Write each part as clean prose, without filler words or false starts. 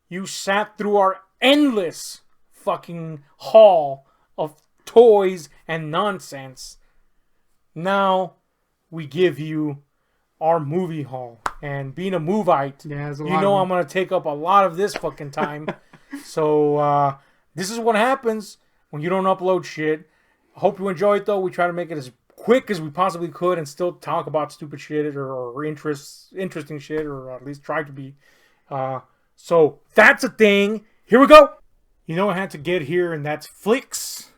You sat through our endless fucking haul of toys and nonsense. Now we give you our movie haul. And being a movite, you know I'm going to take up a lot of this fucking time. So this is what happens when you don't upload shit. I hope you enjoy it, though. We try to make it as quick as we possibly could and still talk about stupid shit or interesting shit, or at least try to be. So that's a thing. Here we go. You know I had to get here, and that's flicks.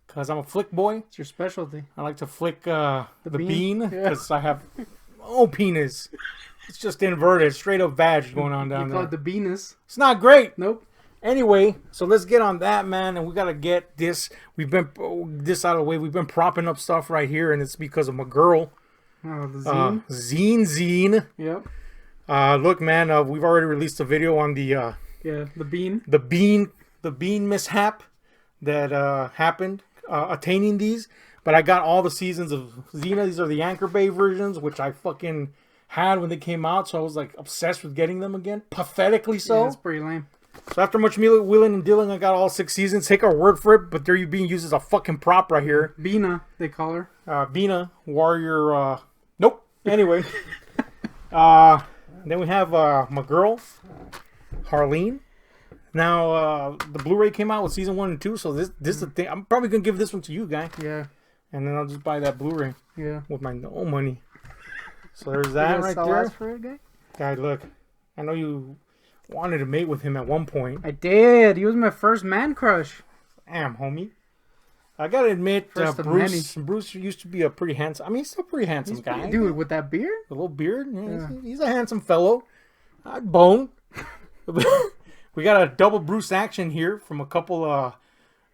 Because I'm a flick boy. It's your specialty. I like to flick the bean. Because yeah. I have no penis. It's just inverted. Straight up vag going on down there. You call it the penis. It's not great. Nope. Anyway, so let's get on that, man. And we got to get this. We've been this out of the way. We've been propping up stuff right here. And it's because of my girl. Oh, the zine. Zine. Yep. Look, man, we've already released a video on the... the bean. The bean mishap that happened attaining these. But I got all the seasons of Xena. These are the Anchor Bay versions, which I fucking had when they came out. So I was like obsessed with getting them again. Pathetically so. Yeah, that's pretty lame. So after much wheeling and dealing, I got all 6 seasons. Take our word for it, but they're being used as a fucking prop right here. Bina, they call her. Bina, warrior, nope. Anyway. Then we have my girl, Harleen. Now, the Blu-ray came out with season 1 and 2, so this is the thing. I'm probably going to give this one to you, guy. Yeah. And then I'll just buy that Blu-ray. Yeah. With my no money. So there's that right there. For it, guy? Guy, look. I know you wanted to mate with him at one point. I did. He was my first man crush. Damn, homie. I gotta admit, Bruce used to be a pretty handsome... I mean, he's still a pretty handsome guy. Dude, with that beard? A little beard. Yeah. He's a handsome fellow. I'd bone. We got a double Bruce action here from a couple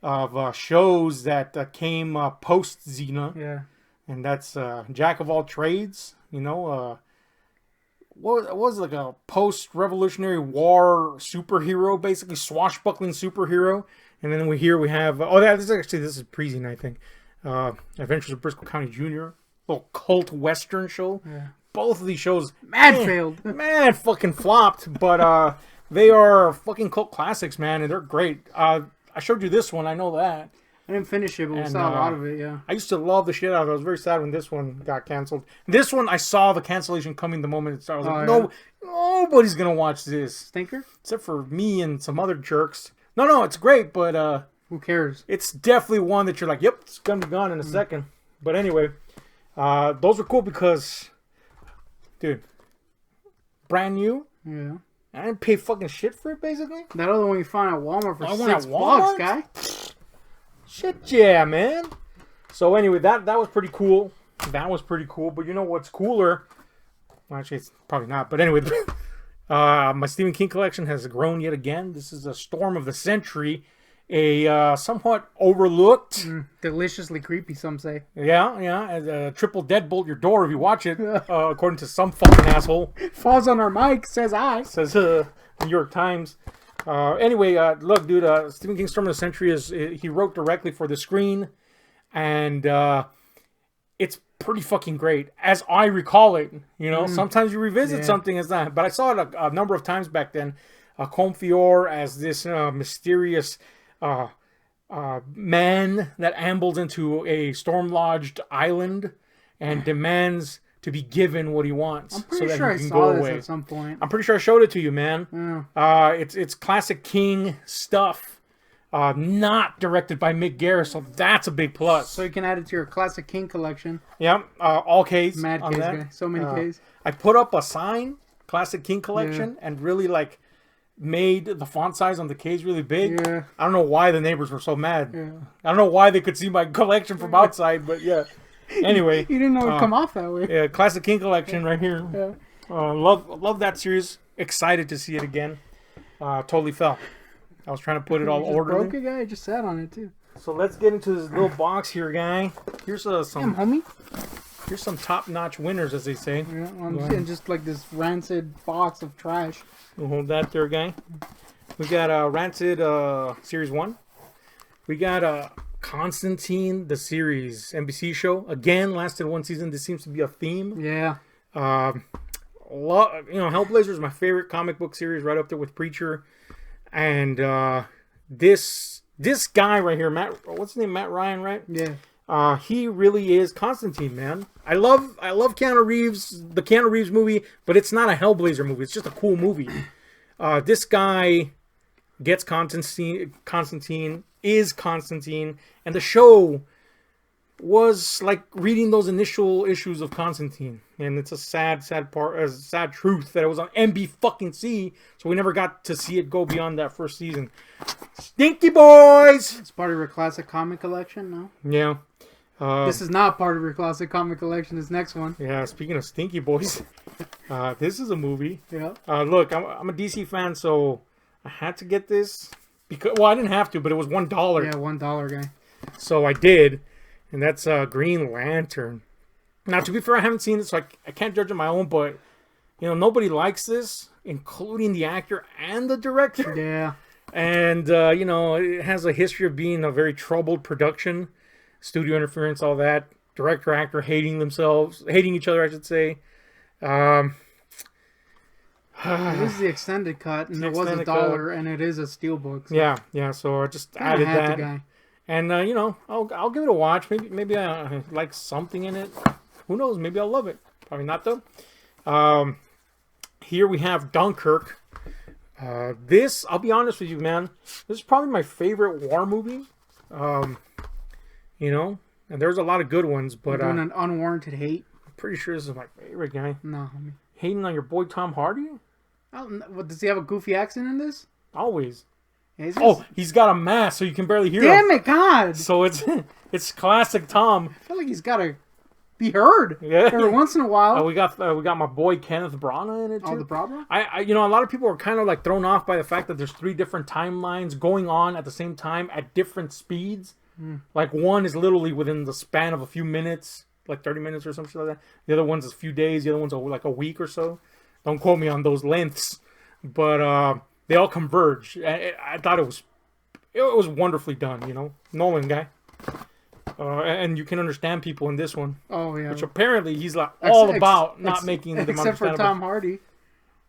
of shows that came post Xena. Yeah. And that's Jack of All Trades. You know, what was it, like a post-Revolutionary War superhero, basically swashbuckling superhero. And then we have this is Preezine, I think. Adventures of Briscoe County Jr. Little cult western show. Yeah. Both of these shows failed. Man fucking flopped, but they are fucking cult classics, man, and they're great. I showed you this one, I know that. I didn't finish it, but we saw a lot of it, yeah. I used to love the shit out of it. I was very sad when this one got canceled. This one, I saw the cancellation coming the moment it started. I was like, nobody's going to watch this. Stinker? Except for me and some other jerks. No, it's great, but... who cares? It's definitely one that you're like, yep, it's going to be gone in a second. But anyway, those are cool because, dude, brand new. Yeah. I didn't pay fucking shit for it, basically. That other one you find at Walmart for $6, guy. Shit, yeah, man. So anyway, that was pretty cool. That was pretty cool. But you know what's cooler? Well, actually, it's probably not. But anyway, my Stephen King collection has grown yet again. This is a Storm of the Century. A somewhat overlooked... deliciously creepy, some say. Yeah. A triple deadbolt your door if you watch it, according to some fucking asshole. Falls on our mic, says I. Says New York Times. Anyway, look, dude, Stephen King's Storm of the Century he wrote directly for the screen, and it's pretty fucking great, as I recall it. You know, sometimes you revisit something as that, but I saw it a number of times back then. Comfior as this mysterious man that ambles into a storm-lodged island and demands to be given what he wants. I'm pretty sure I saw this at some point. I'm pretty sure I showed it to you, man. Yeah. It's classic King stuff. Not directed by Mick Garris, so that's a big plus. So you can add it to your classic King collection. Yeah, all Ks. Mad Ks, guy. So many Ks. I put up a sign, classic King collection, and really made the font size on the K's really big. Yeah. I don't know why the neighbors were so mad. Yeah. I don't know why they could see my collection from outside, but yeah. Anyway. You didn't know it would come off that way. Yeah, classic King collection right here. Yeah. Love that series. Excited to see it again. Totally fell. I was trying to put it all orderly. Broke it, guy. I just sat on it too. So let's get into this little box here, guy. Here's some. Damn, homie. Here's some top-notch winners, as they say. Yeah, I'm seeing just like this rancid box of trash. We'll hold that there, guy. We got Rancid Series 1. We got Constantine, the series, NBC show. Again, lasted 1 season. This seems to be a theme. Yeah. Hellblazer is my favorite comic book series, right up there with Preacher. And this guy right here, what's his name? Matt Ryan, right? Yeah. He really is Constantine, man. I love Keanu Reeves, the Keanu Reeves movie, but it's not a Hellblazer movie. It's just a cool movie. This guy gets Constantine is Constantine, and the show was like reading those initial issues of Constantine, and it's a sad truth that it was on MB fucking C, so we never got to see it go beyond that first season. Stinky Boys. It's part of your classic comic collection, no? Yeah. This is not part of your classic comic collection. This next one. Yeah. Speaking of Stinky Boys, this is a movie. Yeah. Look, I'm a DC fan, so I had to get this because I didn't have to, but it was $1. Yeah, $1 guy. So I did. And that's Green Lantern. Now, to be fair, I haven't seen it, so I can't judge on my own, but, nobody likes this, including the actor and the director. Yeah. And, it has a history of being a very troubled production. Studio interference, all that. Director, actor hating each other, I should say. This is the extended cut, and it was $1, and it is a steelbook. So. Yeah, so I just added that. Guy. And, I'll give it a watch. Maybe I like something in it. Who knows? Maybe I'll love it. Probably not, though. Here we have Dunkirk. This, I'll be honest with you, man. This is probably my favorite war movie. And there's a lot of good ones, but... You're doing an unwarranted hate? I'm pretty sure this is my favorite guy. No. Hating on your boy Tom Hardy? Does he have a goofy accent in this? Always. He's got a mask, so you can barely hear him. Damn it, God! So it's classic Tom. I feel like he's got to be heard every once in a while. We got my boy Kenneth Branagh in it too. Oh, the Branagh? A lot of people are kind of like thrown off by the fact that there's 3 different timelines going on at the same time at different speeds. Like one is literally within the span of a few minutes, like 30 minutes or something like that. The other one's a few days. The other one's like a week or so. Don't quote me on those lengths, but they all converge. I thought it was wonderfully done. Nolan guy. And you can understand people in this one. Oh, yeah. Which apparently he's like all about not making them understandable. Except for Tom Hardy.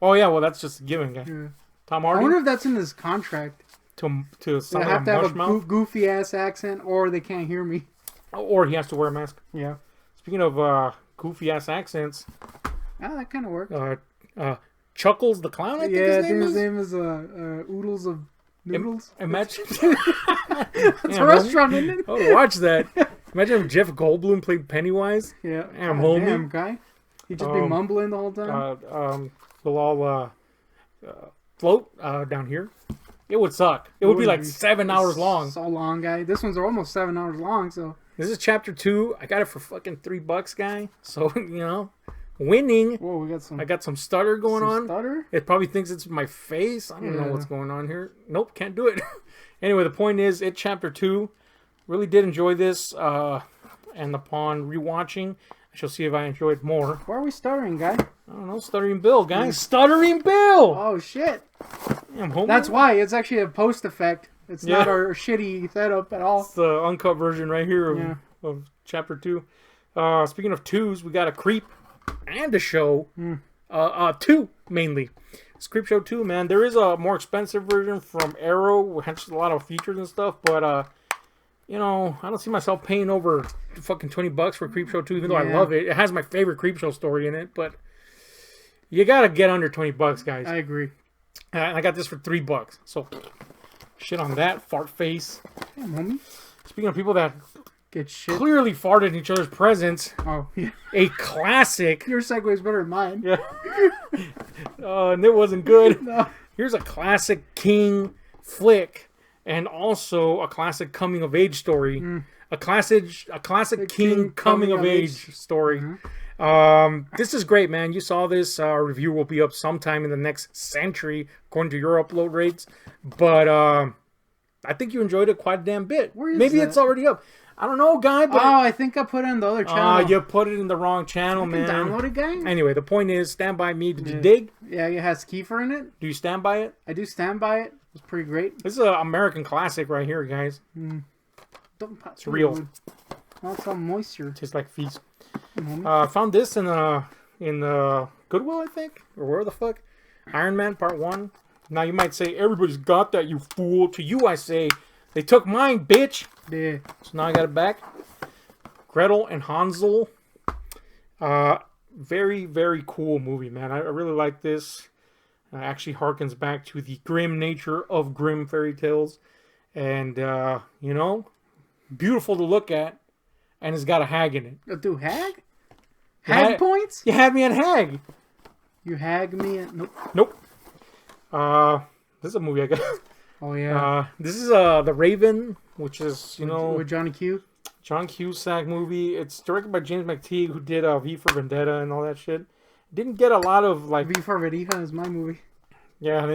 Oh, yeah, well, that's just a given, guy. Yeah. Tom Hardy? I wonder if that's in his contract. To sound have to have a goofy-ass accent, or they can't hear me. Or he has to wear a mask. Yeah. Speaking of goofy-ass accents... that kind of works. Chuckles the Clown, I think his name is Oodles of Noodles. Imagine. It's a restaurant, isn't it? Oh, watch that. Imagine if Jeff Goldblum played Pennywise. Yeah. Damn, guy. He'd just be mumbling the whole time. We'll all float down here. It would suck. It would be like 7 hours long. So long, guy. This one's almost 7 hours long, so... This is chapter 2. I got it for fucking $3, guy. So, winning. Whoa, I got some stutter going on. Stutter? It probably thinks it's my face. I don't know what's going on here. Nope, can't do it. Anyway, the point is, it chapter 2. Really did enjoy this. And upon rewatching, I shall see if I enjoyed more. Why are we stuttering, guy? I don't know. Stuttering Bill, guys. Stuttering Bill! Oh, shit. Damn, that's why. It's actually a post effect. It's not our shitty setup at all. It's the uncut version right here of chapter 2. Speaking of 2s, we got a Creep and a Show. 2, mainly. It's Creep Show 2, man. There is a more expensive version from Arrow, which has a lot of features and stuff, but, I don't see myself paying over fucking $20 for Creep Show 2, even though I love it. It has my favorite Creep Show story in it, but you gotta get under $20, guys. I agree. I got this for $3, so shit on that, fart face. Damn, homie. Speaking of people that get shit clearly farted in each other's presence. Oh, yeah. A classic. Your segue's better than mine. Yeah. And it wasn't good. No. Here's a classic King flick, and also a classic coming of age story. A classic King coming of age story. This is great, man. You saw this. Our review will be up sometime in the next century, according to your upload rates. But I think you enjoyed it quite a damn bit. Maybe it's already up. I don't know, guy. But I think I put it in the other channel. You put it in the wrong channel, man. Download it, guy. Anyway, the point is, Stand By Me. Did you dig? Yeah, it has Kiefer in it. Do you stand by it? I do stand by it. It's pretty great. This is an American classic right here, guys. It's real. Want some moisture. Tastes like feast. Found this in the Goodwill, I think, or where the fuck. Iron Man Part 1. Now you might say, everybody's got that, you fool. To you I say, they took mine, bitch. Yeah. So now I got it back. Gretel and Hansel. Very, very cool movie, man. I really like this. Actually harkens back to the grim nature of Grimm fairy tales. And, you know, beautiful to look at. And it's got a hag in it. Dude, hag? Hag points? You had me at hag. You hag me at... Nope. Nope. This is a movie I got. Oh, yeah. This is The Raven, which is, you know... With Johnny Q? John Cusack movie. It's directed by James McTeague, who did V for Vendetta and all that shit. Didn't get a lot of, like... V for Vendetta is my movie. Yeah,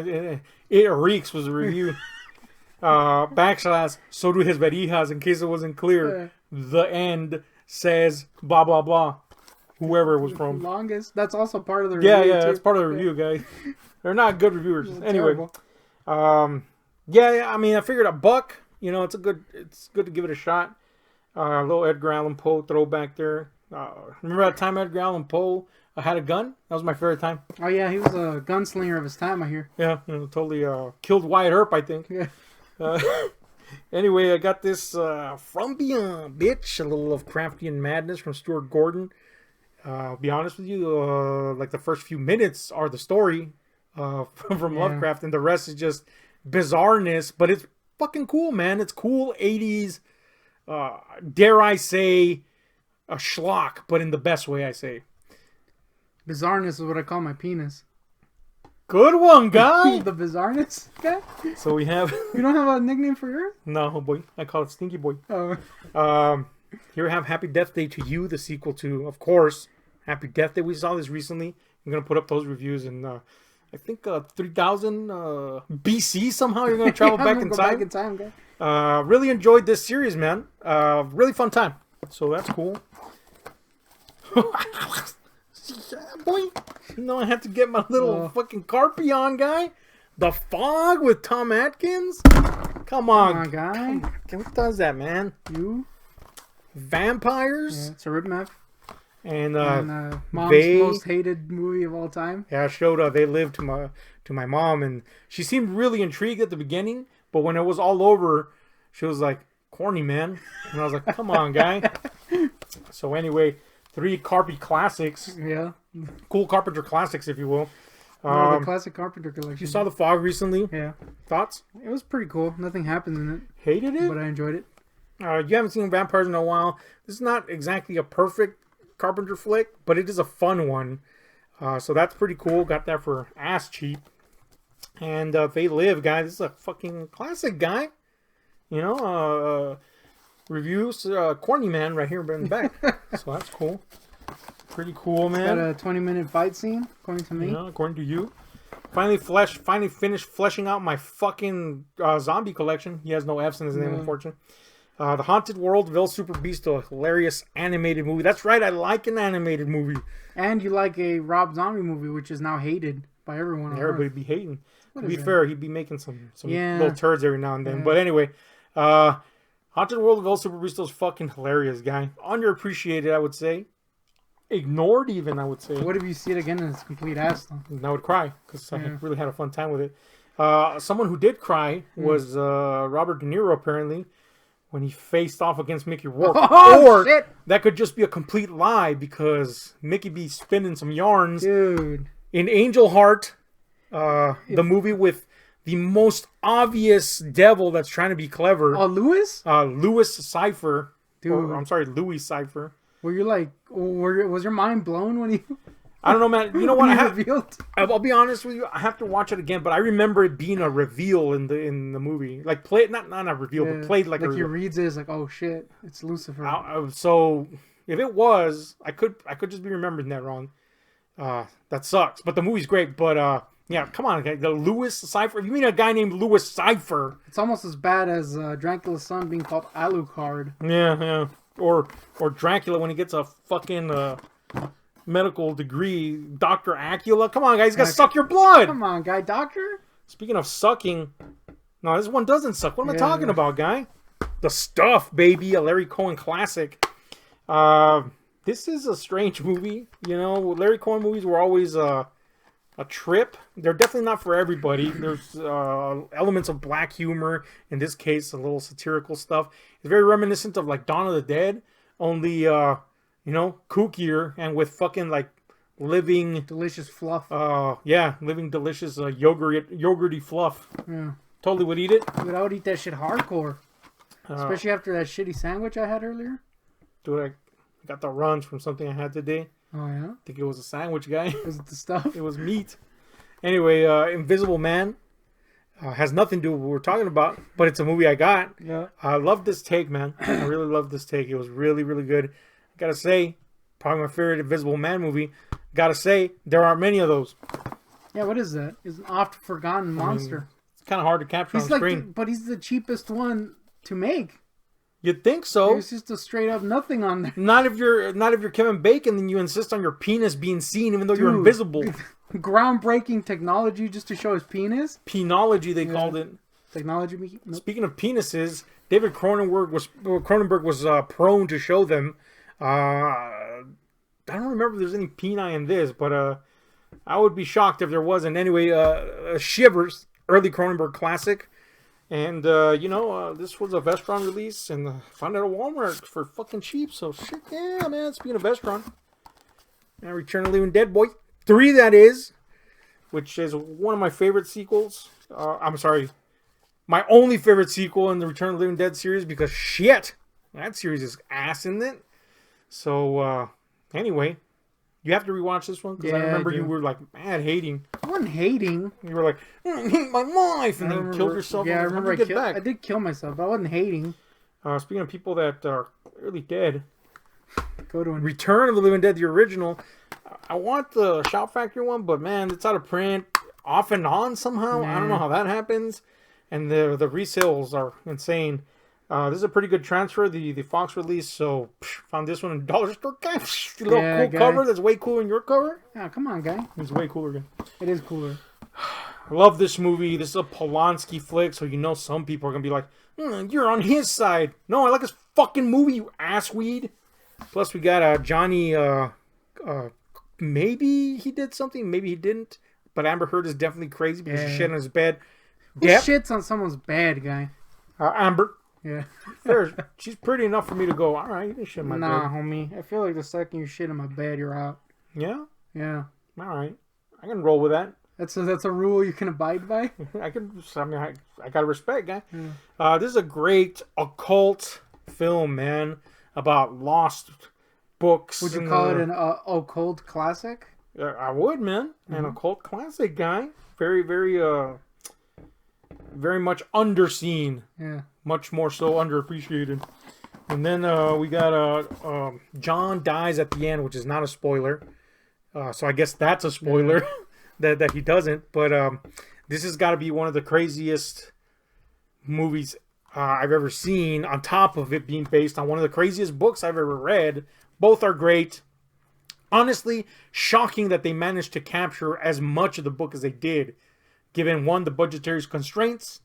it reeks was a review. Backslash, so do his verijas, in case it wasn't clear. Yeah. The end says blah, blah, blah. Whoever it was from. Longest. That's also part of the review. Yeah, too. that's part of the review, guys. They're not good reviewers. Yeah, anyway. Yeah, I mean, I figured $1. You know, it's good to give it a shot. A little Edgar Allan Poe throwback there. Remember that time Edgar Allan Poe had a gun? That was my favorite time. Oh, yeah, he was a gunslinger of his time, I hear. Yeah, you know, totally killed Wyatt Earp, I think. Yeah. Anyway, I got this From Beyond, bitch. A little of Lovecraftian madness from Stuart Gordon. I'll be honest with you, like the first few minutes are the story from Lovecraft, and the rest is just bizarreness, but it's fucking cool, man. It's cool 80s, dare I say, a schlock, but in the best way, I say. Bizarreness is what I call my penis. Good one, guy! The bizarreness guy? So we have... You don't have a nickname for yours? No, boy. I call it Stinky Boy. Oh. Here we have Happy Death Day to You, the sequel to, of course, Happy Death Day. We saw this recently. I'm going to put up those reviews in, I think, 3000 BC somehow. You're going to travel back in time. Back in time, guy. Really enjoyed this series, man. Really fun time. So that's cool. Yeah, boy. You know, I had to get my little fucking Carpi on, guy. The Fog with Tom Atkins. Come on, guy. Who does that, man? You? Vampires. Yeah, it's a rip map. And mom's most hated movie of all time. Yeah, I showed They Lived to my mom, and she seemed really intrigued at the beginning, but when it was all over, she was like, corny, man. And I was like, come on, guy. So anyway, 3 Carpy classics. Yeah. Cool Carpenter classics, if you will. The classic Carpenter collection. You saw The Fog recently? Yeah. Thoughts? It was pretty cool. Nothing happens in it. Hated it? But I enjoyed it. You haven't seen Vampires in a while. This is not exactly a perfect Carpenter flick, but it is a fun one. So that's pretty cool. Got that for ass cheap. And They Live, guys. This is a fucking classic, guy. You know, reviews, corny man right here in the back. So that's cool. Pretty cool, man. Got a 20-minute fight scene, according to me. Yeah, according to you. Finally finished fleshing out my fucking zombie collection. He has no F's in his name, unfortunately. The Haunted World of El Super Beast, a hilarious animated movie. That's right, I like an animated movie. And you like a Rob Zombie movie, which is now hated by everyone. Everybody be hating. To be fair, he'd be making some little turds every now and then. Yeah. But anyway, Haunted World of El Super Beast is fucking hilarious, guy. Underappreciated, I would say. Ignored, even, I would say. What if you see it again and it's complete ass, though? And I would cry, because I really had a fun time with it. Someone who did cry was Robert De Niro, apparently, when he faced off against Mickey Rourke. Oh, shit! That could just be a complete lie, because Mickey be spinning some yarns. Dude. In Angel Heart, the movie with the most obvious devil that's trying to be clever. Oh, Louis? Louis Cypher. Dude. I'm sorry, Louis Cypher. Were you like, was your mind blown when he... I don't know, man. You know what? Revealed? I'll be honest with you. I have to watch it again, but I remember it being a reveal in the movie. Like, not a reveal, but played like a reveal. He reads it, it's like, oh shit, it's Lucifer. So, if it was, I could just be remembering that wrong. That sucks. But the movie's great. But, yeah, come on, okay. The Louis Cypher. If you mean a guy named Louis Cypher. It's almost as bad as Dracula's son being called Alucard. Yeah. Or Dracula when he gets a fucking medical degree, Dr. Acula. Come on, guys, he's got to suck your blood. Come on, guy, doctor. Speaking of sucking, no, this one doesn't suck. What am I talking about, guy? The Stuff, baby, a Larry Cohen classic. This is a strange movie. You know, Larry Cohen movies were always a trip. They're definitely not for everybody. There's elements of black humor. In this case, a little satirical stuff. It's very reminiscent of like Dawn of the Dead, only kookier and with fucking like living Delicious fluff. living delicious yogurty fluff. Yeah. Totally would eat it. Dude, I would eat that shit hardcore. Especially after that shitty sandwich I had earlier. Dude, I got the runs from something I had today. Oh, yeah? I think it was a sandwich, guy. Was it the stuff? It was meat. Anyway, Invisible Man has nothing to do with what we're talking about, but it's a movie I got. Yeah. I love this take, man. I really love this take. It was really, really good. I gotta say, probably my favorite Invisible Man movie. Gotta say, there aren't many of those. Yeah, what is that? It's an oft-forgotten monster. It's kind of hard to capture on screen. But he's the cheapest one to make. You'd think so. There's just a straight up nothing on there. Not if you're Kevin Bacon, then you insist on your penis being seen even though you're invisible. Groundbreaking technology just to show his penis. Penology, they called it. Technology. Nope. Speaking of penises, David Cronenberg was prone to show them. I don't remember if there's any peni in this, but I would be shocked if there wasn't. Anyway, Shivers, early Cronenberg classic. And, this was a Vestron release, and found it at Walmart for fucking cheap. So, shit, yeah, man. Speaking of Vestron. Now, Return of the Living Dead, boy. 3, that is. Which is one of my favorite sequels. I'm sorry. My only favorite sequel in the Return of the Living Dead series, because shit, that series is ass, isn't it? So, anyway. You have to rewatch this one, because I remember you were, like, mad hating. I wasn't hating. You were like, I hate my life, and then you killed yourself. Yeah, I remember I did kill myself, but I wasn't hating. Speaking of people that are clearly dead, Go to Return of the Living Dead, the original. I want the Shout Factory one, but man, it's out of print off and on somehow. I don't know how that happens. And the resales are insane. This is a pretty good transfer, the Fox release, so found this one in dollar store. Little cool cover that's way cooler than your cover. Yeah, come on, guy. It's way cooler, guy. It is cooler. I love this movie. This is a Polanski flick, so some people are going to be like, you're on his side. No, I like his fucking movie, you assweed. Plus, we got Johnny, maybe he did something, maybe he didn't. But Amber Heard is definitely crazy because she shit on his bed. Who shits on someone's bed, guy? Amber. Yeah. She's pretty enough for me to go, all right, you didn't shit in my bed. Nah, homie. I feel like the second you shit in my bed, you're out. Yeah? Yeah. All right. I can roll with that. That's a rule you can abide by? I got to respect, guy. Yeah. This is a great occult film, man, about lost books. Would you call it an occult classic? I would, man. An occult classic, guy. Very, very, very much underseen. Yeah. Much more so underappreciated. And then we got John dies at the end, which is not a spoiler. So I guess that's a spoiler that he doesn't. But this has got to be one of the craziest movies I've ever seen, on top of it being based on one of the craziest books I've ever read. Both are great. Honestly, shocking that they managed to capture as much of the book as they did, given 1, the budgetary constraints,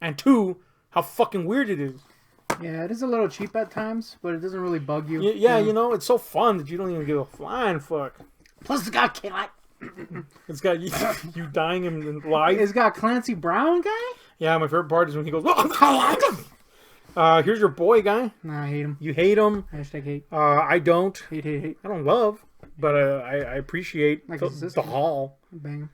and 2, how fucking weird it is. Yeah, it is a little cheap at times, but it doesn't really bug you. Yeah, it's so fun that you don't even give a flying fuck. Plus, it's got It's got you dying in live. It's got Clancy Brown, guy? Yeah, my favorite part is when he goes, here's your boy, guy. Nah, I hate him. You hate him. Hashtag hate. I don't. Hate. I don't love, but I appreciate like the haul. Bang him.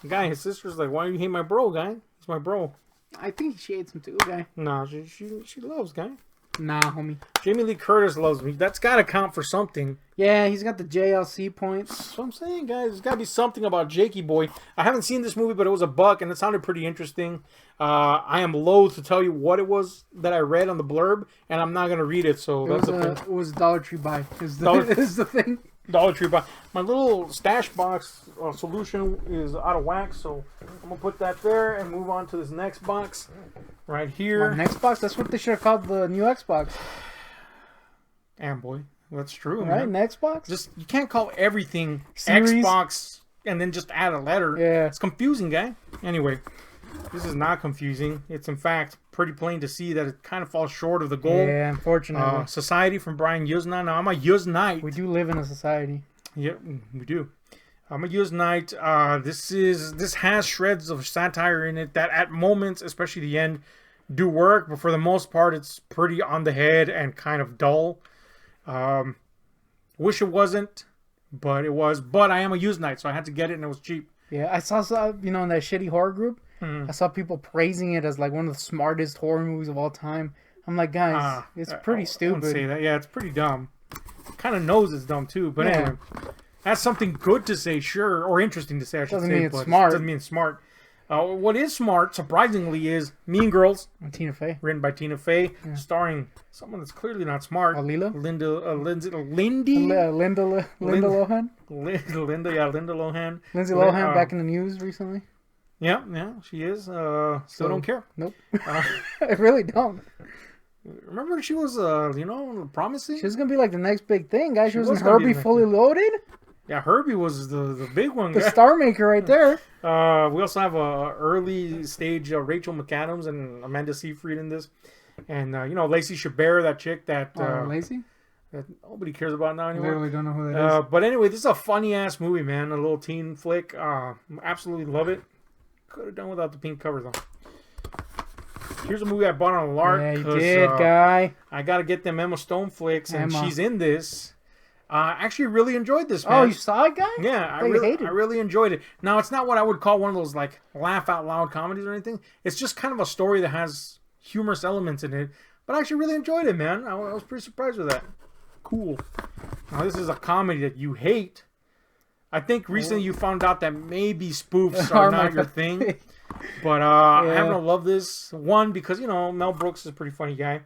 Guy, his sister's like, why do you hate my bro, guy? He's my bro. I think she hates him too, guy. Nah, she loves, guy. Nah, homie. Jamie Lee Curtis loves me. That's got to count for something. Yeah, he's got the JLC points. That's what I'm saying, guys. There's got to be something about Jakey Boy. I haven't seen this movie, but it was a buck, and it sounded pretty interesting. I am loath to tell you what it was that I read on the blurb, and I'm not going to read it, so that's the thing. It was Dollar Tree buy, is the thing. Dollar Tree buy. My little stash box solution is out of whack, so I'm going to put that there and move on to this next box right here. Next box? That's what they should have called the new Xbox. Damn, boy. That's true, right, man. Next box? Just, you can't call everything Series? Xbox and then just add a letter. Yeah. It's confusing, guy. Anyway, this is not confusing. It's, in fact, pretty plain to see that it kind of falls short of the goal. Yeah, unfortunately. Society from Brian Yuzna. Now, I'm a Yuznite. We do live in a society. Yeah, we do. I'm a use Knight. This has shreds of satire in it that at moments, especially the end, do work, but for the most part, it's pretty on the head and kind of dull. Wish it wasn't, but it was. But I am a used Knight, so I had to get it, and it was cheap. Yeah, I saw some, in that shitty horror group. I saw people praising it as like one of the smartest horror movies of all time. I'm like, guys, it's pretty I stupid. wouldn't say that. Yeah, it's pretty dumb. Kind of knows it's dumb too, but Yeah. anyway, that's something good to say, sure, or interesting to say. I should Doesn't say, mean it's but smart. Doesn't mean it's smart. What is smart, surprisingly, is Mean Girls, And Tina Fey. written by Tina Fey, starring someone that's clearly not smart. Lila? Lindsay Linda Lohan. Linda, yeah, Linda Lohan. Lindsay Lohan back in the news recently. Yeah, she is. Still don't care. Nope. I really don't. Remember, she was, promising. She was gonna be like the next big thing, guys. She was in was gonna be Herbie the next Fully Loaded. Yeah, Herbie was the big one. The guy. star maker right there. We also have a early stage Rachel McAdams and Amanda Seyfried in this, and Lacey Chabert, that chick that Lazy? that nobody cares about now I anymore. literally don't know who that is. But anyway, this is a funny ass movie, man. A little teen flick. Absolutely love it. Could have done without the pink cover though. Here's a movie I bought on a lark. Yeah, you 'cause, did, guy. I gotta get them Emma Stone flicks, and Emma. she's in this. Actually, really enjoyed this, man. Oh, you saw it, guy? Yeah, I thought you really, hated I it. really enjoyed it. Now, it's not what I would call one of those like laugh out loud comedies or anything. It's just kind of a story that has humorous elements in it. But I actually really enjoyed it, man. I was pretty surprised with that. Cool. Now, this is a comedy that you hate. I think recently you found out that maybe spoofs are not your thing. But I happen to love this. One, because, Mel Brooks is a pretty funny guy.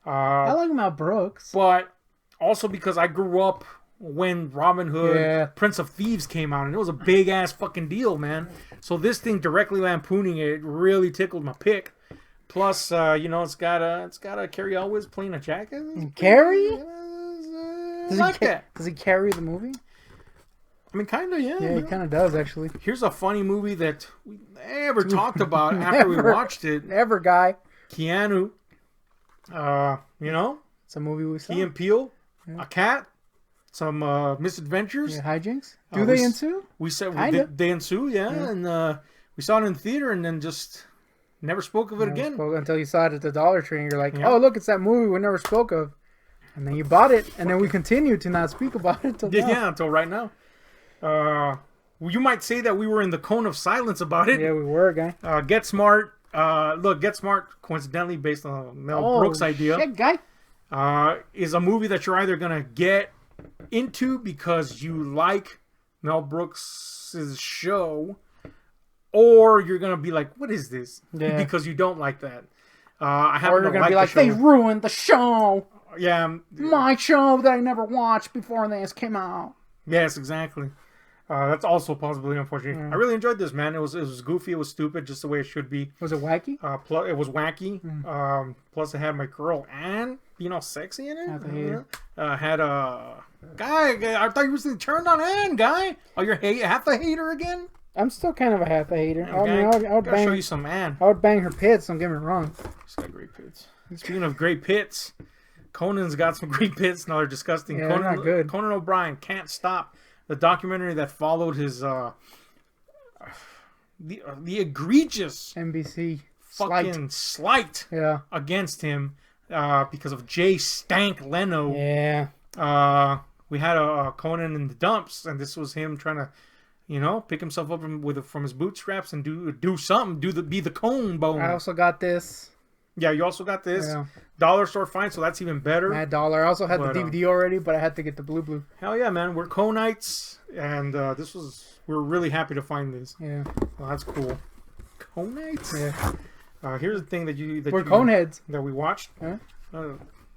I like Mel Brooks. But also because I grew up when Robin Hood, Prince of Thieves came out, and it was a big ass fucking deal, man. So this thing directly lampooning it really tickled my pick. Plus, it's got a Carrie Elwes playing a jacket. Carrie? That. Does he carry the movie? I mean, kind of, yeah. Yeah, he kind of does, actually. Here's a funny movie that we never talked about after we watched it. Never, guy. Keanu. It's a movie we saw. Key and Peele, a cat, some misadventures. Yeah, hijinks. Do they ensue? We said Kinda. they ensue, yeah. And we saw it in the theater, and then just never spoke of it again. Until you saw it at the Dollar Tree, and you're like, Yeah. oh, look, it's that movie we never spoke of. And then you bought it, and then we continued to not speak about it until now. Yeah, until right now. You might say that we were in the cone of silence about it. Yeah, we were, guy. Get Smart. Get Smart, coincidentally based on Mel Brooks' idea, Shit, guy. is a movie that you're either gonna get into because you like Mel Brooks' show, or you're gonna be like, "What is this?" Yeah. because you don't like that. I Or happen you're to going to like be the like, show. they ruined the show. Yeah, My show that I never watched before this came out. yes, exactly. That's also a possibility, unfortunately. I really enjoyed this, man. It was goofy, it was stupid, just the way it should be. Was it wacky? Plus, it was wacky. Plus, it had my girl Anne being all sexy in it. Half a hater. Had a guy. I thought you were turned on Anne, guy. Oh, you're half a hater again. I'm still kind of a half a hater. I mean, Okay, I would gotta show you bang. some Anne. I would bang her pits. Don't get me wrong. She's got great pits. Speaking of great pits, Conan's got some great pits. Now they're disgusting. Yeah, they're not good. Conan O'Brien Can't Stop. The documentary that followed his the egregious NBC fucking slight Yeah. against him because of Jay Stank Leno. Yeah. We had a Conan in the dumps, and this was him trying to, pick himself up from his bootstraps and do something, be the cone bone. I also got this. Yeah, you also got this Yeah. dollar store find, so that's even better. Mad Dollar. I also had But, the DVD already, but I had to get the blue. Hell yeah, man! We're Conites, and we're really happy to find this. Yeah. Well, that's cool. Conites. Yeah. Here's the thing We're coneheads. that we watched. Huh?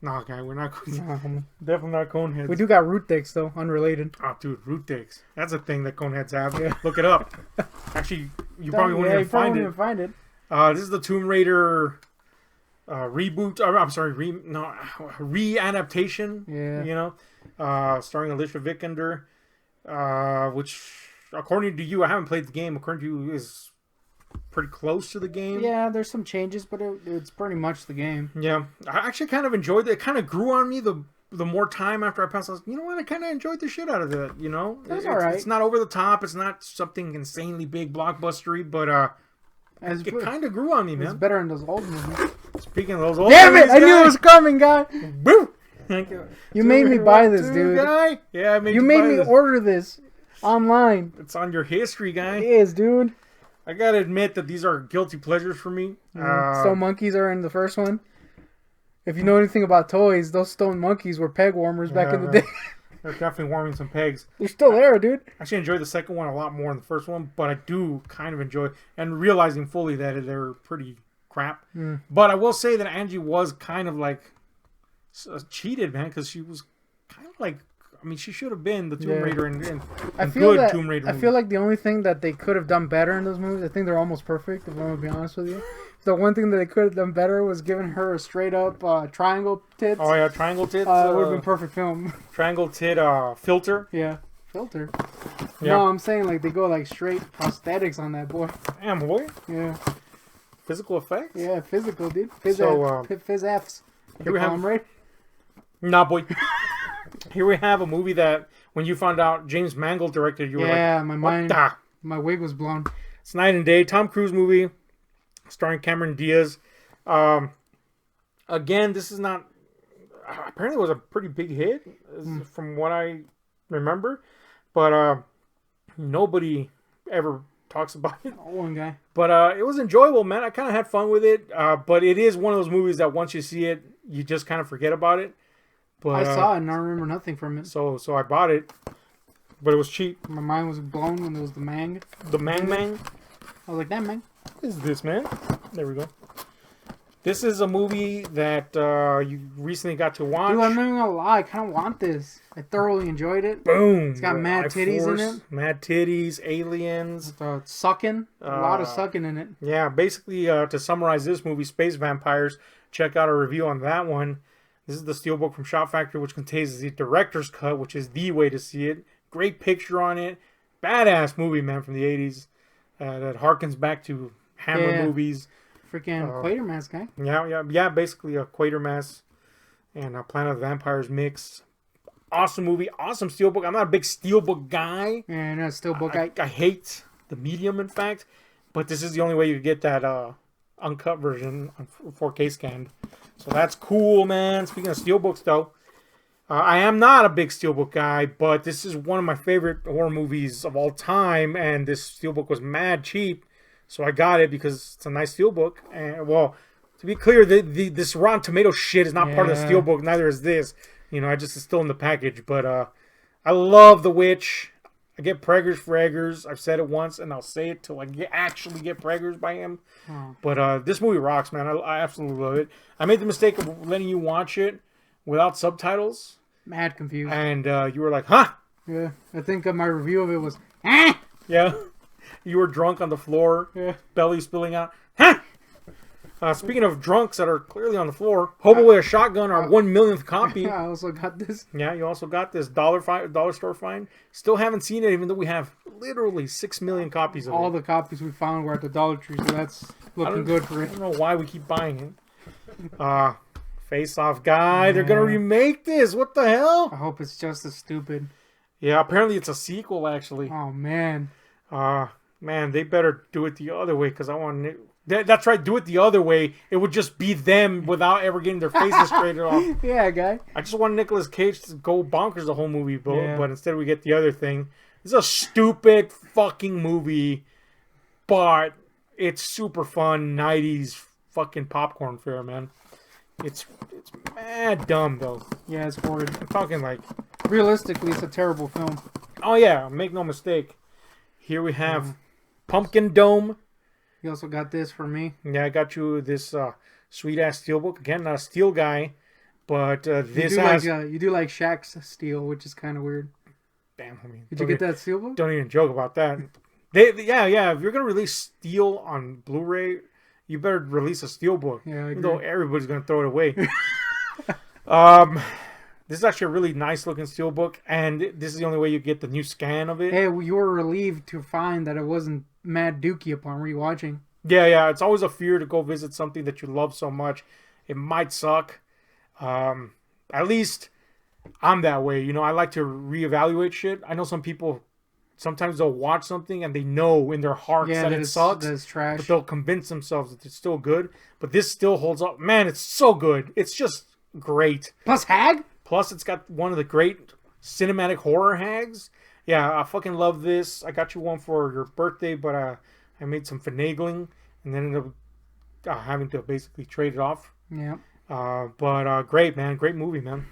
Nah, guy, we're not. Nah, homie. Definitely not coneheads. We do got root dicks though, unrelated. Oh, dude, root dicks. That's a thing that coneheads have. Yeah. Look it up. Actually, you probably wouldn't you even probably find wouldn't it. even find it. This is the Tomb Raider reboot. I'm sorry, re-adaptation. Yeah. Starring Alicia Vikander, which, according to you, I haven't played the game. According to you, is pretty close to the game. Yeah, there's some changes, but it's pretty much the game. Yeah, I actually kind of enjoyed it. It kind of grew on me the the more time after I passed, I was, you know what? I kind of enjoyed the shit out of it. You know, That's all right. It's not over the top. It's not something insanely big, blockbustery, but it kind of grew on me, It's man. better than those old movies. Speaking of those old Damn movies, it! I knew it was coming, guy. Woo! You made me buy this, dude. Guy? Yeah, I made You you made buy me this. order this online. It's on your history, guy. It is, dude. I gotta admit that these are guilty pleasures for me. Stone monkeys are in the first one. If you know anything about toys, those stone monkeys were peg warmers back in the day. They're definitely warming some pegs. They're still there, dude. I actually enjoyed the second one a lot more than the first one, but I do kind of enjoy and realizing fully that they're pretty crap. But I will say that Angie was kind of like cheated, man, because she was kind of like, I mean, she should have been the Tomb Raider and good Tomb Raider. I feel like the only thing that they could have done better in those movies, I think they're almost perfect, if I'm going to be honest with you. The one thing that they could have done better was giving her a straight up triangle tits. Oh, yeah, triangle tits. It would have been perfect film. Triangle tit filter. Yeah, filter. Yeah. No, I'm saying like they go like straight prosthetics on that boy. Damn, boy. Yeah. Physical effects? Yeah, physical, dude. Phys Fs. Here we have... right? Nah, boy. Here we have a movie that when you found out James Mangold directed, you were like, my wig was blown. It's Night and Day, Tom Cruise movie, starring Cameron Diaz. Again, this is not... Apparently it was a pretty big hit, from what I remember. But nobody ever talks about it. One guy. But it was enjoyable, man. I kind of had fun with it. But it is one of those movies that once you see it, you just kind of forget about it. But I saw it and I remember nothing from it. So I bought it, but it was cheap. My mind was blown when there was the Mang. The Mang. I was like, damn, Mang. What is this, man? There we go. This is a movie that you recently got to watch. Dude, I'm not even gonna lie. I kind of want this. I thoroughly enjoyed it. Boom. It's got mad titties in it. Mad titties, aliens. Sucking. A lot of sucking in it. Yeah, basically, to summarize this movie, Space Vampires, check out a review on that one. This is the Steelbook from Shot Factory, which contains the director's cut, which is the way to see it. Great picture on it. Badass movie, man, from the 80s. That harkens back to Hammer movies. Freaking Quatermass guy. Yeah, basically a Quatermass and a Planet of the Vampires mix. Awesome movie. Awesome Steelbook. I'm not a big Steelbook guy. Yeah, no, Steelbook. I hate the medium, in fact. But this is the only way you get that uncut version, 4K scanned. So that's cool, man. Speaking of Steelbooks, though, I am not a big Steelbook guy, but this is one of my favorite horror movies of all time, and this Steelbook was mad cheap, so I got it because it's a nice Steelbook. And well, to be clear, this Rotten Tomato shit is not part of the Steelbook. Neither is this. You know, it's still in the package. But I love The Witch. I get preggers for Eggers. I've said it once, and I'll say it till I actually get preggers by him. But this movie rocks, man. I absolutely love it. I made the mistake of letting you watch it without subtitles. Mad confused. And you were like, huh? Yeah, I think my review of it was, Yeah. You were drunk on the floor, belly spilling out. Huh? Speaking of drunks that are clearly on the floor, Hobo with a Shotgun, our 1 millionth copy. I also got this. Yeah, you also got this dollar store find. Still haven't seen it, even though we have literally 6 million copies of it. All the copies we found were at the Dollar Tree, so that's looking good for it. I don't know why we keep buying it. Face Off Guy. They're going to remake this. What the hell? I hope it's just as stupid. Yeah, apparently it's a sequel, actually. Oh, man. Man, they better do it the other way, because I want... That's right, do it the other way. It would just be them without ever getting their faces straightened off. Yeah, guy. I just want Nicolas Cage to go bonkers the whole movie, but instead we get the other thing. It's a stupid fucking movie, but it's super fun 90s fucking popcorn fare, man. It's mad dumb, though. Yeah, it's horrid. I'm talking like... Realistically, it's a terrible film. Oh, yeah, make no mistake. Here we have Pumpkin Dome. You also got this for me. Yeah, I got you this sweet-ass Steelbook. Again, not a steel guy, but this has... you do like Shaq's steel, which is kind of weird. Damn, I mean... Did you get that Steelbook? Don't even joke about that. Yeah, if you're going to release steel on Blu-ray, you better release a Steelbook. Yeah, I agree. Even though everybody's going to throw it away. This is actually a really nice-looking Steelbook, and this is the only way you get the new scan of it. Hey, you were relieved to find that it wasn't mad dookie upon rewatching. Yeah, it's always a fear to go visit something that you love so much. It might suck. At least I'm that way. You know, I like to reevaluate shit. I know some people sometimes they'll watch something and they know in their hearts that it sucks, that it's trash. but they'll convince themselves that it's still good. But this still holds up. Man, it's so good. It's just great. Plus Hag? Plus, it's got one of the great cinematic horror hags. Yeah, I fucking love this. I got you one for your birthday, but I made some finagling and then ended up having to basically trade it off. Yeah. But great, man. Great movie, man.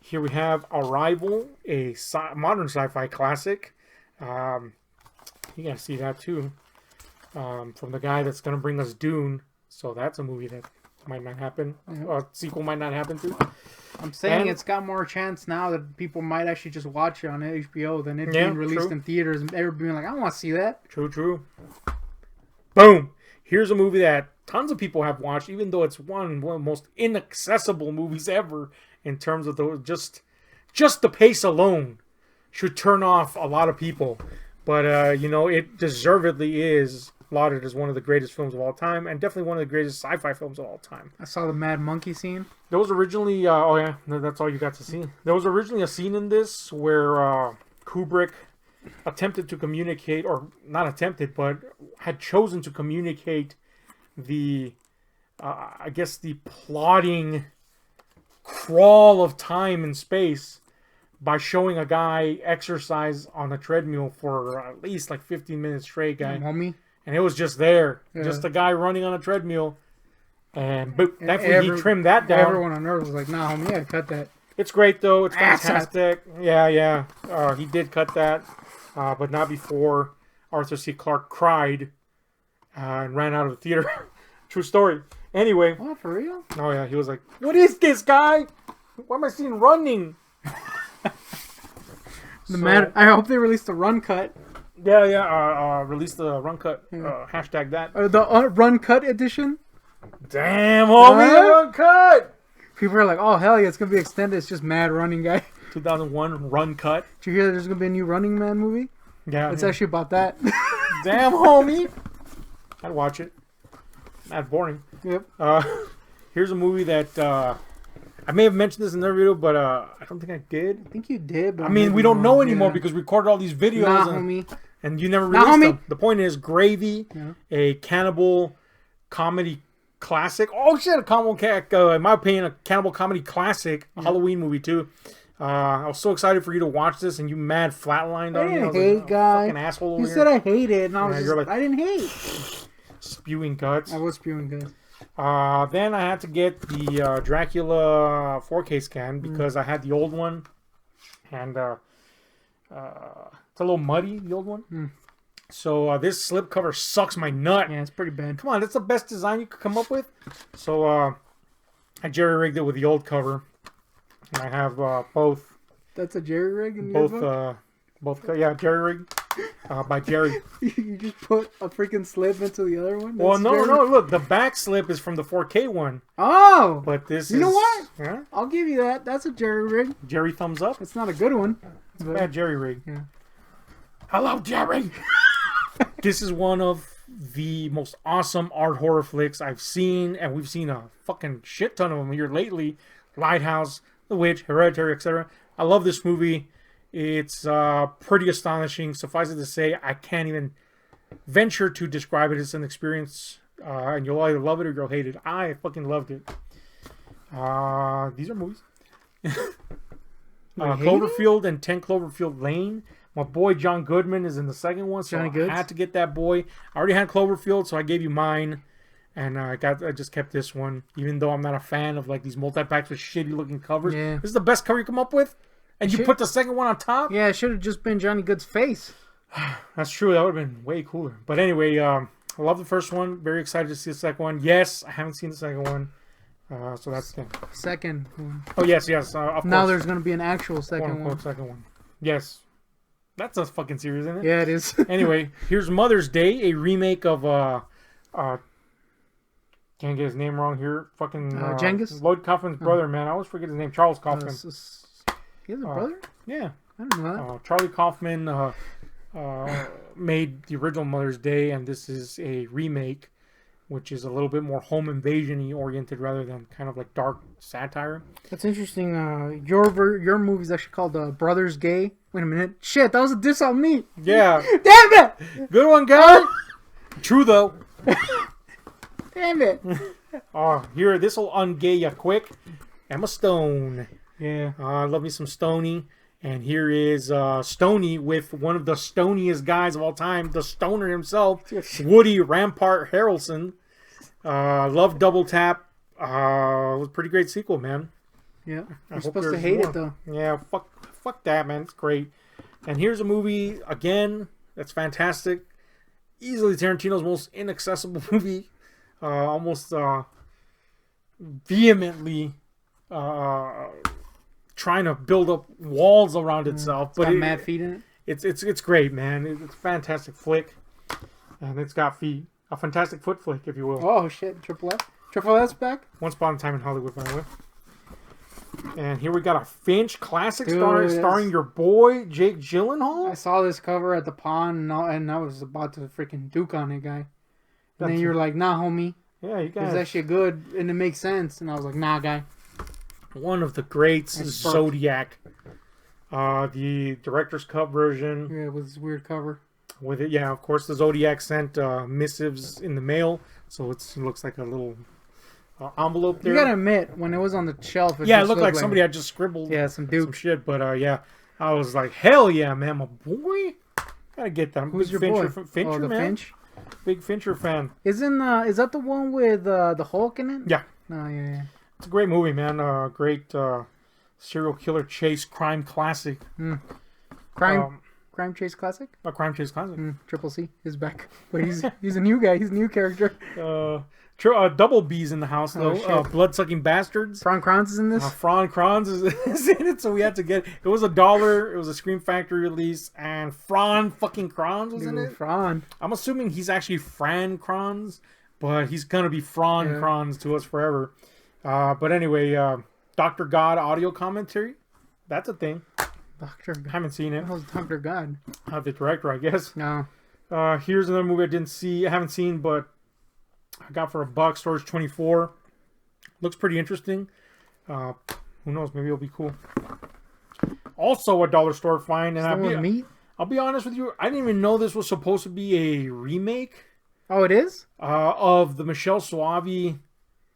Here we have Arrival, a modern sci-fi classic. You gotta see that too. From the guy that's gonna bring us Dune. So that's a movie that might not happen. Sequel might not happen too. I'm saying it's got more chance now that people might actually just watch it on HBO than it being released in theaters and everybody being like, I want to see that. True. Boom. Here's a movie that tons of people have watched, even though it's one of the most inaccessible movies ever. In terms of just the pace alone should turn off a lot of people. But, you know, it deservedly is lauded as one of the greatest films of all time and definitely one of the greatest sci-fi films of all time. I saw the Mad Monkey scene. There was originally, that's all you got to see. There was originally a scene in this where Kubrick attempted to communicate, or not attempted, but had chosen to communicate the, I guess, the plotting crawl of time and space by showing a guy exercise on a treadmill for at least like 15 minutes straight, guy. Homie. And it was just there. Yeah. Just a guy running on a treadmill. And thankfully he trimmed that down. Everyone on Earth was like, nah, homie, I cut that. It's great, though. It's fantastic. Yeah. He did cut that. But not before Arthur C. Clarke cried and ran out of the theater. True story. Anyway. What, for real? Oh, yeah. He was like, what is this, guy? Why am I seeing running? I hope they released the run cut. Yeah. Release the run cut. Hashtag that. The run cut edition? Damn, homie, the run cut! People are like, oh, hell yeah, it's going to be extended. It's just mad running guy. 2001 run cut. Did you hear that there's going to be a new Running Man movie? Yeah. It's actually about that. Damn, homie. I'd watch it. That's boring. Yep. Here's a movie that I may have mentioned this in another video, but I don't think I did. I think you did. But I mean, we don't know anymore because we recorded all these videos. Homie. And you never released them. The point is, Gravy, a cannibal comedy classic. Oh shit, in my opinion, a cannibal comedy classic. A Halloween movie too. I was so excited for you to watch this, and you mad flatlined on me. I didn't hate, guy. Fucking asshole. You said I hated, and I was just like, I didn't hate. Spewing guts. I was spewing guts. Then I had to get the Dracula 4K scan because I had the old one, and it's a little muddy, the old one. So this slipcover sucks my nut. Yeah, it's pretty bad. Come on, that's the best design you could come up with. So I jerry-rigged it with the old cover. And I have both. That's a jerry-rig in both, your book? yeah, jerry-rig by Jerry. You just put a freaking slip into the other one? Well, no, look, the back slip is from the 4K one. Oh! But this is... You know what? Yeah? I'll give you that. That's a jerry-rig. Jerry thumbs up? It's not a good one. It's a bad jerry-rig. Yeah. Hello, Jerry! This is one of the most awesome art horror flicks I've seen, and we've seen a fucking shit ton of them here lately. Lighthouse, The Witch, Hereditary, etc. I love this movie. It's pretty astonishing. Suffice it to say, I can't even venture to describe it. It's an experience, and you'll either love it or you'll hate it. I fucking loved it. These are movies. Cloverfield and 10 Cloverfield Lane. My boy John Goodman is in the second one, so I had to get that boy. I already had Cloverfield, so I gave you mine, and I just kept this one, even though I'm not a fan of like these multi-packs with shitty looking covers. Yeah. This is the best cover you come up with, and you put the second one on top. Yeah, it should have just been Johnny Good's face. That's true. That would have been way cooler. But anyway, I love the first one. Very excited to see the second one. Yes, I haven't seen the second one. So that's the second one. Oh yes. Of course. Now there's going to be an actual second one. Second one. Yes. That's a fucking series, isn't it? Yeah, it is. Anyway, here's Mother's Day, a remake of can't get his name wrong here. Fucking Genghis? Lloyd Kaufman's brother, man. I always forget his name. Charles Kaufman. He has a brother? Yeah. I don't know that. Charlie Kaufman made the original Mother's Day, and this is a remake which is a little bit more home invasion-y oriented rather than kind of like dark satire. That's interesting. Your movie's actually called Brothers Gay. Wait a minute. Shit, that was a diss on me. Yeah. Damn it! Good one, guy. True, though. Damn it. Here, this will ungay ya quick. Emma Stone. Yeah. Love me some Stoney. And here is Stoney with one of the stoniest guys of all time, the stoner himself, Woody Rampart Harrelson. Love Double Tap. It was a pretty great sequel, man. Yeah. You're supposed to hate it, though. Yeah, fuck that, man. It's great. And here's a movie, again, that's fantastic. Easily Tarantino's most inaccessible movie. Almost vehemently trying to build up walls around itself. But mad feet in it. It's great, man. It's a fantastic flick. And it's got feet. A fantastic foot flick, if you will. Oh, shit. Triple F? Triple S back? Once Upon a Time in Hollywood, by the way. And here we got a Finch classic Dude, starring your boy, Jake Gyllenhaal. I saw this cover at the pawn, and I was about to freaking duke on it, guy. And then you're like, nah, homie. Yeah, you guys. It's actually good, and it makes sense. And I was like, nah, guy. One of the greats, Zodiac. The director's cut version. Yeah, with this weird cover. With it, yeah, of course, the Zodiac sent missives in the mail, so it looks like a little envelope there. You gotta admit, when it was on the shelf, it looked like somebody had just scribbled some shit, but yeah, I was like, hell yeah, man, my boy. Gotta get that. Who's your Fincher, boy? Fincher, man. Finch? Big Fincher fan. Is that the one with the Hulk in it? Yeah. Oh, yeah. It's a great movie, man. Great serial killer chase crime classic. Crime chase classic? A crime chase classic. Triple C is back. But he's a new guy. He's a new character. Double B's in the house, though. Blood-sucking bastards. Fran Kranz is in this? Fran Kranz is in it, so we had to get... It was $1. It was a Scream Factory release, and Fran fucking Kranz was in it. Fran. I'm assuming he's actually Fran Kranz, but he's going to be Fran Kranz to us forever. But anyway, Dr. God audio commentary. That's a thing. Dr. God. Haven't seen it. How's Dr. God? The director, I guess. No. Here's another movie I haven't seen, but I got for $1. Storage 24. Looks pretty interesting. Who knows? Maybe it'll be cool. Also a dollar store find, and I'll be honest with you. I didn't even know this was supposed to be a remake. Oh, it is? Of the Michelle Soavi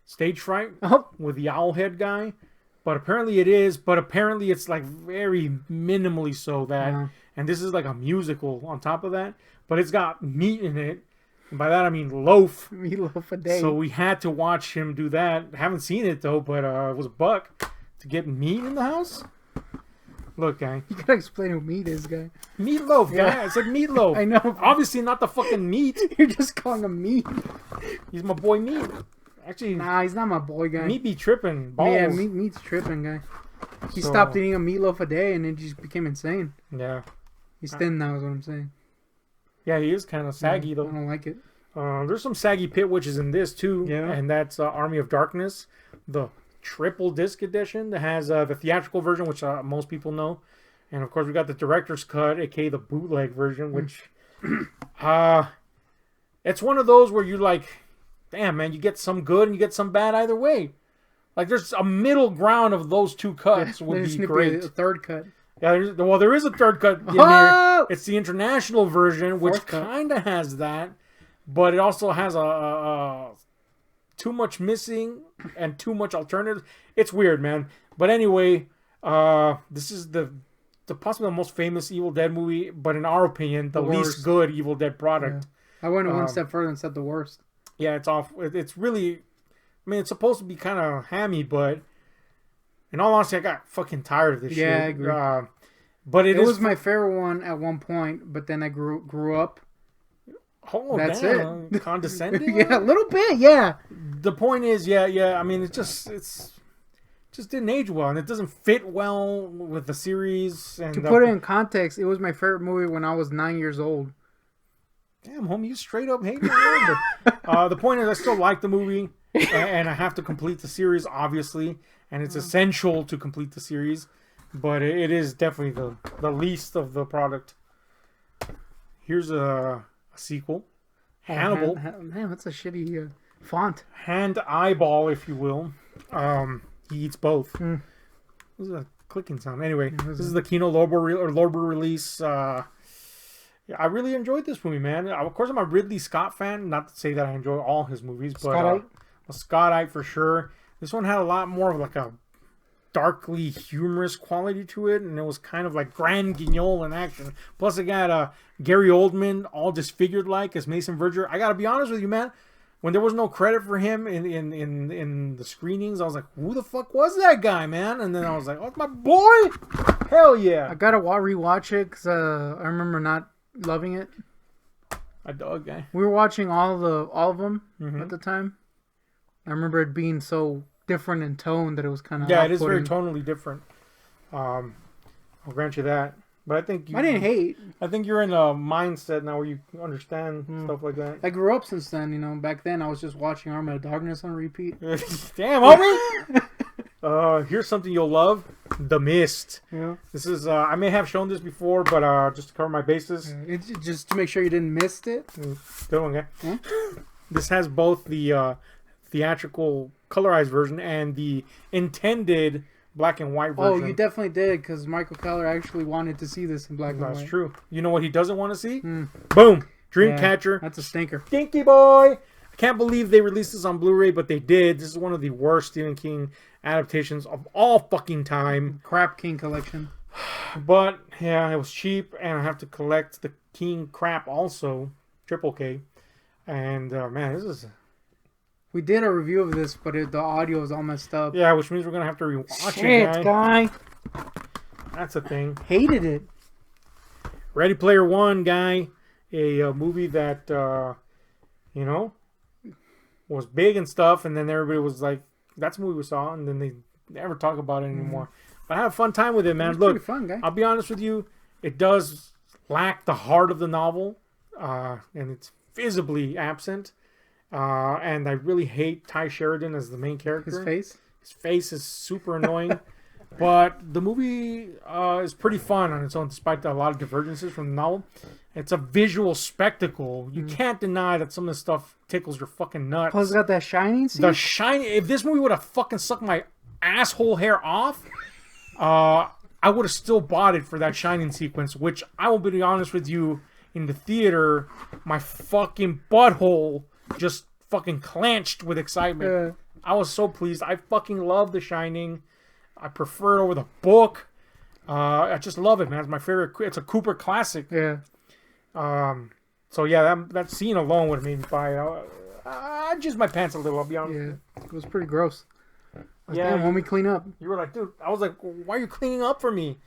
Stage Fright with the owl head guy. But apparently it is. But apparently it's like very minimally so that. And this is like a musical on top of that. But it's got meat in it. And by that I mean loaf. Meatloaf a day. So we had to watch him do that. I haven't seen it though, but it was $1 to get meat in the house. Look, guy. You gotta explain who meat is, guy. Meatloaf, guy. Yeah. I said meatloaf. I know. Obviously not the fucking meat. You're just calling him meat. He's my boy Meat. Actually, nah, he's not my boy, guy. Meat be tripping. Balls. Yeah, meat's tripping, guy. He stopped eating a meatloaf a day and it just became insane. Yeah. He's thin now, is what I'm saying. Yeah, he is kind of saggy, though. I don't like it. There's some saggy pit witches in this, too. Yeah. And that's Army of Darkness, the triple disc edition that has the theatrical version, which most people know. And, of course, we got the director's cut, a.k.a. the bootleg version, which... it's one of those where you're like... Damn, man, you get some good and you get some bad either way. Like, there's a middle ground of those two cuts would be great. A third cut. Yeah, there is a third cut in here. It's the international version, which kind of has that, but it also has too much missing and too much alternatives. It's weird, man. But anyway, this is the possibly the most famous Evil Dead movie, but in our opinion, the least good Evil Dead product. Yeah. I went one step further and said the worst. Yeah, it's off. It's really, I mean, it's supposed to be kind of hammy, but in all honesty, I got fucking tired of this shit. Yeah, I agree. But it was my favorite one at one point, but then I grew up. Oh, that's damn. it. Condescending? Yeah, a little bit, yeah. The point is, yeah. I mean, it just didn't age well, and it doesn't fit well with the series. And to put it in context, it was my favorite movie when I was 9 years old. Damn, homie, you straight up hate me. The point is, I still like the movie, and I have to complete the series, obviously, and it's essential to complete the series. But it is definitely the least of the product. Here's a sequel, Hannibal. Man, that's a shitty Font. hand eyeball, if you will. He eats both. Mm. This is a clicking sound. Anyway, Yeah, this is the Kino Lorber release. Yeah, I really enjoyed this movie, man. Of course, I'm a Ridley Scott fan. Not to say that I enjoy all his movies, but Scottite? a Scottite for sure. This one had a lot more of like a darkly humorous quality to it, and it was kind of like grand guignol in action. Plus, it got Gary Oldman all disfigured like as Mason Verger. I gotta be honest with you, man. When there was no credit for him in the screenings, I was like, "Who the fuck was that guy, man?" And then I was like, "Oh, it's my boy! Hell yeah!" I gotta rewatch it because I remember not loving it. A dog guy. We were watching all of them at the time. I remember it being so different in tone that it was kind of Yeah, it is very tonally different. I'll grant you that. But I think I didn't hate. I think you're in a mindset now where you understand stuff like that. I grew up since then. You know, back then I was just watching Army of Darkness on repeat. Damn, homie! Here's something you'll love: The Mist. Yeah. This is I may have shown this before, but just to cover my bases. It's just to make sure you didn't miss it. Good one, guy. This has both the theatrical colorized version and the intended black and white version. Oh, you definitely did, because Michael Keller actually wanted to see this in black and white. That's true. You know what he doesn't want to see? Boom! Dreamcatcher. That's a stinker. Stinky boy! I can't believe they released this on Blu-ray, but they did. This is one of the worst Stephen King adaptations of all fucking time. Crap King collection. But, yeah, it was cheap, and I have to collect the King crap also. Triple K. And, man, this is... We did a review of this, but the audio is all messed up. Yeah, which means we're going to have to rewatch Shit, it, guy. That's a thing. Hated it. Ready Player One, guy. A movie that, you know, was big and stuff, and then everybody was like, that's a movie we saw, and then they never talk about it anymore. But I had a fun time with it, man. It was Look, pretty fun, guy. I'll be honest with you, it does lack the heart of the novel, and it's visibly absent. And I really hate Ty Sheridan as the main character. His face? His face is super annoying. But the movie is pretty fun on its own, despite a lot of divergences from the novel. It's a visual spectacle. You can't deny that some of the stuff tickles your fucking nuts. Plus, it's got that shining scene. The shiny. If this movie would have fucking sucked my asshole hair off, I would have still bought it for that shining sequence. Which I will be honest with you, in the theater, my fucking butthole just fucking clenched with excitement. Yeah. I was so pleased. I fucking love The Shining. I prefer it over the book. I just love it, man. It's my favorite. It's a Cooper classic. Yeah. So yeah, that scene alone would have made me buy it. I jizzed my pants a little. I'll be honest. Yeah. It was pretty gross. Yeah. Damn, when we clean up. You were like, dude. I was like, why are you cleaning up for me?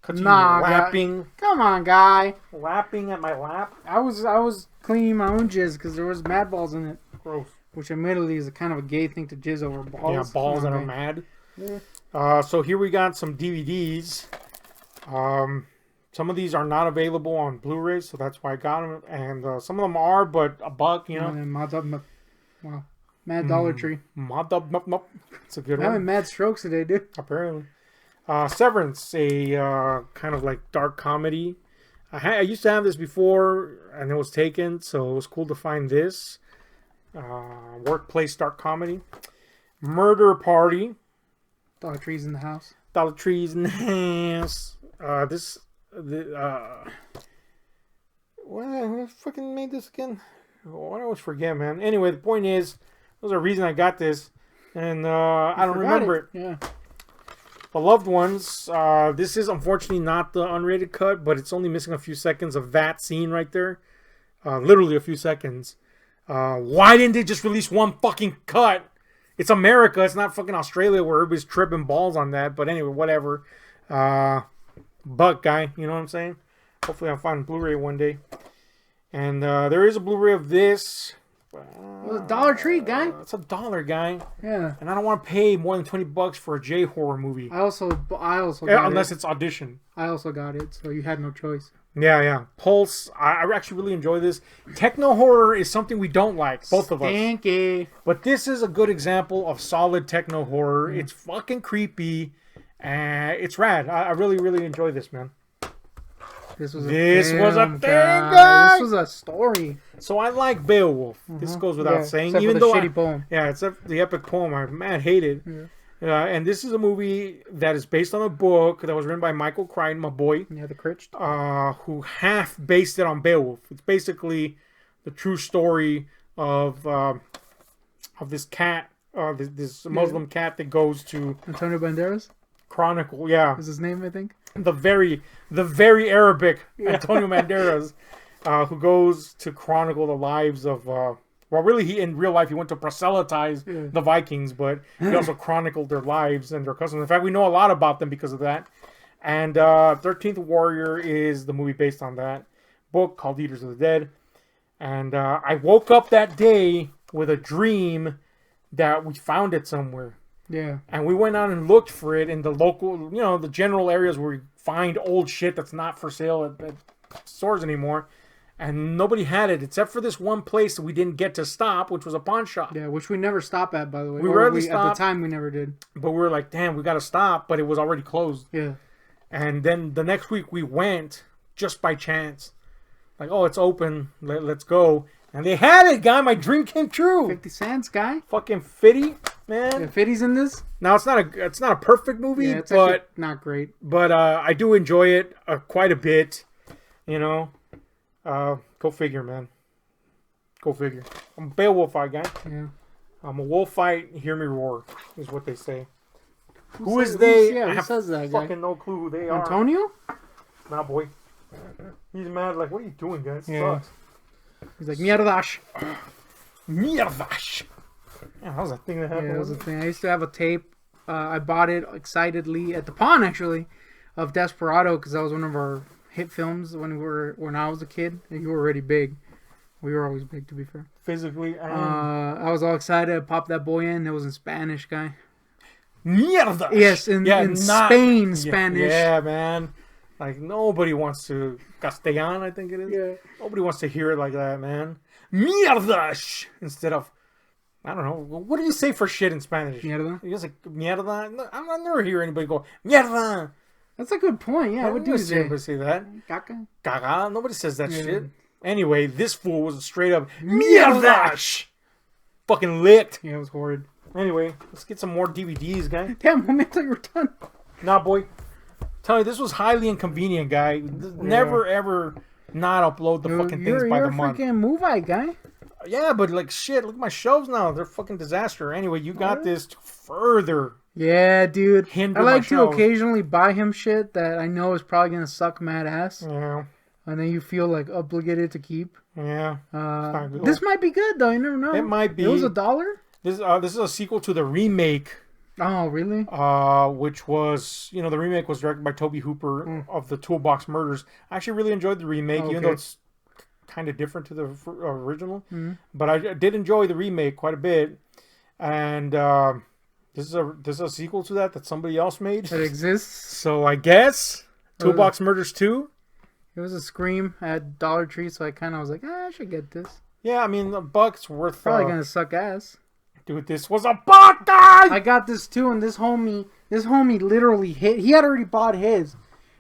Cause Nah, you lapping, Come on, guy. lapping at my lap. I was cleaning my own jizz because there was mad balls in it, Gross. which admittedly is a kind of a gay thing to jizz over balls. Yeah, balls that are Okay. mad. Yeah. So here we got some DVDs. Some of these are not available on Blu-ray, so that's why I got them. And some of them are, but $1, you know. And then wow. Mad Dollar Tree. It's a good I'm having one. mad strokes today, dude. Apparently. Severance, a kind of like dark comedy. I used to have this before, and it was taken, so it was cool to find this. Workplace dark comedy. Murder Party. Dollar Tree's in the house. Dollar Trees in the house. What fucking made this again? Oh, I always forget, man. Anyway, the point is, there's a reason I got this, and I don't remember it. Yeah. Beloved Ones. This is unfortunately not the unrated cut, but it's only missing a few seconds of that scene right there. Literally a few seconds. Why didn't they just release one fucking cut? It's America. It's not fucking Australia where everybody's tripping balls on that. But anyway, whatever. Buck guy, you know what I'm saying? Hopefully I'll find Blu-ray one day. And there is a Blu-ray of this. Well, Dollar Tree, guy. It's $1, guy. Yeah. And I don't want to pay more than $20 for a J horror movie. I also got unless it. it's Audition. I also got it, so you had no choice. Yeah. Pulse. I actually really enjoy this. Techno horror is something we don't like, both of us. Stinky. But this is a good example of solid techno horror. It's fucking creepy. It's rad. I really, really enjoy this, man. This was This was a thing, guy. guy. This was a story. So I like Beowulf. This goes without saying. Except Even for though the shitty poem. Yeah, it's the epic poem I mad hated. And this is a movie that is based on a book that was written by Michael Crichton, my boy. Yeah, the Critch. Who half based it on Beowulf. It's basically the true story of this cat, this Muslim cat that goes to Antonio Banderas chronicle. Yeah, is his name, I think. The very Arabic Antonio Banderas, who goes to chronicle the lives of. Well, really, he in real life he went to proselytize the Vikings, but he also chronicled their lives and their customs. In fact, we know a lot about them because of that. And 13th Warrior is the movie based on that book called Eaters of the Dead. And I woke up that day with a dream that we found it somewhere. Yeah. And we went out and looked for it in the local, the general areas where we find old shit that's not for sale at stores anymore. And nobody had it except for this one place that we didn't get to stop, which was a pawn shop. Yeah, which we never stop at, by the way. We rarely stop. At the time, we never did. But we were like, damn, we got to stop. But it was already closed. Yeah. And then the next week we went just by chance. Like, oh, it's open. Let's go. And they had it, guy. My dream came true. 50 cents, guy. Fucking Fitty, man. Yeah, Fitty's in this. Now it's not a perfect movie, Yeah, it's but not great. But I do enjoy it quite a bit. Go figure, man. Go figure. I'm a Beowulf fight guy. Yeah. I'm a wolf fight. Hear me roar, is what they say. Who is they? Yeah, I who have says that, guy? fucking no clue who they are. Antonio? Nah, boy. He's mad. Like, what are you doing, guys? Yeah. Sucks. He's like, mierdash. Mierdash. Yeah, that was a thing that happened. Yeah, that was a thing. I used to have a tape. I bought it excitedly at the pawn, actually, of Desperado, because that was one of our hit films when I was a kid. And you were already big. We were always big, to be fair. Physically. I was all excited. I popped that boy in. It was in Spanish, guy. Mierda. Yes, in Spain, Spanish. Yeah, man. Like, nobody wants to... Castellan, I think it is. Yeah. Nobody wants to hear it like that, man. Mierda. Instead of... I don't know. What do you say for shit in Spanish? Mierda. You just like, mierda? No, I never hear anybody go, mierda. That's a good point, yeah. What do you say? Anybody say that? Caca? Caga? Nobody says that Yeah. shit. Anyway, this fool was straight up mierda. Fucking lit. Yeah, it was horrid. Anyway, let's get some more DVDs, guy. Damn, homie, I thought you were done. Nah, boy. Tell you, this was highly inconvenient, guy. Never, ever not upload the fucking things by the month. You're a freaking movie guy. Yeah, but like, shit, look at my shelves now. They're fucking disaster. Anyway, you got this to further. Yeah, dude. Hinder I like my to shelves. occasionally buy him shit that I know is probably going to suck mad ass. Yeah. And then you feel like obligated to keep. Yeah. This might be good, though. You never know. It might be. It was $1? This is a sequel to the remake. Oh, really? Which was, the remake was directed by Toby Hooper of the Toolbox Murders. I actually really enjoyed the remake, even though it's kind of different to the original. Mm-hmm. But I did enjoy the remake quite a bit. And this is a sequel to that somebody else made. That exists. So I guess Toolbox Murders 2. It was a Scream at Dollar Tree, so I kind of was like, I should get this. Yeah, I mean, $1 worth. Probably gonna suck ass. Dude, this was a buck, guy! I got this too, and this homie literally hid. He had already bought his,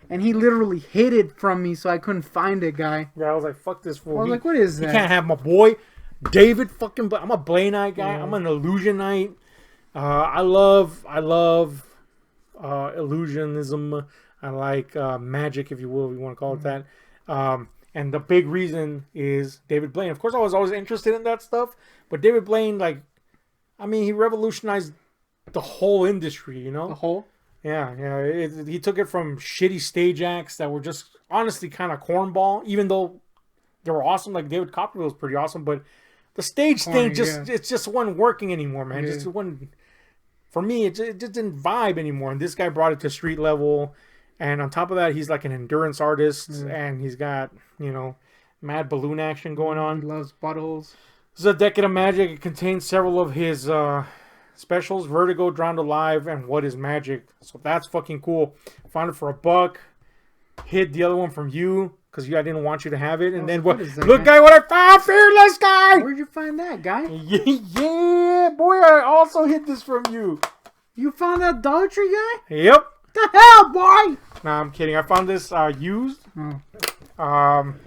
and he literally hid it from me, so I couldn't find it, guy. Yeah, I was like, fuck this fool. I was like, what is that? You can't have my boy, David fucking... I'm a Blainite guy. Yeah. I'm an Illusionite. I love illusionism. I like magic, if you will, if you want to call it that. And the big reason is David Blaine. Of course, I was always interested in that stuff, but David Blaine, he revolutionized the whole industry, The whole? Yeah. He took it from shitty stage acts that were just honestly kind of cornball, even though they were awesome. Like David Copperfield was pretty awesome, but the stage thing it just wasn't working anymore, man. Yeah. Just wasn't. For me, it just didn't vibe anymore. And this guy brought it to street level, and on top of that, he's like an endurance artist, and he's got mad balloon action going on. He loves buttholes. This is a Decade of Magic. It contains several of his specials: Vertigo, Drowned Alive, and What Is Magic. So that's fucking cool. Found it for $1. Hid the other one from you because I didn't want you to have it. And then look, guy, what I found, Fearless guy. Where'd you find that, guy? Yeah, boy, I also hid this from you. You found that Dollar Tree guy? Yep. What the hell, boy? Nah, I'm kidding. I found this used. Oh. Um,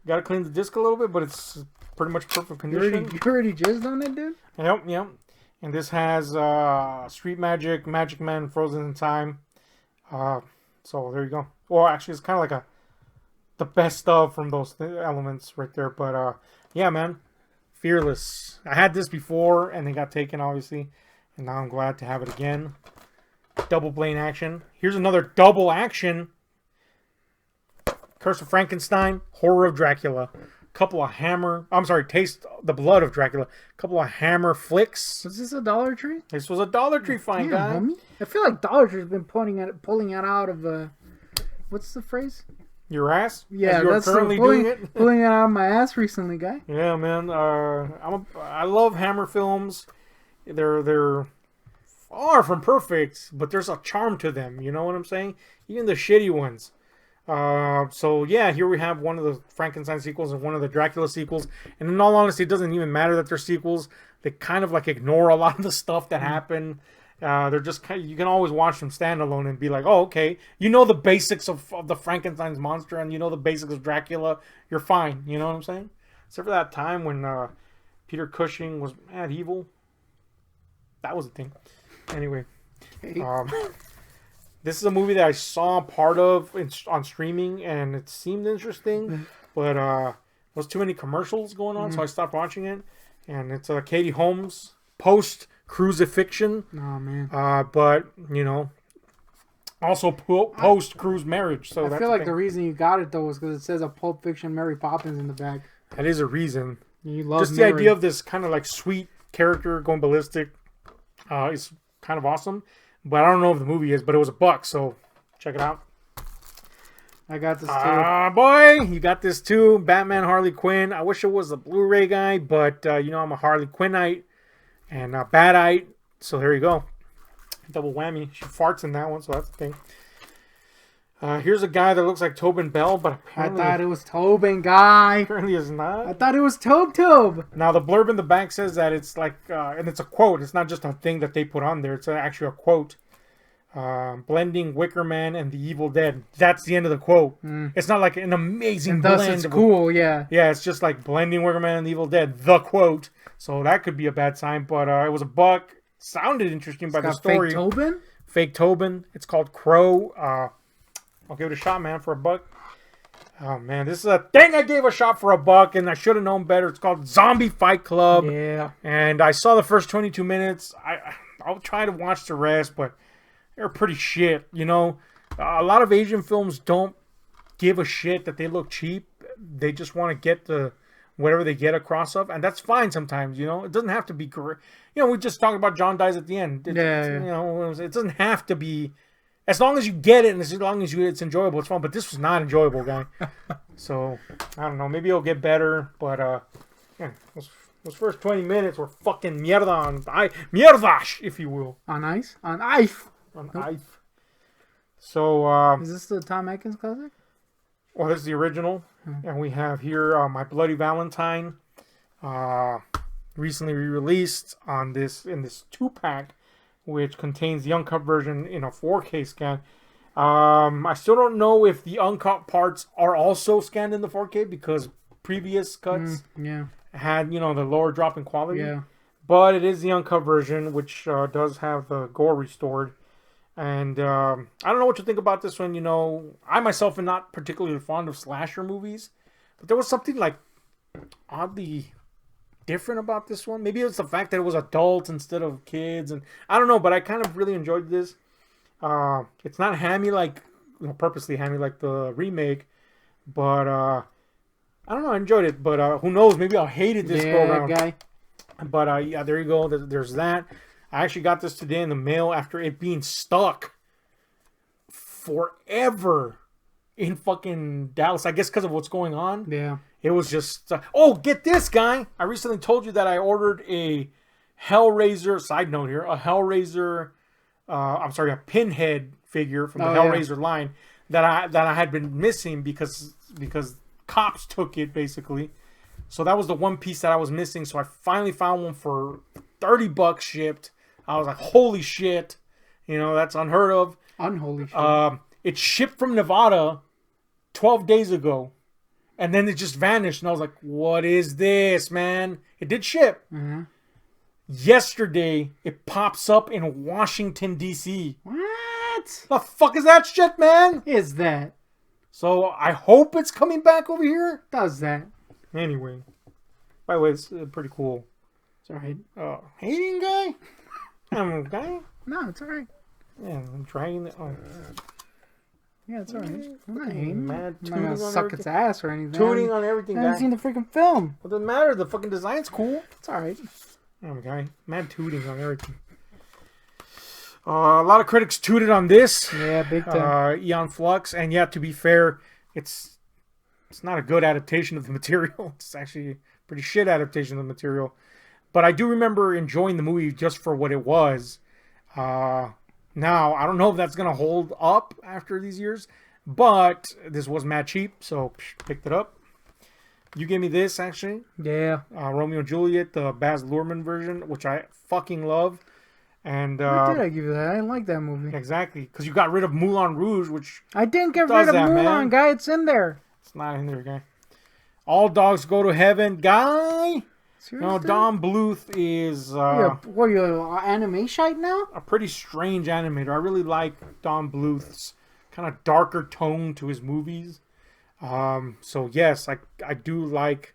Gotta clean the disc a little bit, but it's pretty much perfect condition. You already jizzed on it, dude? Yep. And this has Street Magic, Magic Man, Frozen in Time. So there you go. Well, actually, it's kind of like the best of from those elements right there. But yeah, man, Fearless. I had this before, and it got taken, obviously, and now I'm glad to have it again. Double Blade action. Here's another double action. Curse of Frankenstein, Horror of Dracula. Couple of Taste the Blood of Dracula. Couple of Hammer flicks. Was this a Dollar Tree? This was a Dollar Tree find, guy. Homie. I feel like Dollar Tree's been pulling it out of what's the phrase? Your ass? Yeah, you're that's currently pulling, doing it. Pulling it out of my ass recently, guy. Yeah, man. I love Hammer films. They're far from perfect, but there's a charm to them. You know what I'm saying? Even the shitty ones. So yeah, here we have one of the Frankenstein sequels and one of the Dracula sequels. And in all honesty, it doesn't even matter that they're sequels. They kind of like ignore a lot of the stuff that happened. They're just you can always watch them standalone and be like, oh, okay, you know the basics of the Frankenstein's monster and you know the basics of Dracula. You're fine. You know what I'm saying? Except for that time when Peter Cushing was mad evil. That was a thing. Anyway. Hey. This is a movie that I saw part of on streaming, and it seemed interesting, but there was too many commercials going on, so I stopped watching it. And it's Katie Holmes post-crucifixion. Oh man. But you know, also post-cruise marriage. So I feel like the reason you got it though was because it says a Pulp Fiction Mary Poppins in the back. That is a reason. You love just Mary. the idea of this kind of like sweet character going ballistic is kind of awesome. But I don't know if the movie is, but it was $1, so check it out. I got this too. Boy, you got this too. Batman, Harley Quinn. I wish it was a Blu-ray guy, but you know I'm a Harley Quinnite and a Batite, so there you go. Double whammy. She farts in that one, so that's the thing. Here's a guy that looks like Tobin Bell, but apparently... I thought it was Tobin, guy. Apparently it's not. I thought it was Tobe. Now, the blurb in the back says that it's like... and it's a quote. It's not just a thing that they put on there. It's actually a quote. Blending Wicker Man and the Evil Dead. That's the end of the quote. It's not like an amazing blend. Thus it's cool, yeah. Yeah, it's just like blending Wicker Man and the Evil Dead. The quote. So that could be a bad sign, but it was $1. Sounded interesting by the story. Fake Tobin? Fake Tobin. It's called Crow. I'll give it a shot, man, for $1. Oh, man, this is a thing I gave a shot for $1, and I should have known better. It's called Zombie Fight Club. Yeah. And I saw the first 22 minutes. I'll try to watch the rest, but they're pretty shit, you know. A lot of Asian films don't give a shit that they look cheap. They just want to get the whatever they get across of, and that's fine sometimes, you know. It doesn't have to be correct. You know, we just talked about John dies at the end. You know, it doesn't have to be. As long as you get it and as long as it's enjoyable, it's fun. But this was not enjoyable, guy. So, I don't know. Maybe it'll get better. But, yeah, those first 20 minutes were fucking mierda. Mierdash, if you will. On ice? On ice. On ice. So, is this the Tom Atkins classic? Well, this is the original. And we have here My Bloody Valentine. Recently re-released in this 2-pack. Which contains the uncut version in a 4K scan. I still don't know if the uncut parts are also scanned in the 4K because previous cuts had, you know, the lower drop in quality. Yeah. But it is the uncut version, which does have the gore restored. And I don't know what you think about this one. You know, I myself am not particularly fond of slasher movies. But there was something like oddly different about this one. Maybe it's the fact that it was adults instead of kids, and I don't know, but I kind of really enjoyed this. It's not hammy like, you know, purposely hammy like the remake, but I don't know, I enjoyed it. But who knows? Maybe I'll hate it this go around. Guy. But yeah, there you go. There's that. I actually got this today in the mail after it being stuck forever in fucking Dallas. I guess because of what's going on. Yeah. It was just... oh, get this, guy! I recently told you that I ordered a Hellraiser... Side note here. A Hellraiser... a Pinhead figure from the Hellraiser line that I had been missing because cops took it, basically. So that was the one piece that I was missing. So I finally found one for $30 shipped. I was like, holy shit. You know, that's unheard of. Unholy shit. It shipped from Nevada 12 days ago. And then it just vanished. And I was like, what is this, man? It did ship. Mm-hmm. Yesterday, it pops up in Washington, D.C. What? The fuck is that shit, man? Is that? So I hope it's coming back over here. Does that? Anyway. By the way, it's pretty cool. It's alright. Hating guy? I'm a guy? No, it's alright. Yeah, I'm trying to... Oh. Yeah, it's alright. I'm not hating. Mad I'm not gonna tooting on suck its ass or anything. Tooting on everything, I haven't guy. seen the freaking film. What doesn't matter? The fucking design's cool. It's alright. Okay. Mad tooting on everything. A lot of critics tooted on this. Yeah, big time. Eon Flux. And yeah, to be fair, it's not a good adaptation of the material. It's actually a pretty shit adaptation of the material. But I do remember enjoying the movie just for what it was. Now, I don't know if that's going to hold up after these years. But this was mad cheap, so picked it up. You gave me this, actually. Yeah. Romeo and Juliet, the Baz Luhrmann version, which I fucking love. And What did I give you that? I didn't like that movie. Exactly, because you got rid of Moulin Rouge, which I didn't get rid of that, Mulan, man. guy. It's in there. It's not in there, guy. All Dogs Go to Heaven, guy. Seriously? No, Don Bluth is What are you, anime shite now? a pretty strange animator. I really like Don Bluth's kind of darker tone to his movies. So yes, I do like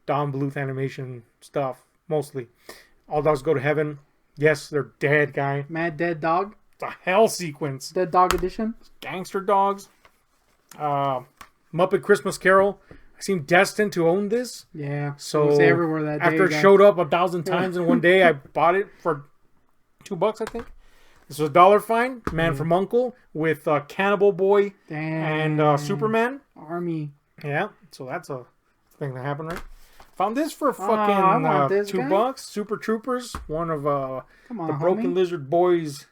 Don Bluth animation stuff mostly. All Dogs Go to Heaven. Yes, they're dead, guy. Mad Dead Dog. It's a hell sequence. Dead Dog Edition. Gangster Dogs. Muppet Christmas Carol. I seem destined to own this. Yeah. So it was everywhere that day. after it showed up 1,000 times in one day, I bought it for $2, I think. This was a dollar fine. Man from U.N.C.L.E. with Cannibal Boy Damn. and Superman. Army. Yeah, so that's a thing that happened, right? Found this for I fucking want this, $2. guy. Super Troopers, one of Come on, the Broken homie. Lizard Boys.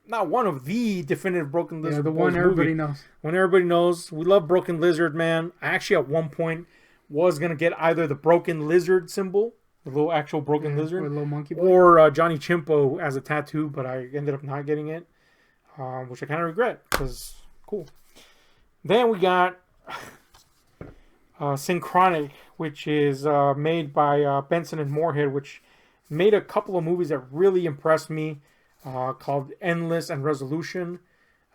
Not one of the definitive Broken Lizard Yeah, the Boys one everybody movie. knows. When everybody knows. We love Broken Lizard, man. I actually at one point was going to get either the Broken Lizard symbol, the little actual Broken Or Lizard, a little monkey boy. or Johnny Chimpo as a tattoo, but I ended up not getting it, which I kind of regret because cool. Then we got Synchronic, which is made by Benson and Moorhead, which made a couple of movies that really impressed me, called Endless and Resolution,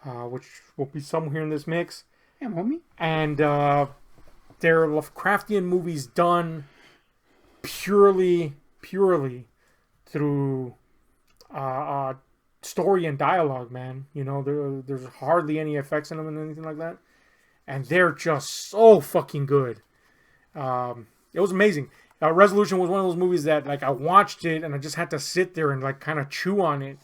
which will be somewhere in this mix. Damn, homie. And they're Lovecraftian movies done purely through story and dialogue, man. You know, there's hardly any effects in them and anything like that. And they're just so fucking good. It was amazing. Resolution was one of those movies that, like, I watched it and I just had to sit there and, like, kind of chew on it.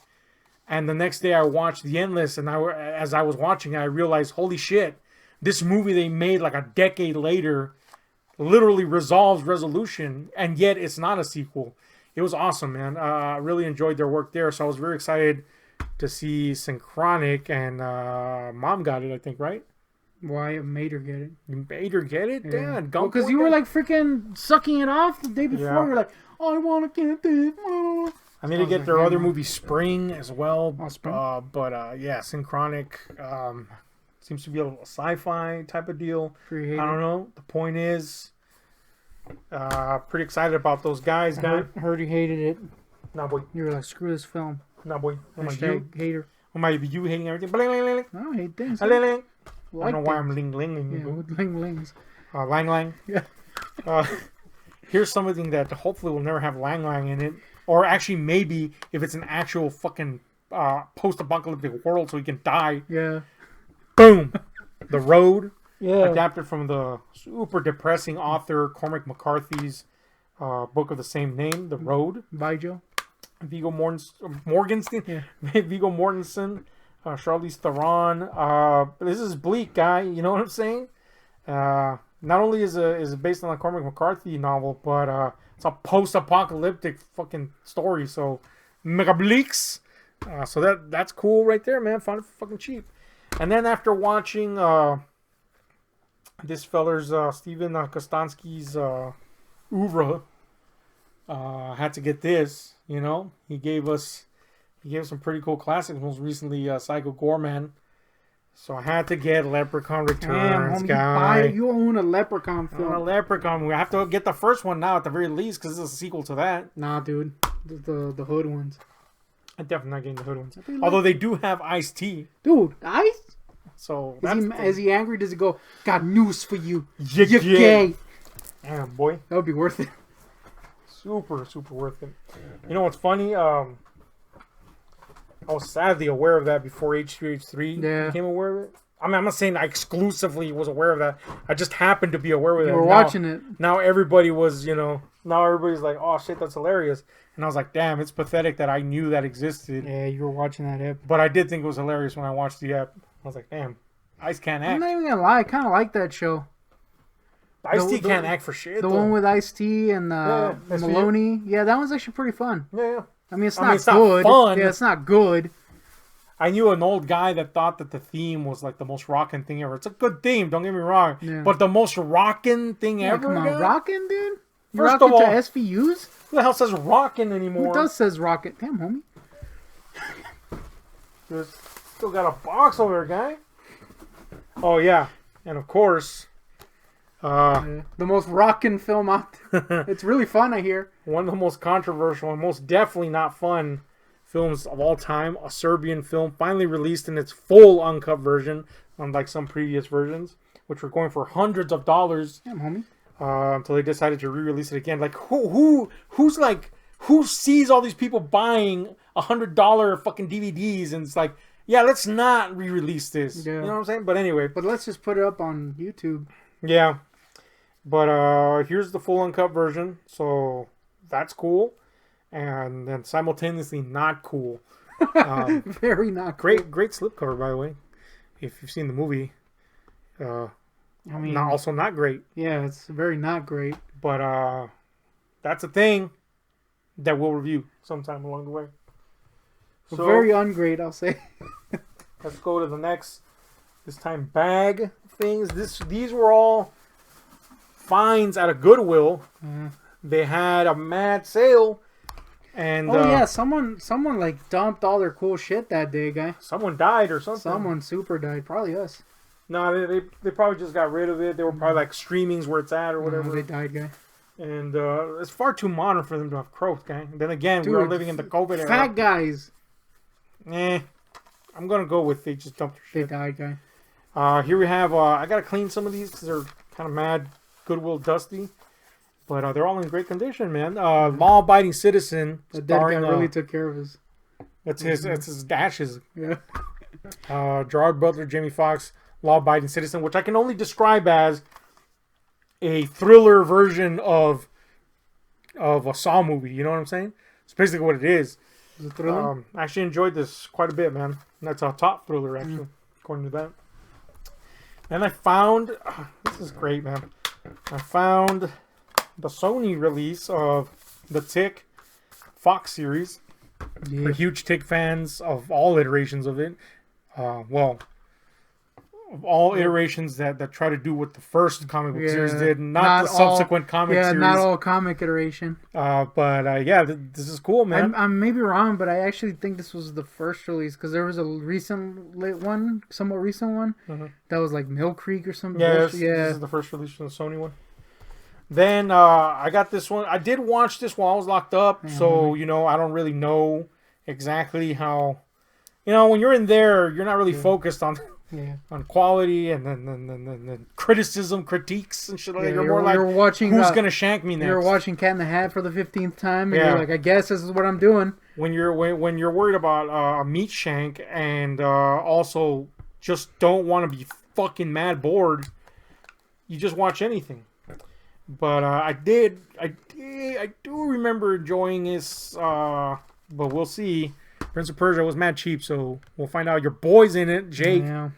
And the next day I watched The Endless, and as I was watching it, I realized, holy shit, this movie they made like a decade later literally resolves Resolution, and yet it's not a sequel. It was awesome, man. I really enjoyed their work there, so I was very excited to see Synchronic, and Mom got it, I think, right? Why made her get it? You made her get it? Yeah. Damn, Because you were like freaking sucking it off the day before. Yeah. You're like, I want to get this. I need to get their other movie Spring as well. Oh, Spring? But yeah, Synchronic seems to be a little sci-fi type of deal. Pretty I don't know. The point is, pretty excited about those guys, guy. heard you hated it. Nah, boy. You were like, screw this film. Nah, boy. Am I you? Hashtag hater. Am I you hating everything? Bling, ling, ling, ling. I don't hate things. Ling, ling. I Like don't know why things. I'm ling ling. Yeah, with lings. Lang lang. Yeah. Here's something that hopefully will never have lang lang in it. Or actually, maybe if it's an actual fucking post-apocalyptic world so he can die. Yeah. Boom! The Road. Yeah. Adapted from the super depressing author Cormac McCarthy's book of the same name, The Road. Bye, Joe. Viggo Mortensen. Yeah. Viggo Mortensen. Charlize Theron. This is bleak, guy. You know what I'm saying? Not only is it based on a Cormac McCarthy novel, but it's a post-apocalyptic fucking story. So, mega bleaks. So that's cool right there, man. Found it fucking cheap. And then after watching this feller's Steven Kostansky's oeuvre, had to get this. You know, he gave us some pretty cool classics. Most recently, Psycho Gorman. So I had to get Leprechaun Damn, Returns, homie, you own a Leprechaun A film. Leprechaun. We have to get the first one now at the very least because it's a sequel to that. Nah, dude. The hood ones. I'm definitely not getting the hood ones. Like... Although they do have Ice-T. Dude, Ice? So is he angry? Does he go, got news for you? You're gay. Damn, boy. That would be worth it. Super, super worth it. You know what's funny? I was sadly aware of that before H3H3 became aware of it. I mean, I'm not saying I exclusively was aware of that. I just happened to be aware of that. You were watching it. Now everybody was, now everybody's like, oh shit, that's hilarious. And I was like, damn, it's pathetic that I knew that existed. Yeah, you were watching that ep. But I did think it was hilarious when I watched the ep. I was like, damn, Ice can't act. I'm not even gonna lie, I kind of like that show. Ice-T can't act for shit. The one with Ice-T and Maloney. Yeah, that one's actually pretty fun. Yeah. I mean, it's not good. Fun. Yeah, it's not good. I knew an old guy that thought that the theme was like the most rockin' thing ever. It's a good theme, don't get me wrong. Yeah. But the most rockin' thing ever? Come on, rockin', dude? You First of all, to SVUs? Who the hell says rockin' anymore? Who does says rockin'? Damn, homie. There's still got a box over there, guy. Oh, yeah. And of course... the most rockin' film out there. It's really fun, I hear. One of the most controversial and most definitely not fun films of all time. A Serbian film finally released in its full uncut version, unlike some previous versions, which were going for hundreds of dollars. Damn, homie. Until they decided to re-release it again. Like, who sees all these people buying $100 fucking DVDs and it's like, yeah, let's not re-release this. Yeah. You know what I'm saying? But anyway. But let's just put it up on YouTube. Yeah. But here's the full uncut version. So that's cool. And then simultaneously not cool. Very not cool. Great slipcover, by the way. If you've seen the movie. I mean, also not great. Yeah, it's very not great. But that's a thing that we'll review sometime along the way. So, very ungrate, I'll say. Let's go to the next, this time, bag things. These were all finds at a Goodwill. They had a mad sale. And yeah, someone like dumped all their cool shit that day, guy. Someone died or something. Someone super died. Probably us. No, they probably just got rid of it. They were probably like streaming's where it's at or whatever. No, they died, guy. And it's far too modern for them to have growth, gang. And then again, we are living in the COVID era. Fat guys. I'm gonna go with they just dumped their shit. They died, guy. Here we have. I gotta clean some of these because they're kind of mad, Goodwill dusty. But they're all in great condition, man. Law-abiding citizen. The dead guy really took care of his. It's his dashes. Yeah. Gerard Butler, Jamie Foxx, Law-abiding citizen, which I can only describe as a thriller version of a Saw movie. You know what I'm saying? It's basically what it is. Is it thriller? I actually enjoyed this quite a bit, man. That's a top thriller, actually, according to that. And I found this is great, man. I found the Sony release of the Tick Fox series. Yeah. For huge Tick fans of all iterations of it. Of all iterations that try to do what the first comic book series did, not the subsequent comic series. Yeah, not all comic iteration. But this is cool, man. I may be wrong, but I actually think this was the first release because there was a somewhat recent one that was like Mill Creek or something. Yeah, this is the first release from the Sony one. Then I got this one. I did watch this while I was locked up, so I don't really know exactly how. When you're in there, you're not really focused on quality and then criticism, critiques and shit like that. You're more like, watching, who's gonna shank me next? You're watching Cat in the Hat for the 15th time, and you're like, I guess this is what I'm doing. When you're worried about a meat shank and also just don't want to be fucking mad bored, you just watch anything. But I do remember enjoying this, but we'll see. Prince of Persia was mad cheap, so we'll find out. Your boy's in it, Jake. Yeah.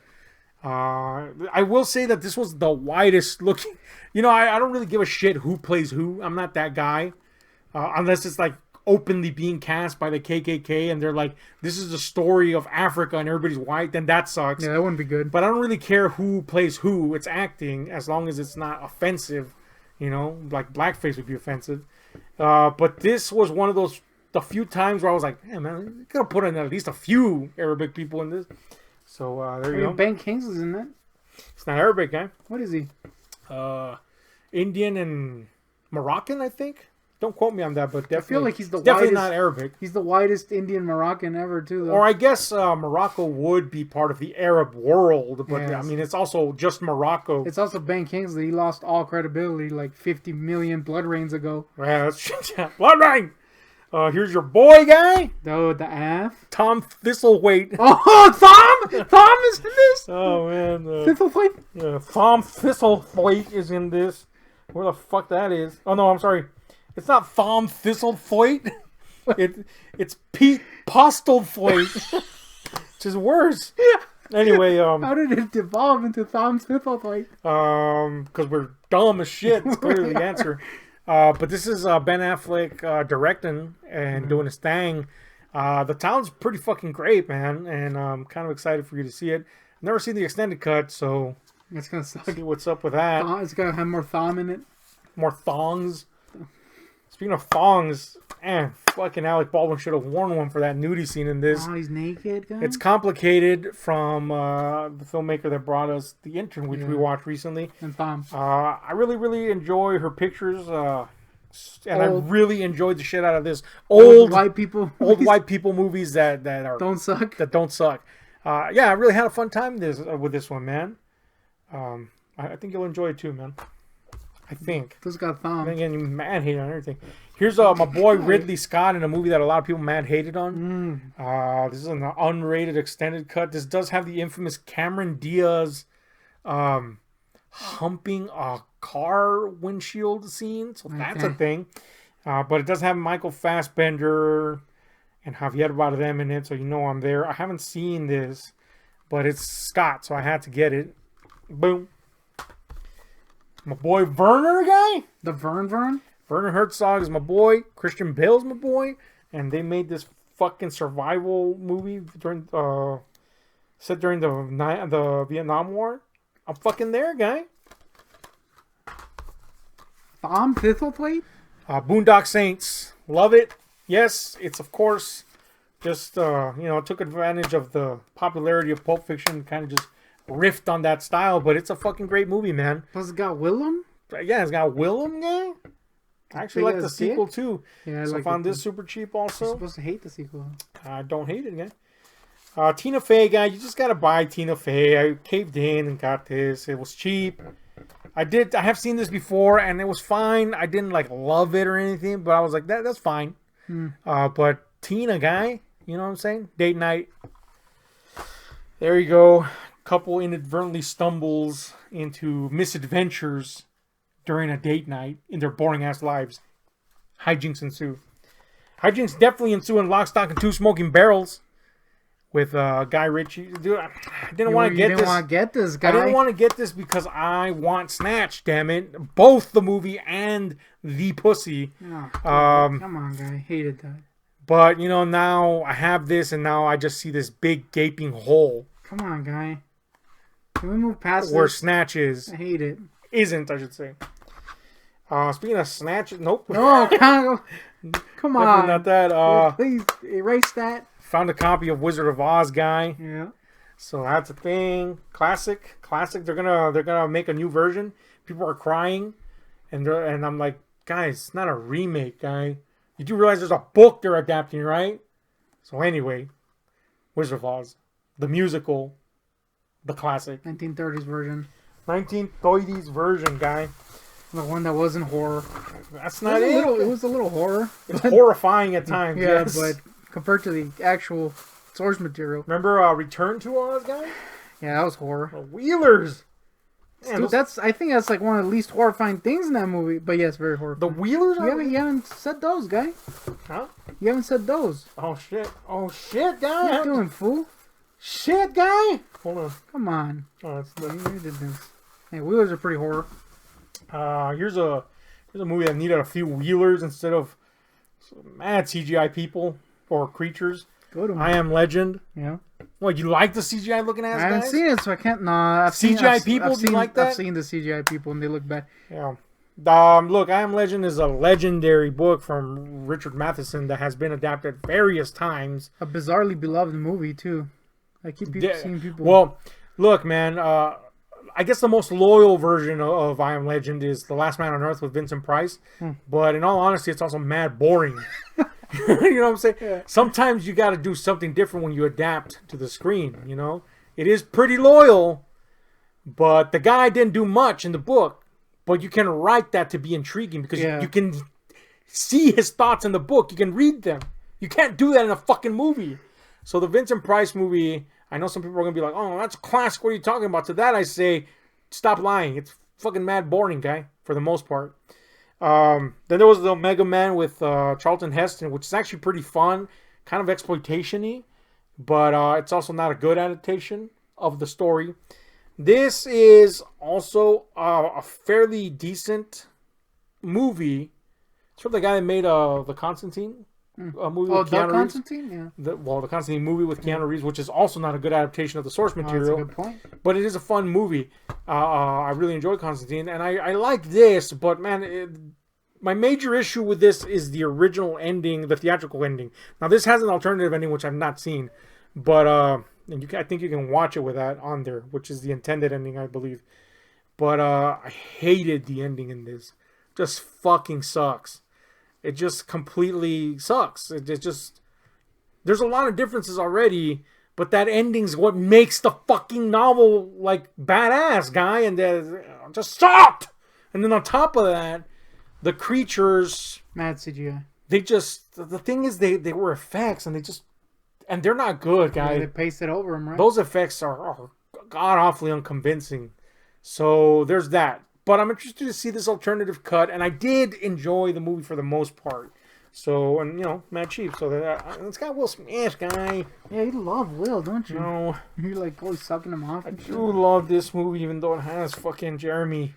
I will say that this was the widest looking. I don't really give a shit who plays who. I'm not that guy. Unless it's like openly being cast by the KKK and they're like, this is the story of Africa and everybody's white, then that sucks. Yeah, that wouldn't be good. But I don't really care who plays who. It's acting, as long as it's not offensive. Like blackface would be offensive. But this was one of the few times where I was like, man, you could have put in at least a few Arabic people in this. So there I you mean, go. Ben Kingsley's in that. It's not Arabic, guy. What is he? Indian and Moroccan, I think. Don't quote me on that, but definitely, I feel like he's the definitely whitest. not Arabic. He's the whitest Indian Moroccan ever, too. Though. Or I guess Morocco would be part of the Arab world, but I Yes. mean it's also just Morocco. It's also Ben Kingsley. He lost all credibility like 50 million blood rains ago. Yeah, that's Blood Rain. Here's your boy guy, Oh, the F. Tom Thistlethwaite. Oh, Thom! Thom is in this. Oh man, Thistlethwaite. Tom Thistlethwaite is in this. Where the fuck that is? Oh no, I'm sorry. It's not Tom Thistlethwaite. It's Pete Postlethwaite, which is worse. Anyway, How did it devolve into Thom Thistlethwaite? because we're dumb as shit. That's clearly the answer. But this is Ben Affleck directing and doing his thing. The town's pretty fucking great, man, and I'm kind of excited for you to see it. I've never seen the extended cut, so It's gonna suck. see what's up with that. It's gonna have more Thom in it. More thongs. Speaking of thongs, man, fucking Alec Baldwin should have worn one for that nudie scene in this. Oh, he's naked, guy. It's complicated from the filmmaker that brought us The Intern, which we watched recently. And Thom. I really, really enjoy her pictures, and I Old. really enjoyed the shit out of this Old white people. old white people movies that are Don't suck. that don't suck. Yeah, I really had a fun time with this one, man. I think you'll enjoy it too, man. I think. This got And Thom. again, you mad hate on everything. Here's my boy Ridley Scott in a movie that a lot of people mad hated on. This is an unrated extended cut. This does have the infamous Cameron Diaz humping a car windshield scene, so that's a thing. But it does have Michael Fassbender and Javier Bardem in it, so you know I'm there. I haven't seen this, but it's Scott, so I had to get it. Boom. My boy Werner guy. The Vern? Werner Herzog is my boy. Christian Bale's my boy. And they made this fucking survival movie during set during the Vietnam War. I'm fucking there, guy. Thom Thistlethwaite? Boondock Saints. Love it. Yes, it's of course just took advantage of the popularity of Pulp Fiction, kind of just riffed on that style, but it's a fucking great movie, man. Plus it got Willem? Yeah, it's got Willem guy. I actually like the Big-ass sequel too. Yeah, So I found this super cheap also. You're supposed to hate the sequel. I don't hate it, guy. Tina Fey, guy, you just gotta buy Tina Fey. I caved in and got this. It was cheap. I have seen this before and it was fine. I didn't like love it or anything, but I was like, that's fine. But Tina, guy, you know what I'm saying? Date night. There you go. Couple inadvertently stumbles into misadventures during a date night in their boring ass lives. Hijinks ensue. Hijinks definitely ensue in Lock, Stock, and Two Smoking Barrels with Guy Ritchie. Dude, I didn't want to get this. You didn't want to get this, guy. I didn't want to get this because I want Snatch, damn it. Both the movie and the pussy. Oh, come on, guy. Hated that. But, now I have this and now I just see this big gaping hole. Come on, guy. Can we move past where this? Snatch is. I hate it. Isn't, I should say. Speaking of Snatch, nope. No, come Definitely on. not that. Please erase that. Found a copy of Wizard of Oz, guy. Yeah. So that's a thing. Classic. They're gonna make a new version. People are crying, and I'm like, guys, it's not a remake, guy. You do realize there's a book they're adapting, right? So anyway, Wizard of Oz, the musical, the classic, 1930s version. 1930s version, guy. The one that wasn't horror. That's not it. It was a little horror. It's horrifying at times. Yeah, yes. but compared to the actual source material. Remember Return to Oz, guy? Yeah, that was horror. The Wheelers. Man, Dude, I think that's like one of the least horrifying things in that movie. But yes, very the horrifying. Wheelers? You haven't said those, guy. Huh? You haven't said those. Oh shit, guy. What are you doing, fool? Shit, guy. Hold on. Come on. Oh, that's You did this. Hey, Wheelers are pretty horror. here's a movie that needed a few wheelers instead of mad CGI people or creatures. Go to I Am Legend. Yeah. What, you like the CGI looking ass I haven't guys? seen it, so I can't. Nah, CGI people, do you like that? I've seen the CGI people, and they look bad. Yeah. Look, I Am Legend is a legendary book from Richard Matheson that has been adapted various times. A bizarrely beloved movie too. I keep seeing people. Well, look, man. I guess the most loyal version of I Am Legend is The Last Man on Earth with Vincent Price. But in all honesty, it's also mad boring. You know what I'm saying? Yeah. Sometimes you got to do something different when you adapt to the screen. You know, it is pretty loyal, but the guy didn't do much in the book. But you can write that to be intriguing because you can see his thoughts in the book. You can read them. You can't do that in a fucking movie. So the Vincent Price movie, I know some people are going to be like, oh, that's classic. What are you talking about? To that I say, stop lying. It's fucking mad boring, guy, for the most part. Then there was the Omega Man with Charlton Heston, which is actually pretty fun, kind of exploitation-y, but it's also not a good adaptation of the story. This is also a fairly decent movie. It's from the guy that made the Constantine movie with Keanu Reeves. Constantine? Yeah. The Constantine movie with Keanu Reeves, which is also not a good adaptation of the source material. That's a good point. But it is a fun movie. I really enjoy Constantine, and I like this, but man, my major issue with this is the original ending, the theatrical ending. Now, this has an alternative ending, which I've not seen, but I think you can watch it with that on there, which is the intended ending, I believe. But I hated the ending in this. Just fucking sucks. It just completely sucks. It just... There's a lot of differences already, but that ending's what makes the fucking novel, like, badass, guy, and just sucked! And then on top of that, the creatures... Mad CGI. They just... The thing is, they were effects, and they just... And they're not good, guy. Yeah, they pasted over them, right? Those effects are god-awfully unconvincing. So, there's that. But I'm interested to see this alternative cut, and I did enjoy the movie for the most part. So, and you know, mad cheap. So it's got Will Smith, guy. Yeah, you love Will, don't you? No, you're like always sucking him off. I do love this movie, even though it has fucking Jeremy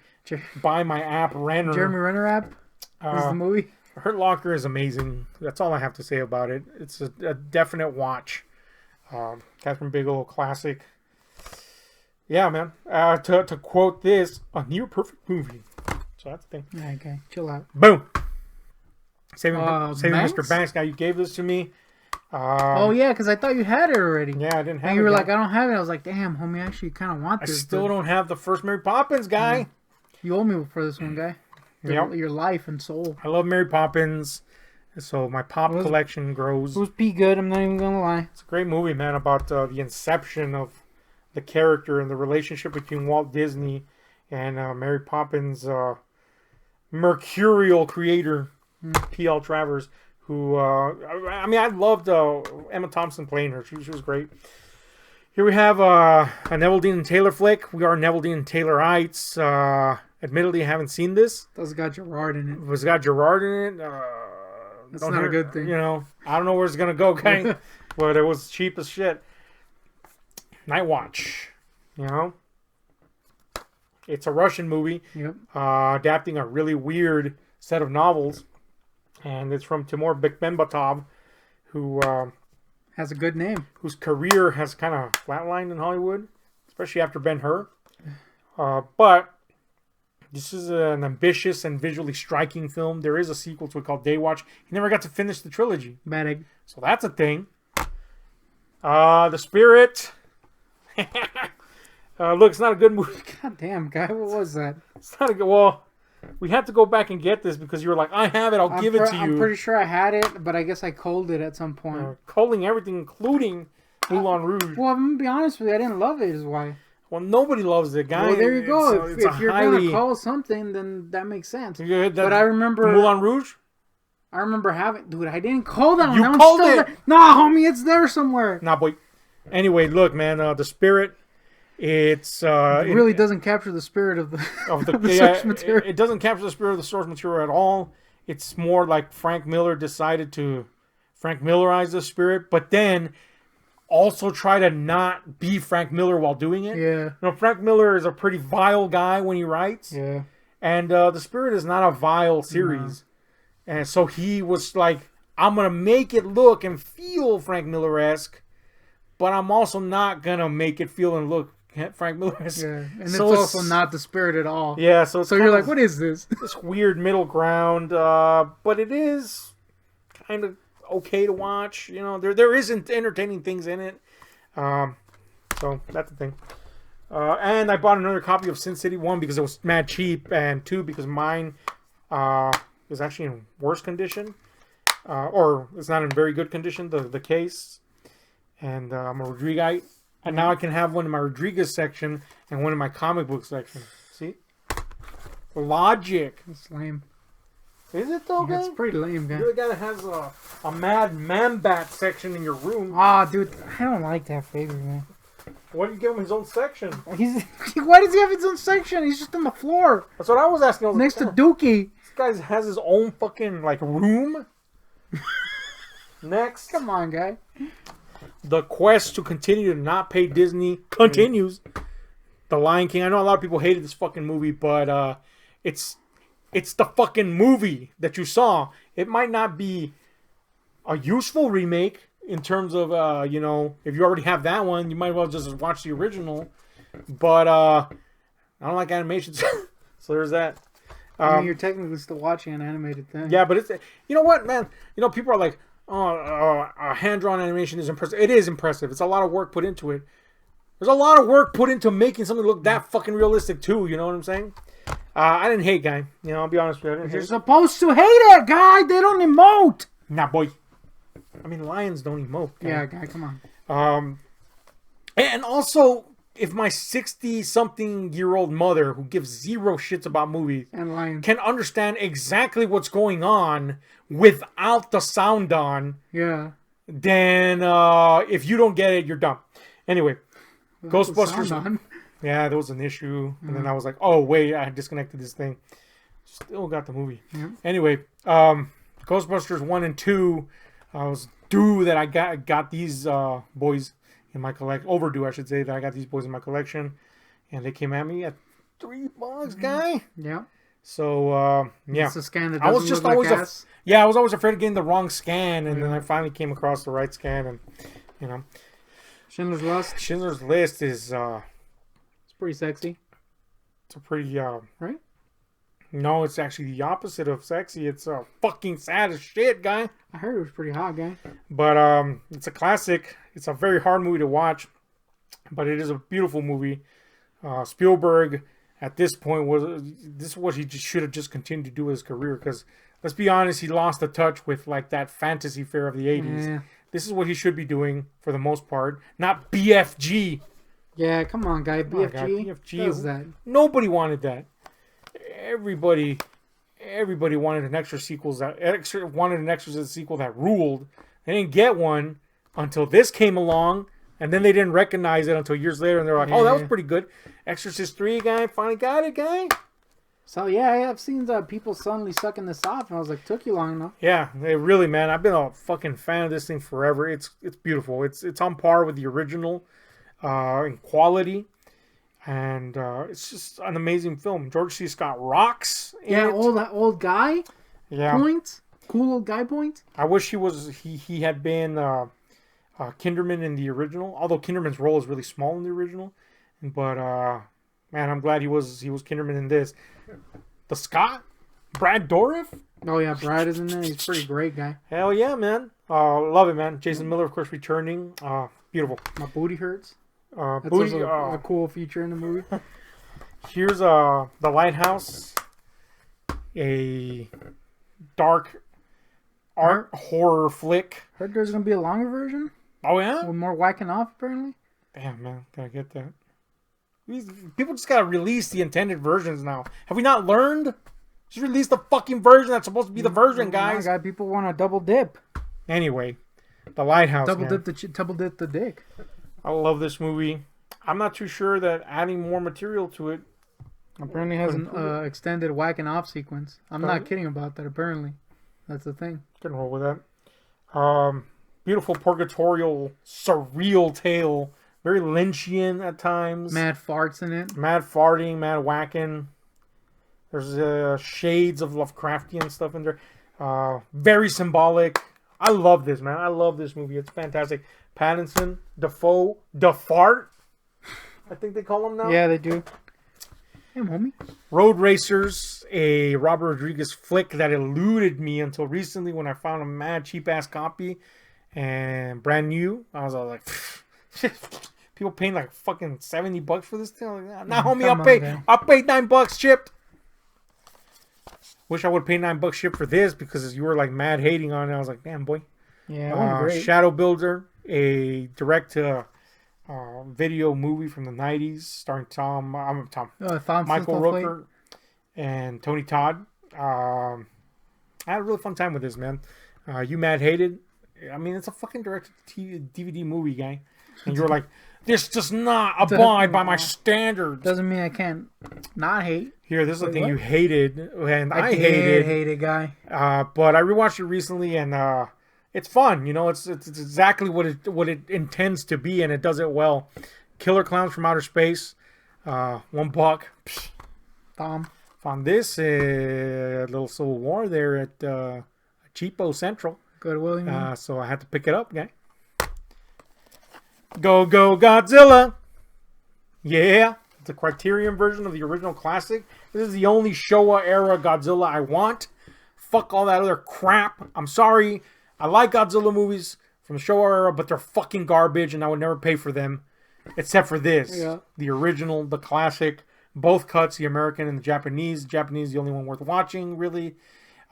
Buy My App Renner. Jeremy Renner app. This is the movie. Hurt Locker is amazing. That's all I have to say about it. It's a definite watch. Catherine Bigelow classic. Yeah, man. To quote this, a near perfect movie. So that's the thing. Yeah, okay. Chill out. Boom. Saving Banks? Mr. Banks. Now, you gave this to me. Oh, yeah, because I thought you had it already. Yeah, I didn't have it. And you were like, I don't have it. I was like, damn, homie, I actually kind of want this. I still don't have the first Mary Poppins, guy. Yeah. You owe me for this one, guy. Your life and soul. I love Mary Poppins. So my pop collection grows. It was P good, I'm not even going to lie. It's a great movie, man, about the inception of the character and the relationship between Walt Disney and Mary Poppins' mercurial creator, P.L. Travers, who, I mean, I loved Emma Thompson playing her. She was great. Here we have a Neville Dean and Taylor flick. We are Neville Dean and Taylorites. Admittedly, I haven't seen this. It's got Gerard in it. It's got Gerard in it. That's not a good thing. You know, I don't know where it's going to go, gang. But it was cheap as shit. Night Watch, you know, it's a Russian movie, adapting a really weird set of novels, and it's from Timur Bekmambetov, who has a good name, whose career has kind of flatlined in Hollywood, especially after Ben-Hur. But this is an ambitious and visually striking film. There is a sequel to it called Day Watch. He never got to finish the trilogy, Bad egg. So that's a thing. The Spirit. Look, it's not a good movie. God damn, guy, what was that? It's not a good. Well, we had to go back and get this because you were like, "I have it. I'll give it to you." I'm pretty sure I had it, but I guess I cold it at some point. Colding everything, including Moulin Rouge. Well, I'm gonna be honest with you, I didn't love it. Is why. Well, nobody loves the guy. Well, there you go. If you're highly... gonna call something, then that makes sense. But I remember Moulin Rouge. I remember having, dude. I didn't call that one. You called it. Nah, homie, it's there somewhere. Nah, boy. Anyway, look, man. The Spirit. It really doesn't capture the spirit of the source material. It doesn't capture the spirit of the source material at all. It's more like Frank Miller decided to Frank Millerize the spirit, but then also try to not be Frank Miller while doing it. Yeah. You know, Frank Miller is a pretty vile guy when he writes. Yeah. And The Spirit is not a vile series. No. And so he was like, I'm going to make it look and feel Frank Miller-esque, but I'm also not going to make it feel and look Frank Miller-esque. Yeah. And so it's also not The Spirit at all. Yeah. So you're like, what is this? This weird middle ground. But it is kind of okay to watch. You know, there isn't entertaining things in it. So that's the thing. And I bought another copy of Sin City 1 because it was mad cheap, and 2 because mine is actually in worse condition. Or it's not in very good condition, the case. And I'm a Rodriguez. And now I can have one in my Rodriguez section and one in my comic book section. See? Logic. It's lame. Is it though, guy? It's pretty lame, guy. You're the guy that has a Mad Man-Bat section in your room. Ah, dude, I don't like that figure, man. Why do you give him his own section? Why does he have his own section? He's just on the floor. That's what I was asking. I was Next like, to Dookie. this guy has his own fucking, like, room. Next. Come on, guy. The quest to continue to not pay Disney continues. The Lion King. I know a lot of people hated this fucking movie, but it's the fucking movie that you saw. It might not be a useful remake in terms of, you know, if you already have that one, you might as well just watch the original. But I don't like animations, so there's that. I mean, you're technically still watching an animated thing. Yeah, but it's, you know what, man? You know, people are like, oh, hand-drawn animation is impressive. It is impressive. It's a lot of work put into it. There's a lot of work put into making something look that fucking realistic, too. You know what I'm saying? I didn't hate, guy. You know, I'll be honest with you. You're supposed to hate it, guy. They don't emote. Nah, boy. I mean, lions don't emote. Guy. Yeah, guy, come on. And also, if my 60-something-year-old mother, who gives zero shits about movies, And lions. can understand exactly what's going on without the sound on, Yeah. then if you don't get it, you're dumb. Anyway, Without the Ghostbusters. sound on. Yeah, there was an issue, and then I was like, "Oh wait, I disconnected this thing." Still got the movie. Yeah. Anyway, Ghostbusters 1 and 2. I was due that I got these boys in my collection. Overdue, I should say, that I got these boys in my collection, and they came at me at $3, guy. Yeah. So yeah, It's a scan that I was doesn't just look always like ass. I was always afraid of getting the wrong scan, and then I finally came across the right scan, and you know, Schindler's List. Schindler's List is It's pretty sexy. it's a pretty Right? no, it's actually the opposite of sexy. It's fucking sad as shit, guy. I heard it was pretty hot, guy. But it's a classic. It's a very hard movie to watch, but it is a beautiful movie. Spielberg, at this point, this is what he just should have just continued to do his career. Because let's be honest, he lost the touch with like that fantasy fare of the '80s. Yeah. This is what he should be doing for the most part, not BFG. Yeah, come on, guy. Come on, BFG. guy. BFG. Does that. Nobody wanted that. Everybody wanted an extra wanted an Exorcist sequel that ruled. They didn't get one until this came along, and then they didn't recognize it until years later, and they're like, "Oh, that was pretty good." Exorcist 3 guy finally got it, guy. So yeah, I've seen people suddenly sucking this off, and I was like, "Took you long enough." Yeah, they really, man. I've been a fucking fan of this thing forever. It's beautiful. It's on par with the original in quality. And it's just an amazing film. George C. Scott rocks. Yeah, old guy. Yeah. Point. Cool old guy point. I wish he had been Kinderman in the original. Although Kinderman's role is really small in the original, but man, I'm glad he was Kinderman in this. The Scott, Brad Dourif. Oh yeah, Brad is in there. He's a pretty great guy. Hell yeah, man. Love it, man. Jason Miller, of course, returning. Beautiful. My booty hurts. That's Booty, also a cool feature in the movie. Here's The Lighthouse, a dark art horror flick. Heard there's gonna be a longer version Oh yeah? with more whacking off apparently. Damn, man, gotta get that. These people just gotta release the intended versions now. Have we not learned? Just release the fucking version that's supposed to be the version, guys. Guy, people want to double dip. Anyway, The Lighthouse. Double man. dip the dick. I love this movie. I'm not too sure that adding more material to it. Apparently has an extended whacking off sequence. I'm not kidding about that. Apparently, that's the thing. Can roll with that. Beautiful purgatorial, surreal tale. Very Lynchian at times. Mad farts in it. Mad farting, mad whacking. There's shades of Lovecraftian stuff in there. Very symbolic. I love this, man. I love this movie. It's fantastic. Pattinson, Defoe, DeFart, I think they call him now. Yeah, they do. Hey, homie. Road Racers, a Robert Rodriguez flick that eluded me until recently when I found a mad cheap ass copy and brand new. I was all like, People paying like fucking $70 for this thing. I'm like, nah, homie, come on, guy. I'll pay $9 shipped. Wish I would pay $9 shipped for this because you were like mad hating on it. I was like, damn boy. Yeah, it went great. Shadow Builder, a direct to video movie from the 90s starring Michael Rooker and Tony Todd. I had a really fun time with this, man. You mad hated. I mean, it's a fucking direct DVD movie, guy. And you were like, this does not abide by my standards. Doesn't mean I can't not hate. Here, this is the thing what? You hated, and I hate it, guy. But I rewatched it recently, and it's fun. You know, it's exactly what it intends to be, and it does it well. Killer Clowns from Outer Space, $1. Psh. Tom. Found this little Civil War there at Cheapo Central. Good, William. So I had to pick it up, guy. Go Godzilla! Yeah, it's a Criterion version of the original classic. This is the only Showa era Godzilla I want. Fuck all that other crap. I'm sorry. I like Godzilla movies from the Showa era, but they're fucking garbage, and I would never pay for them, except for this, the original, the classic. Both cuts, the American and the Japanese. Japanese, the only one worth watching, really.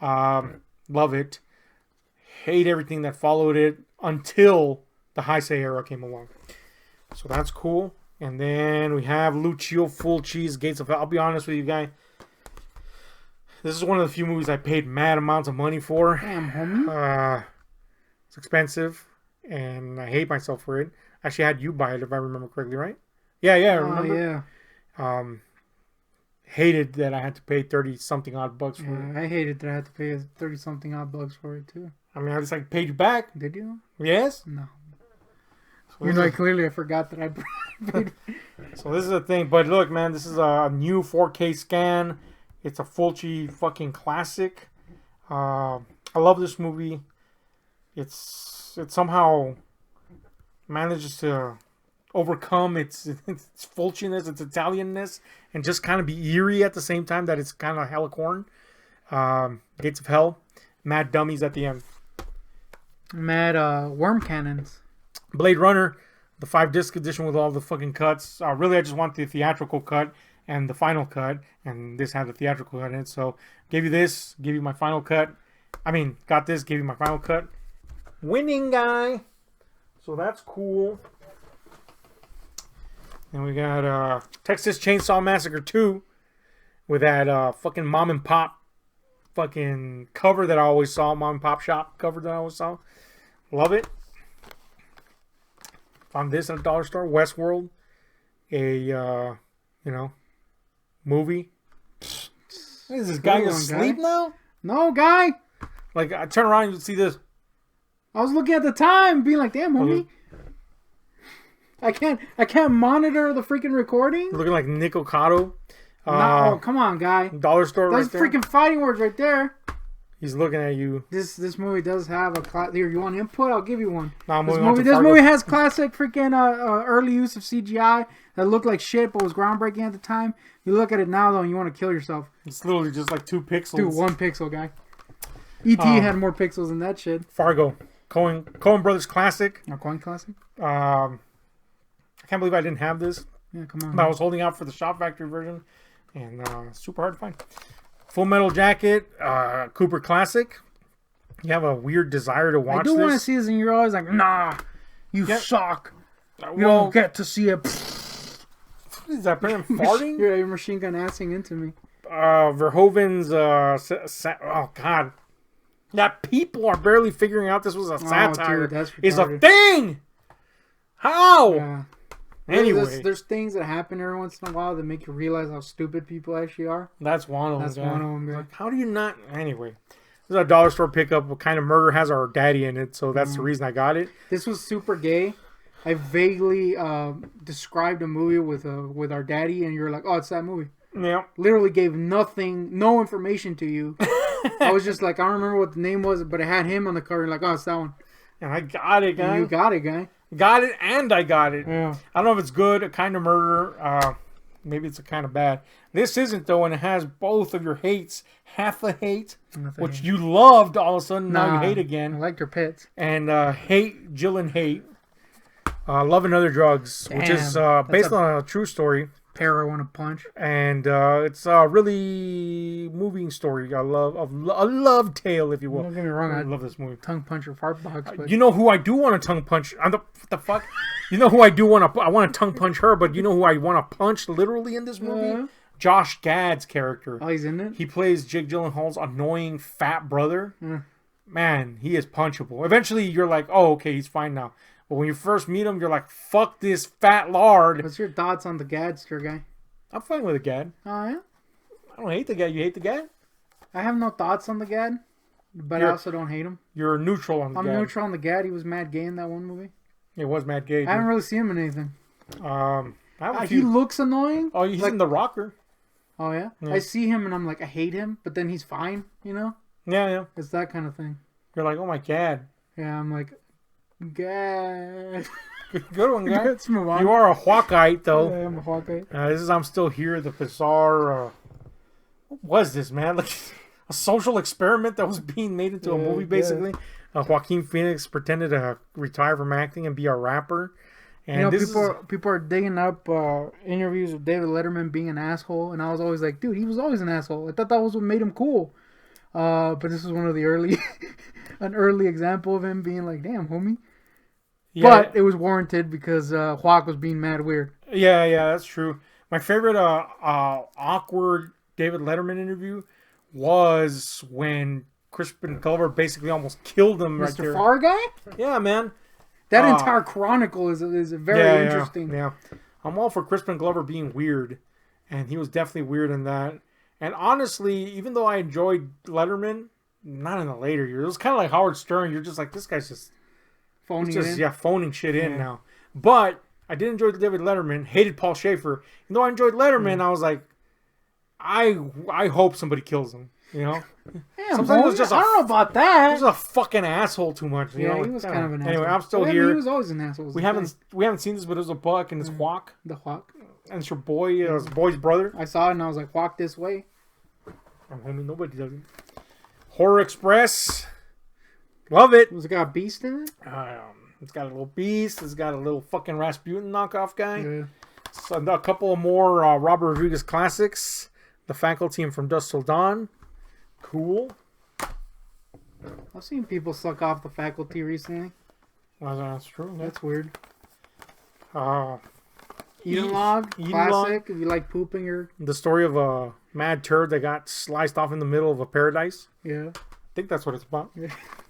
Love it. Hate everything that followed it until the Heisei era came along. So that's cool. And then we have Lucio Fulci's Gates of Hell. I'll be honest with you, guys. This is one of the few movies I paid mad amounts of money for. Damn, homie. It's expensive, and I hate myself for it. Actually, I had you buy it, if I remember correctly, right? Yeah, I remember. Yeah. Hated that I had to pay 30-something odd bucks for it. I hated that I had to pay 30-something odd bucks for it, too. I mean, I just like paid you back. Did you? Yes? No. So you know, clearly I forgot that I paid. So this is the thing. But look, man, this is a new 4K scan. It's a Fulci fucking classic. I love this movie. It somehow manages to overcome its Fulciness, its Italianness, and just kind of be eerie at the same time that it's kind of hella corn. Gates of Hell. Mad dummies at the end. Mad worm cannons. Blade Runner, the 5-disc edition with all the fucking cuts. Really, I just want the theatrical cut and the final cut, and this had the theatrical cut in it. So, gave you this, gave you my final cut. I mean, got this, gave you my final cut. Winning, guy. So that's cool. And we got Texas Chainsaw Massacre 2 with that fucking mom and pop fucking cover that I always saw, mom and pop shop cover that I always saw. Love it. Found this at a dollar store. Westworld, a movie. Is this guy asleep now? No, guy. Like, I turn around and you see this. I was looking at the time, being like, "Damn, homie, I can't monitor the freaking recording." Looking like Nick Ocado. No, come on, guy. Dollar store right there. Those freaking fighting words right there. He's looking at you. This movie does have a here. You want input? I'll give you one. No, this movie has classic freaking early use of CGI that looked like shit but was groundbreaking at the time. You look at it now though, and you want to kill yourself. It's literally just like 2 pixels. Dude, 1 pixel, guy. E.T. had more pixels than that shit. Fargo, Coen Brothers classic. A Coen classic. I can't believe I didn't have this. Yeah, come on. But I was holding out for the Shop Factory version, and super hard to find. Full Metal Jacket, Cooper classic. You have a weird desire to watch this. I do want to see this, and you're always like, "Nah, you suck. You don't get to see it." Is that person farting? Yeah, your machine gun assing into me. Verhoeven's, oh god. That people are barely figuring out this was a satire is a thing! How? Yeah. Anyway. There's things that happen every once in a while that make you realize how stupid people actually are. That's one of them. That's one of them, yeah. Like, how do you not... Anyway. This is a dollar store pickup. What kind of murder has our daddy in it? So that's the reason I got it. This was super gay. I vaguely described a movie with our daddy, and you're like, "Oh, it's that movie." Yeah. Literally gave no information to you. I was just like, I don't remember what the name was, but it had him on the cover. Like, "Oh, it's that one." And I got it, guy. You got it, guy. Got it, and I got it. Yeah. I don't know if it's good, a kind of murder. Maybe it's a kind of bad. This isn't, though, and it has both of your hates. Half a hate, which you loved, all of a sudden, now you hate again. I liked her pits. And hate, Jill and hate. Love and Other Drugs, which is Damn, based on a true story. pair I want to punch. And it's a really moving story. A love tale, if you will. Don't get me wrong, I I love this movie. tongue punch your fart box, but You know who I do want to tongue punch? What the fuck? You know who I do want to? I want to tongue punch her, but you know who I want to punch literally in this movie? Josh Gad's character. oh, he's in it. He plays Jake Gyllenhaal's annoying fat brother. Mm. Man, he is punchable. Eventually, you're like, oh, okay, he's fine now. But when you first meet him, you're like, fuck this fat lard. What's your thoughts on the Gadster guy? I'm fine with the Gad. Oh yeah, I don't hate the Gad. You hate the Gad? I have no thoughts on the Gad, but I also don't hate him. You're neutral on the I'm Gad. neutral on the Gad. He was mad gay in that one movie. It was Matt Gay. I haven't really seen him in anything. I have a He few. looks annoying. Oh, he's like, in The Rocker. oh yeah? Yeah. I see him and I'm like, I hate him, but then he's fine. You know, Yeah, yeah. it's that kind of thing. You're like, oh my God. Yeah, I'm like, Gad. Good one, guy. Let's move on. You are a Hawkeye, though. Yeah, I'm a Hawkeye. This is I'm Still Here, the bizarre. What was this, man? Like a social experiment that was being made into a Yeah, movie, basically. Joaquin Phoenix pretended to retire from acting and be a rapper. And You know, this people are digging up interviews of David Letterman being an asshole, and I was always like, dude, he was always an asshole. I thought that was what made him cool. But this was one of the an early example of him being like, damn, homie. yeah, But it was warranted because Hawk was being mad weird. yeah, that's true. My favorite awkward David Letterman interview was when Crispin Glover basically almost killed him right Mr. there. Farr guy? Yeah, man. That entire chronicle is very interesting. Yeah. I'm all for Crispin Glover being weird, and he was definitely weird in that. And honestly, even though I enjoyed Letterman, not in the later years, it was kind of like Howard Stern. You're just like, this guy's just Phoning it in. phoning shit in now. But I did enjoy David Letterman. Hated Paul Schaefer. Even though I enjoyed Letterman, I was like, I hope somebody kills him. You know, Damn, sometimes it was homie, just I don't know about that. he was a fucking asshole too much. You Yeah, know? he was kind of an asshole. Anyway, I'm still Well, I mean, here. he was always an asshole. We haven't seen this, but it was a buck and it's Hawk. The Hawk. And it's your boy, his boy's brother. I saw it and I was like, walk this way. Oh, homie, nobody does it. Horror Express. Love it. Was it got a beast in it? It's got a little beast. It's got a little fucking Rasputin knockoff guy. Yeah. So a couple of more Robert Rodriguez classics. The Faculty and From Dusk Till Dawn. Cool. I've seen people suck off the Faculty recently. Well, that's true. That's weird. Uh, Eden Log, Eden classic. If you like pooping, you're... the story of a mad turd that got sliced off in the middle of a paradise. Yeah. I think that's what it's about.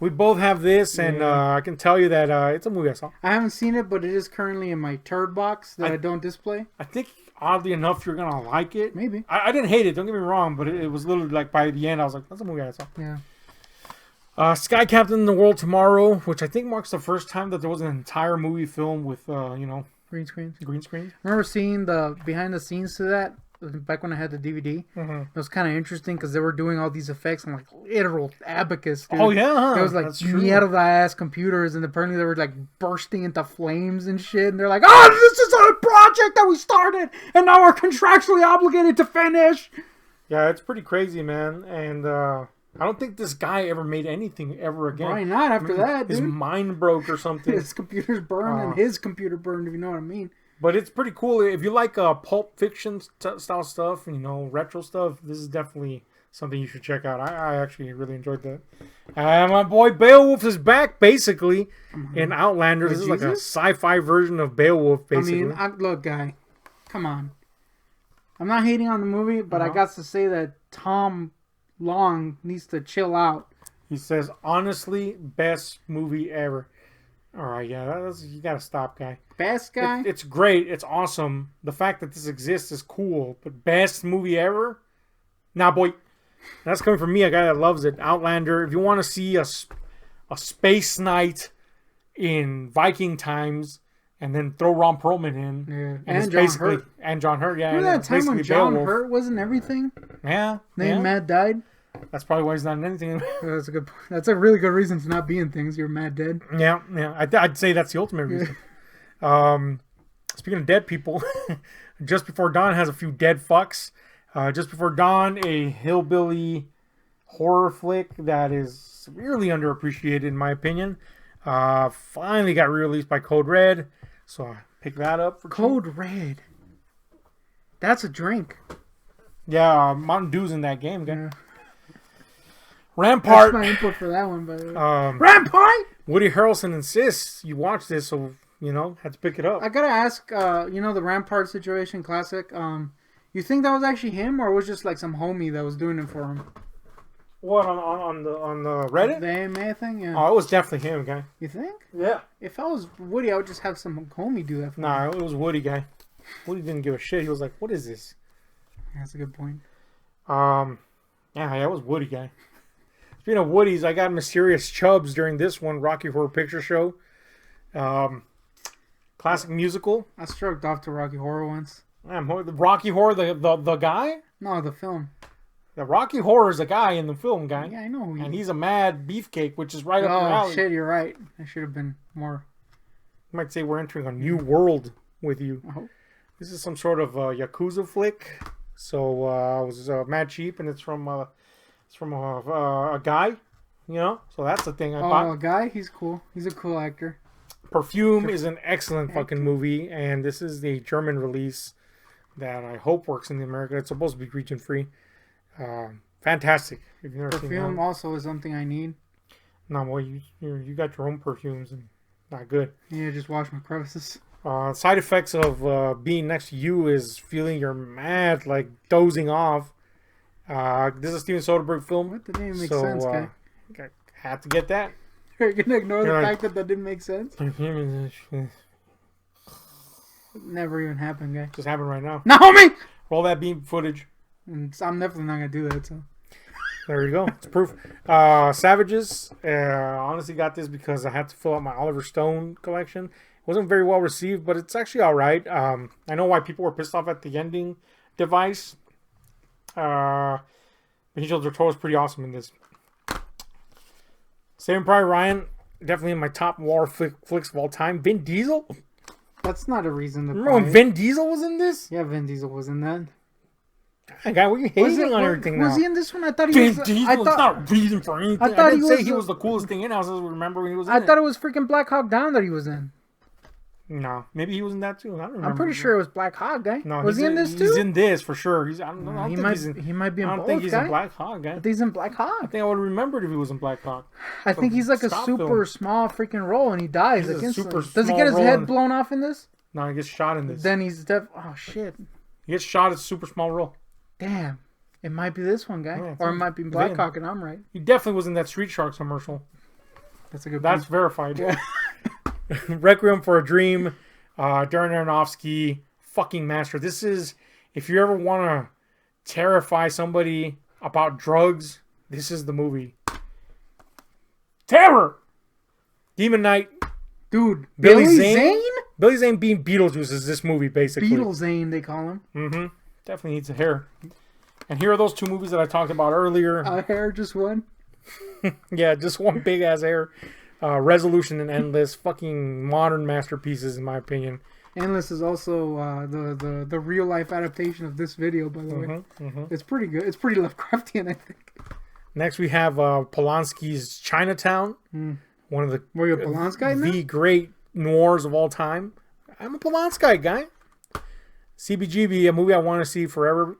We both have this, and I can tell you that it's a movie I saw. I haven't seen it, but it is currently in my turd box that I don't display. I think, oddly enough, you're going to like it. Maybe. I didn't hate it, don't get me wrong, but it was literally like by the end, I was like, that's a movie I saw. Yeah. Sky Captain in the World Tomorrow, which I think marks the first time that there was an entire movie film with, Green screens. green screen. I remember seeing the behind the scenes to that back when I had the DVD. Mm-hmm. It was kind of interesting because they were doing all these effects on like literal abacus. Dude. Oh, yeah. It was like That's true. mierda ass computers, and apparently they were like bursting into flames and shit. And they're like, "Oh, this is a project that we started, and now we're contractually obligated to finish." Yeah, it's pretty crazy, man. And I don't think this guy ever made anything ever again. Why not after that, His dude? mind broke or something. His computer's burned and his computer burned, if you know what I mean. But it's pretty cool. If you like Pulp Fiction style stuff, retro stuff, this is definitely something you should check out. I actually really enjoyed that. My boy Beowulf is back, basically, in Outlander. This is like a sci-fi version of Beowulf, basically. I mean, look, guy, come on. I'm not hating on the movie, but I got to say that Tom Long needs to chill out. He says, honestly, best movie ever. All right, yeah, you gotta stop, guy. Best guy? It's great. It's awesome. The fact that this exists is cool. But best movie ever? Nah, boy. That's coming from me, a guy that loves it. Outlander. If you want to see a space night in Viking times, and then throw Ron Perlman in, Yeah. it's And John basically Hurt. and John Hurt. Yeah, Remember and that it's time when basically John Beowulf. Hurt wasn't everything? Yeah, Then yeah. Matt died? That's probably why he's not in anything. That's a good. That's a really good reason to not be in things. You're mad dead. Yeah. I'd say that's the ultimate reason. Speaking of dead people, Just Before Dawn has a few dead fucks. Just Before Dawn, a hillbilly horror flick that is severely underappreciated in my opinion. Finally got re-released by Code Red. So I picked that up for cheap. Code Red. That's a drink. Yeah, Mountain Dew's in that game, guy. Yeah. Rampart. That's my input for that one, by the way. Rampart! Woody Harrelson insists you watch this, so, had to pick it up. I gotta ask, the Rampart situation, classic. You think that was actually him, or was just like some homie that was doing it for him? What, on the Reddit? The AMA thing, yeah. Oh, it was definitely him, guy. You think? Yeah. If I was Woody, I would just have some homie do that for me. Nah, it was Woody, guy. Woody didn't give a shit. He was like, what is this? That's a good point. Yeah, it was Woody, guy. Speaking of Woodies, I got Mysterious Chubbs during this one, Rocky Horror Picture Show. Classic musical. I stroked off to Rocky Horror once. The Rocky Horror, the guy? No, the film. The Rocky Horror is a guy in the film, guy. Yeah, I know who he is. And he's a mad beefcake, which is right up your alley. Oh, shit, you're right. I should have been more... You might say we're entering a new world with you. Oh. This is some sort of Yakuza flick. So it was mad cheap, and it's from a guy, So that's the thing I bought. Oh, a guy? He's cool. He's a cool actor. Perfume is an excellent fucking movie, and this is the German release that I hope works in America. It's supposed to be region free. Fantastic. If you've never seen Perfume that. also is something I need. No, well, you got your own perfumes, and not good. Yeah, just wash my crevices. Side effects of being next to you is feeling you're mad, like dozing off. This is a Steven Soderbergh film. What? That didn't make sense, guy. I had to get that. You're gonna ignore the fact that didn't make sense? Never even happened, guy. Just happened right now. No, homie! Roll that beam footage. I'm definitely not gonna do that, so... There you go. It's proof. Savages. Honestly got this because I had to fill out my Oliver Stone collection. It wasn't very well received, but it's actually all right. I know why people were pissed off at the ending device. Benicio del Toro is pretty awesome in this. Saving Private Ryan, definitely in my top war flicks of all time. Vin Diesel. That's not a reason to... Remember when Vin Diesel was in this? Yeah, Vin Diesel was in that. Guy, what are you hating on everything now? Was he in this one? I thought he was... Vin Diesel is not reason for anything. I didn't say he was the coolest thing in. I was just remember when he was in I thought it was freaking Black Hawk Down that he was in. No, maybe he was in that too. I don't remember. I'm pretty sure it was Black Hawk, guy. No, was he in this too? He's in this for sure. He might be in both, think he's guy. in Black Hawk, guy. I think he's in Black Hawk. I think I would have remembered if he was in Black Hawk. I think he's like a super small freaking role, and he dies. Like instantly. Does he get his head blown off in this? No, he gets shot in this. Then he's oh shit. He gets shot at a super small role. Damn. It might be this one, guy. Yeah, or it might be Black Hawk, and I'm right. He definitely was in that Street Sharks commercial. That's a good point. That's verified. Yeah. Requiem for a Dream. Darren Aronofsky, fucking master. This is, if you ever want to terrify somebody about drugs, this is the movie. Terror! Demon Knight. Dude, Billy Zane? Billy Zane being Beetlejuice is this movie, basically. Beetle Zane, they call him. Mm-hmm. Definitely needs a hair. And here are those two movies that I talked about earlier. A hair, just one? Yeah, just one big-ass hair. Resolution and Endless, fucking modern masterpieces in my opinion. Endless is also the real life adaptation of this video, by the way. Mm-hmm. It's pretty good. It's pretty Lovecraftian, I think. Next we have Polanski's Chinatown, one of the Polanski great noirs of all time. I'm a Polanski guy. CBGB, a movie I want to see forever.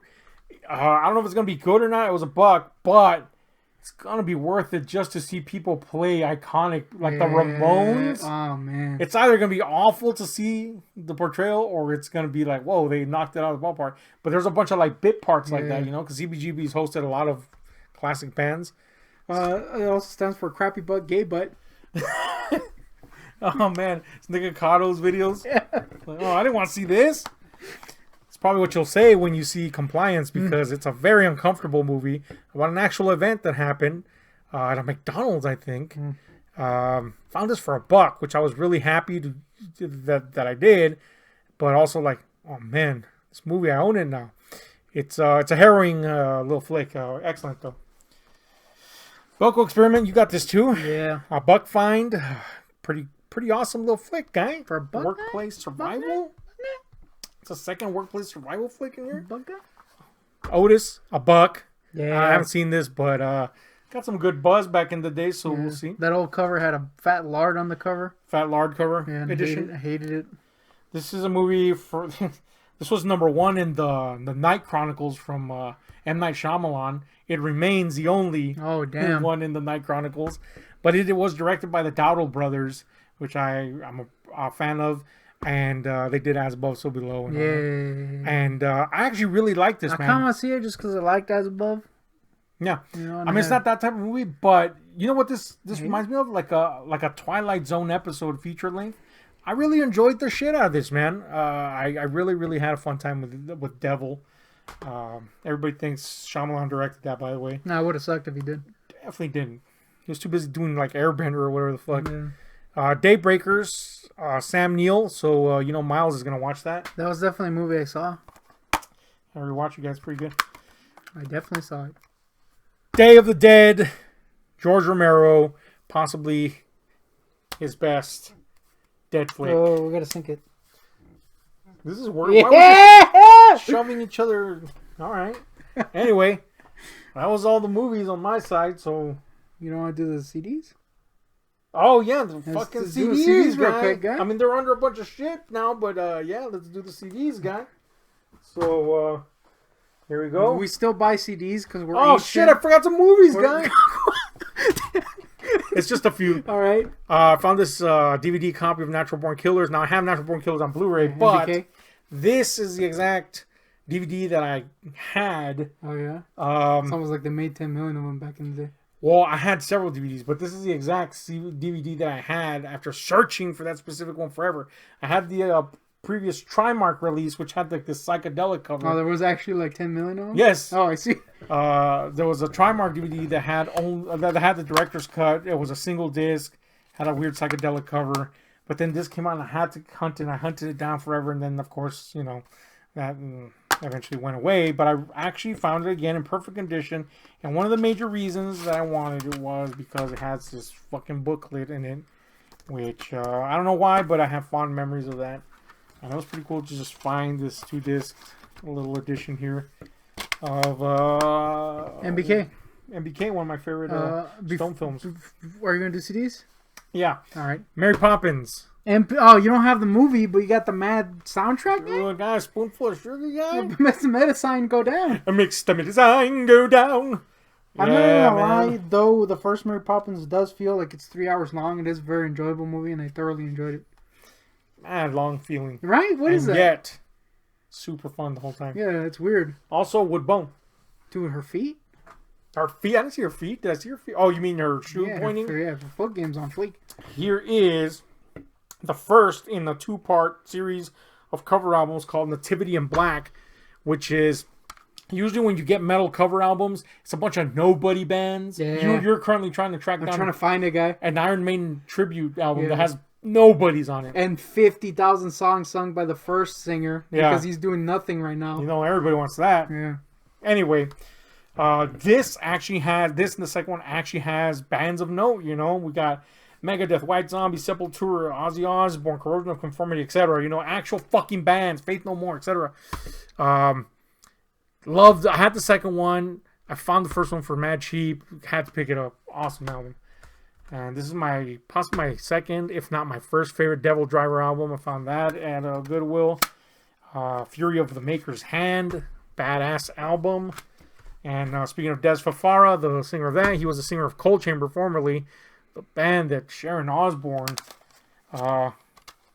I don't know if it's gonna be good or not. It was $1, but it's gonna be worth it just to see people play iconic, like the Ramones. Oh man! It's either gonna be awful to see the portrayal, or it's gonna be like, whoa, they knocked it out of the ballpark. But there's a bunch of like bit parts like that, because CBGB's hosted a lot of classic bands. It also stands for Crappy Butt Gay Butt. Oh man, it's Nick Cotto's videos. Yeah. Like, oh, I didn't want to see this. It's probably what you'll say when you see Compliance, because it's a very uncomfortable movie about an actual event that happened at a McDonald's, I think. Found this for $1, which I was really happy that I did, but also like, oh man, this movie, I own it now. It's a harrowing little flick. Excellent though. Belko Experiment, you got this too. Yeah. A Buck Find, pretty awesome little flick, guy. For $1, workplace survival. It's a second workplace survival flick in here. $1? Otis, $1. Yeah. I haven't seen this, but got some good buzz back in the day, so we'll see. That old cover had a fat lard on the cover. Fat lard cover edition. edition. I hated it. This is a movie for. This was number one in the Night Chronicles from M. Night Shyamalan. It remains the only one in the Night Chronicles, but it was directed by the Dowdle brothers, which I'm a fan of, and they did As Above, So Below. And I actually really like this, man. I kind of want to see it just because I liked As Above. Yeah, I mean it's not that type of movie, but you know what this reminds me of, like a Twilight Zone episode feature length. I really enjoyed the shit out of this, man. I really had a fun time with Devil. Everybody thinks Shyamalan directed that, by the way. No, it would have sucked if he did. Definitely didn't. He was too busy doing like Airbender or whatever the fuck. Yeah. Daybreakers, Sam Neill. So Miles is gonna watch that. That was definitely a movie I saw. I rewatched it, guys. Pretty good. I definitely saw it. Day of the Dead, George Romero, possibly his best dead flick. Oh, we gotta sync it. This is weird. Why are we shoving each other? All right. Anyway, that was all the movies on my side. So you don't want to do the CDs? Oh yeah, the fucking CDs, real quick, guy. I mean, they're under a bunch of shit now, but yeah, let's do the CDs, guy. So here we go. We still buy CDs because we're. Oh shit! I forgot some movies, guy. It's just a few. All right. I found this DVD copy of Natural Born Killers. Now I have Natural Born Killers on Blu-ray, but MBK? This is the exact DVD that I had. Oh yeah. It's almost like they made 10 million of them back in the day. Well, I had several DVDs, but this is the exact DVD that I had after searching for that specific one forever. I had the previous Trimark release, which had like this psychedelic cover. Oh, there was actually like 10 million of them? Yes. Oh, I see. There was a Trimark DVD that had the director's cut. It was a single disc, had a weird psychedelic cover. But then this came out, and I had to hunt it. I hunted it down forever, and then of course, that eventually went away. But I actually found it again in perfect condition. And one of the major reasons that I wanted it was because it has this fucking booklet in it, which I don't know why, but I have fond memories of that. And it was pretty cool to just find this 2-disc little edition here of MBK. MBK, one of my favorite Stone films. Are you gonna do CDs? Yeah. All right. Mary Poppins. Oh, you don't have the movie, but you got the mad soundtrack. Oh, guy, spoonful of sugar, guy. Makes the medicine go down. It makes the medicine go down. I'm not gonna lie, though. The first Mary Poppins does feel like it's 3 hours long. It is a very enjoyable movie, and I thoroughly enjoyed it. Mad long feeling. Right? What is that? Yet, super fun the whole time. Yeah, it's weird. Also, Woodbone. Doing her feet? Her feet? I didn't see her feet. Did I see her feet? Oh, you mean her shoe pointing? Her foot game's on fleek. Here is the first in a 2-part series of cover albums called Nativity in Black, which is usually when you get metal cover albums, it's a bunch of nobody bands. Yeah. You're currently trying to track down. I'm trying to find a guy. An Iron Maiden tribute album that has nobodies on it. And 50,000 songs sung by the first singer because he's doing nothing right now. Everybody wants that. Yeah. Anyway, this and the second one actually has bands of note. We got Megadeth, White Zombie, Sepultura, Ozzy Osbourne, Corrosion of Conformity, etc. Actual fucking bands, Faith No More, etc. Loved. I had the second one. I found the first one for mad cheap. Had to pick it up. Awesome album. And this is possibly my second, if not my first favorite Devil Driver album. I found that at Goodwill. Fury of the Maker's Hand, badass album. And speaking of Des Fafara, the singer of that, he was the singer of Cold Chamber formerly, the band that Sharon Osbourne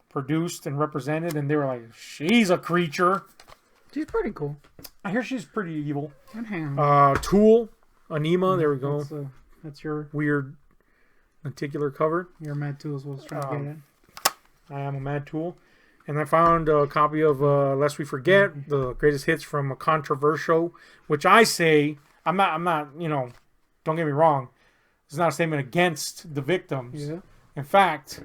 produced and represented. And they were like, she's a creature. She's pretty cool. I hear she's pretty evil. And Tool, Anima, there we go. That's your weird lenticular cover. Your Mad Tool is what I was trying to get at. I am a Mad Tool. And I found a copy of Lest We Forget, the greatest hits from a Controversial, which I say, I'm not, don't get me wrong. It's not a statement against the victims. Yeah. In fact,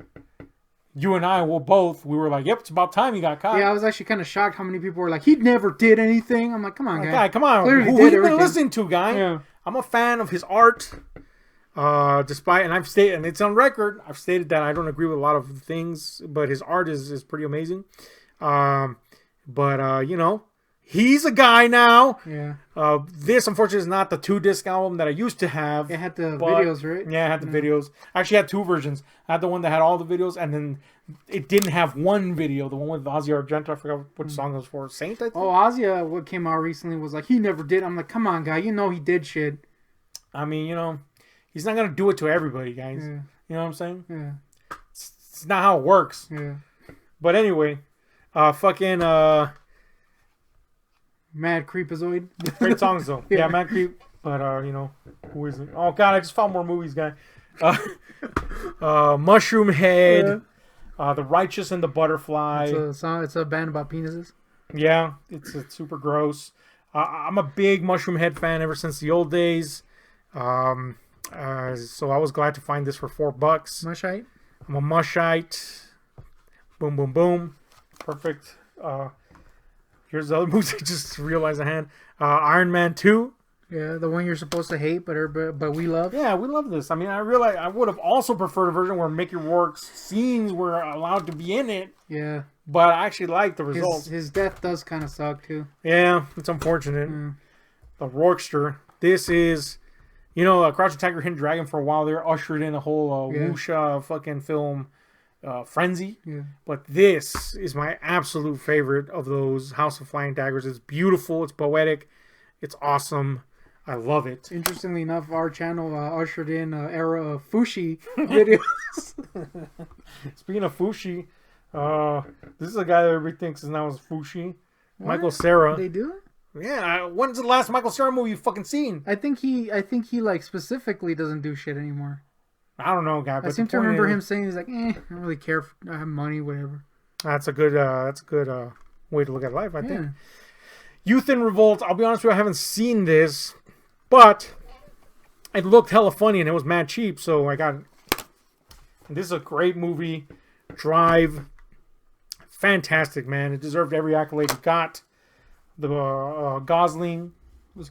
you and I we were like, yep, it's about time he got caught. Yeah, I was actually kind of shocked how many people were like, he never did anything. I'm like, come on, guy. Come on. Clearly Who did you been everything. listening to, guy? Yeah. I'm a fan of his art. And I've stated, and it's on record, I've stated that I don't agree with a lot of things, but his art is pretty amazing. But He's a guy now. Yeah. This, unfortunately, is not the 2-disc album that I used to have. It had the videos, right? Yeah, I had the videos. I actually had 2 versions. I had the one that had all the videos, and then it didn't have one video. The one with Ozzy Argento. I forgot which song it was for. Saint, I think? Oh, Ozzy, what came out recently was like, he never did. I'm like, come on, guy. You know he did shit. I mean, he's not going to do it to everybody, guys. Yeah. You know what I'm saying? Yeah. It's not how it works. Yeah. But anyway, fucking... Mad Creepazoid. Great songs, though. Yeah, Mad Creep. But, who is it? Oh, God, I just found more movies, guy. Mushroom Head. The Righteous and the Butterfly. It's a band about penises. Yeah, it's super gross. I'm a big Mushroom Head fan ever since the old days. So I was glad to find this for $4. Mushite? I'm a Mushite. Boom, boom, boom. Perfect. Here's the other movies I just realized I had. Iron Man 2. Yeah, the one you're supposed to hate, but we love. Yeah, we love this. I mean, I realize I would have also preferred a version where Mickey Rourke's scenes were allowed to be in it. Yeah. But I actually like the results. His death does kind of suck, too. Yeah, it's unfortunate. The Rourkester. This is, Crouching Tiger, Hidden Dragon for a while there ushered in a whole wuxia fucking film frenzy. Yeah. But this is my absolute favorite of those House of Flying Daggers. It's beautiful. It's poetic. It's awesome. I love it. Interestingly enough, our channel ushered in an era of Fushi videos. Speaking of Fushi, this is a guy that everybody thinks is now is Fushi. What? Michael Cera. They do it? Yeah. When's the last Michael Cera movie you've fucking seen? I think he like specifically doesn't do shit anymore. I don't know, guy. But I seem to remember him saying he's like, I don't really care. I have money, whatever. That's a good way to look at life, I think. Youth in Revolt. I'll be honest with you, I haven't seen this, but it looked hella funny and it was mad cheap, so I got it. And this is a great movie. Drive. Fantastic, man. It deserved every accolade it got. The Gosling.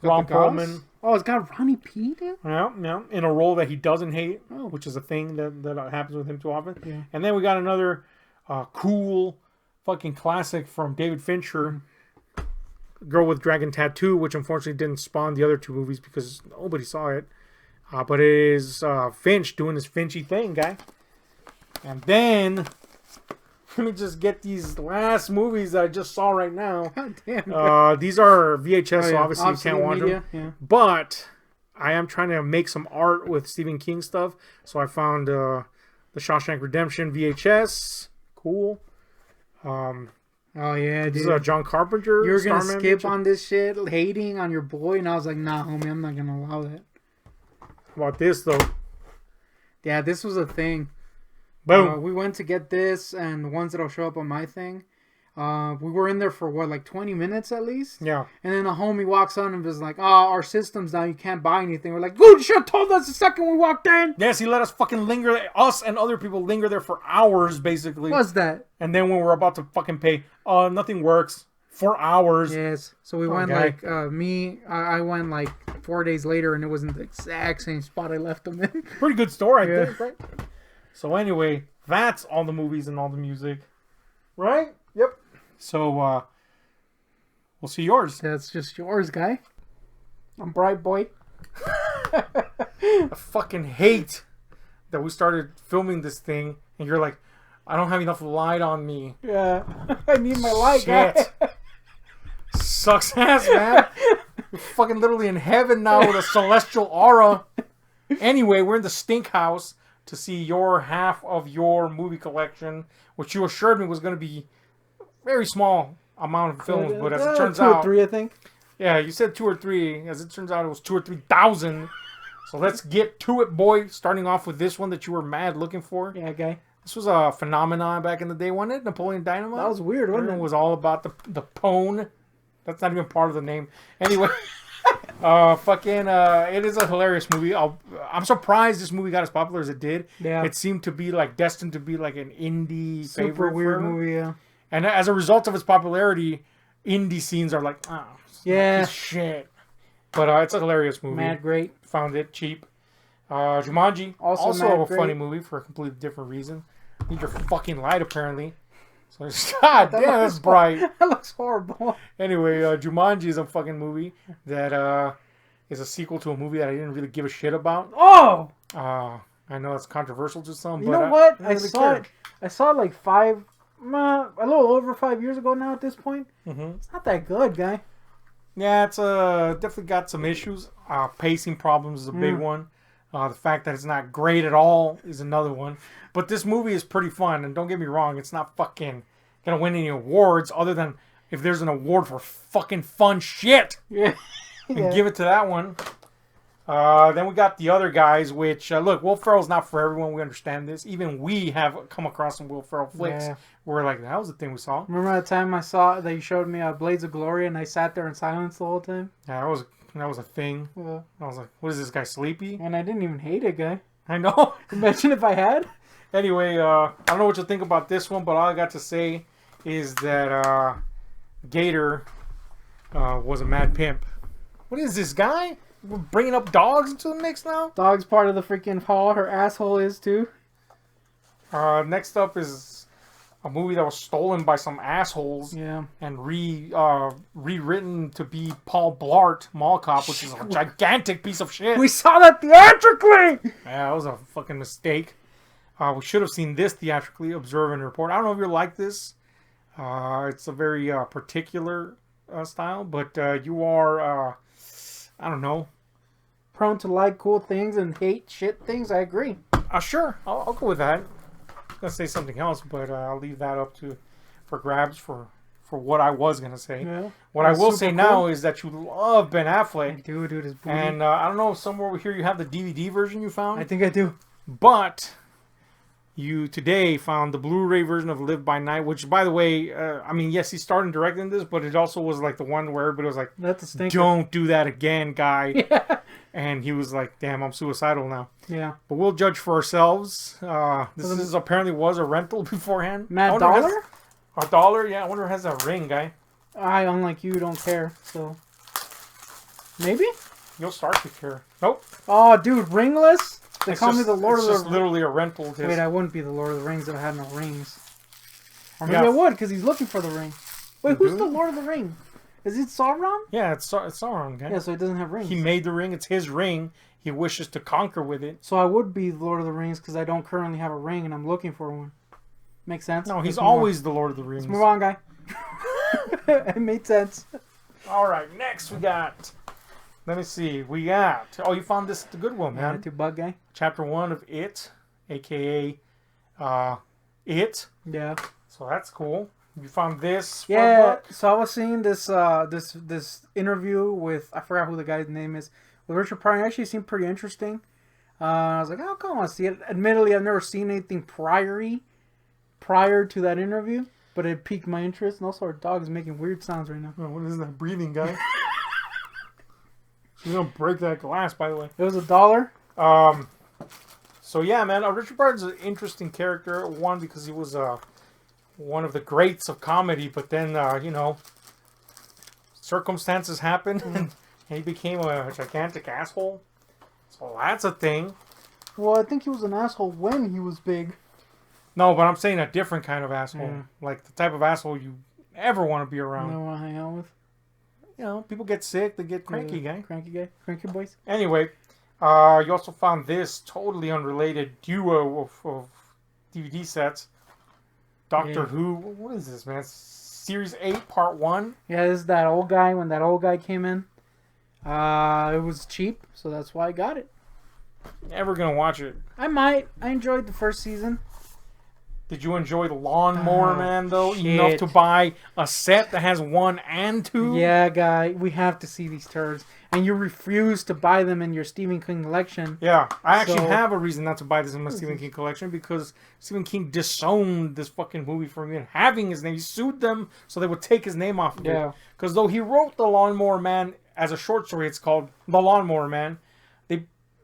Ron Perlman. Oh, it's got Ronnie P. Dude? Yeah. In a role that he doesn't hate, which is a thing that happens with him too often. Yeah. And then we got another cool fucking classic from David Fincher, Girl with Dragon Tattoo, which unfortunately didn't spawn the other 2 movies because nobody saw it. But it is Finch doing his Finchy thing, guy. And then let me just get these last movies that I just saw right now. God damn. These are VHS, so obviously you can't watch them. Yeah. But I am trying to make some art with Stephen King stuff. So I found the Shawshank Redemption VHS. Cool. Oh, yeah, dude. This is a John Carpenter. You're going to skip on this shit, hating on your boy. And I was like, nah, homie, I'm not going to allow that. How about this, though? Yeah, this was a thing. Boom. We went to get this and the ones that'll show up on my thing. We were in there for like 20 minutes at least? Yeah. And then a homie walks on and was like, our system's now, you can't buy anything. We're like, dude, you should have told us the second we walked in. Yes, he let us fucking linger, us and other people linger there for hours, basically. What's that? And then when we're about to fucking pay, nothing works for hours. Yes. So we went like, I went like 4 days later and it was in the exact same spot I left them in. Pretty good store, I think, right? So anyway, that's all the movies and all the music. Right? Yep. So, we'll see yours. That's just yours, guy. I'm Bright Boy. I fucking hate that we started filming this thing and you're like, I don't have enough light on me. Yeah. I need my light, guy. Sucks ass, man. You're fucking literally in heaven now with a celestial aura. Anyway, we're in the stink house to see your half of your movie collection, which you assured me was going to be a very small amount of films, but as it turns out... 2 or 3, I think. Yeah, you said 2 or 3. As it turns out, it was 2 or 3,000. So let's get to it, boy. Starting off with this one that you were mad looking for. Yeah, guy. This was a phenomenon back in the day, wasn't it? Napoleon Dynamite? That was weird, wasn't it? It was all about the pone. That's not even part of the name. Anyway... it is a hilarious movie. I'm surprised this movie got as popular as it did. Yeah. It seemed to be like destined to be like an indie super favorite weird movie, yeah. And as a result of its popularity, indie scenes are like, yeah, shit. But it's a hilarious movie. Mad great. Found it cheap. Jumanji, also a great. funny movie for a completely different reason. Need your fucking light, apparently. So, God damn, that's bright. That looks horrible. Anyway, Jumanji is a fucking movie that is a sequel to a movie that I didn't really give a shit about. Oh! I know it's controversial to some, You but know what? I I saw it. I saw it like a little over 5 years ago now. At this point, It's not that good, guy. Yeah, it's definitely got some issues. Pacing problems is a big one. The fact that it's not great at all is another one. But this movie is pretty fun, and don't get me wrong, it's not fucking gonna win any awards other than if there's an award for fucking fun shit. Yeah. And give it to that one. Then we got the other guys, which, look, Will Ferrell's not for everyone. We understand this. Even we have come across some Will Ferrell flicks. Yeah. Where we're like, that was the thing we saw. Remember that time I saw that you showed me Blades of Glory and I sat there in silence the whole time? Yeah, that was a thing. Yeah. I was like, what is this guy, sleepy? And I didn't even hate it, guy. I know. Imagine if I had. Anyway, I don't know what you think about this one, but all I got to say is that Gator was a mad pimp. What is this guy? We're bringing up dogs into the mix now? Dog's part of the freaking hall. Her asshole is too. Next up is a movie that was stolen by some assholes and rewritten to be Paul Blart Mall Cop, which is a gigantic piece of shit. We saw that theatrically! Yeah, that was a fucking mistake. We should have seen this theatrically, Observe and Report. I don't know if you're like this. It's a very particular style, but you are, I don't know. Prone to like cool things and hate shit things, I agree. Sure, I'll go with that. I'm going to say something else, but I'll leave that up for grabs for what I was going to say. Yeah. What I will say now is that you love Ben Affleck. I do, dude. His booty. And I don't know, somewhere over here you have the DVD version you found. I think I do. But you today found the Blu-ray version of Live by Night, which, by the way, I mean, yes, he started directing this, but it also was like the one where everybody was like, That's a stinker. don't do that again, guy. Yeah. And he was like, damn, I'm suicidal now. Yeah. But we'll judge for ourselves. This apparently was a rental beforehand. Mad Dollar? A dollar? Yeah, I wonder if it has a ring, guy. I, unlike you, don't care, so... Maybe? You'll start to care. Nope. Oh, dude, ringless? They It's call me just- the Lord it's of the just literally a rental. Wait, I wouldn't be the Lord of the Rings if I had no rings. Or maybe Yeah. I would, because he's looking for the ring. Wait, who's do? the Lord of the Ring? Is it Sauron? Yeah, it's Sauron, guy. Yeah, so he doesn't have rings. He made the ring. It's his ring. He wishes to conquer with it. So I would be the Lord of the Rings, because I don't currently have a ring, and I'm looking for one. Makes sense? No, he's Let's move on. always the Lord of the Rings. Let's move on, guy. It made sense. All right, next we got. Let me see. We got. Oh, you found this the good one, Yeah, man. to bug guy. Chapter 1 of It, aka It. Yeah. So that's cool. You found this. For a Yeah. buck? So I was seeing this this interview with, I forgot who the guy's name is, with Richard Pryor. It actually seemed pretty interesting. I was like, oh, come on, see it. Admittedly, I've never seen anything prior to that interview, but it piqued my interest. And also, our dog is making weird sounds right now. Oh, what is that breathing, guy? She's gonna break that glass, by the way. It was $1. So yeah, man, Richard Pryor's an interesting character. One, because he was one of the greats of comedy, but then circumstances happened, and he became a gigantic asshole. So that's a thing. Well, I think he was an asshole when he was big. No, but I'm saying a different kind of asshole, Yeah. like the type of asshole you ever want to be I around. don't want to hang out with. You know, people get sick, they get cranky, guy. Cranky boys. Anyway, you also found this totally unrelated duo of DVD sets. Doctor Yeah. Who. What is this, man? Series 8, Part 1. Yeah, this is that old guy. When that old guy came in, it was cheap, so that's why I got it. Never gonna watch it. I might. I enjoyed the first season. Did you enjoy the Lawnmower Man, though? shit. Enough to buy a set that has 1 and 2? Yeah, guy, we have to see these turds. And you refuse to buy them in your Stephen King collection. Yeah, I actually So- have a reason not to buy this in my Stephen King collection, because Stephen King disowned this fucking movie from even having his name. He sued them so they would take his name off of Yeah. it. Because though he wrote The Lawnmower Man as a short story, it's called The Lawnmower Man,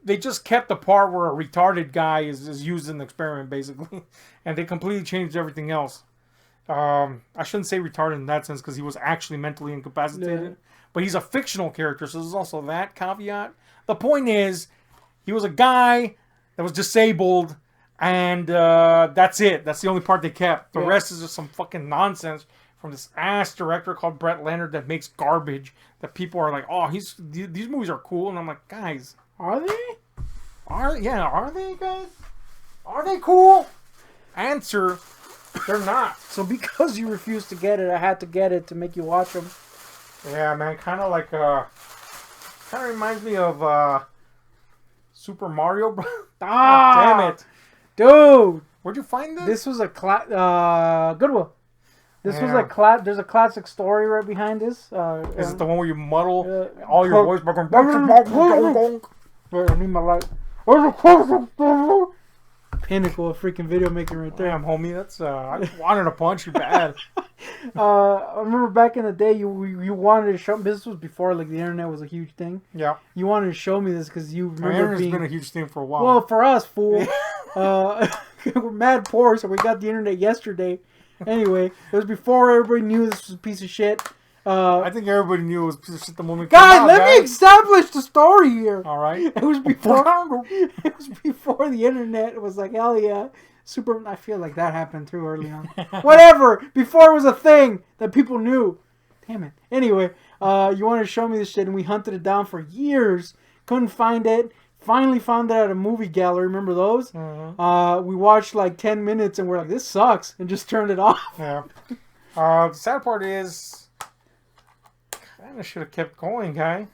they just kept the part where a retarded guy is used in the experiment, basically. And they completely changed everything else. I shouldn't say retarded in that sense, because he was actually mentally incapacitated. Yeah. But he's a fictional character, so there's also that caveat. The point is, he was a guy that was disabled, And that's it. That's the only part they kept. The Yeah. rest is just some fucking nonsense from this ass director called Brett Leonard that makes garbage. That people are like, oh, these movies are cool, and I'm like, guys, Are they? are they, guys? Are they cool? Answer, they're not. So because you refused to get it, I had to get it to make you watch them. Yeah, man, kind of reminds me of Super Mario Bros. Ah, Damn it. dude! Where'd you find this? This was a Goodwill. This was Yeah. a there's a classic story right behind this. Is it the one where you muddle Yeah. all your voice? I need my light. There's a classic story. Pinnacle of freaking video making right there. Damn, homie, that's I wanted to punch you bad. I remember back in the day, you wanted to show me. This was before like the internet was a huge thing. Yeah, You wanted to show me this because you the remember internet's being been a huge thing for a while. well for us, fool. We're mad poor, so we got the internet yesterday. Anyway, it was before everybody knew this was a piece of shit. I think everybody knew it was a piece of shit the moment. it Guys, came out, let me guys. establish the story here. All right. It was before. It was before the internet. It was like hell yeah, super. I feel like that happened too early on. Whatever. Before it was a thing that people knew. Damn it. Anyway, you wanted to show me this shit, and we hunted it down for years. Couldn't find it. Finally found it at a movie gallery. Remember those? Mhm. We watched like 10 minutes, and we're like, this sucks, and just turned it off. Yeah. The sad part is, kind of should have kept going, guy.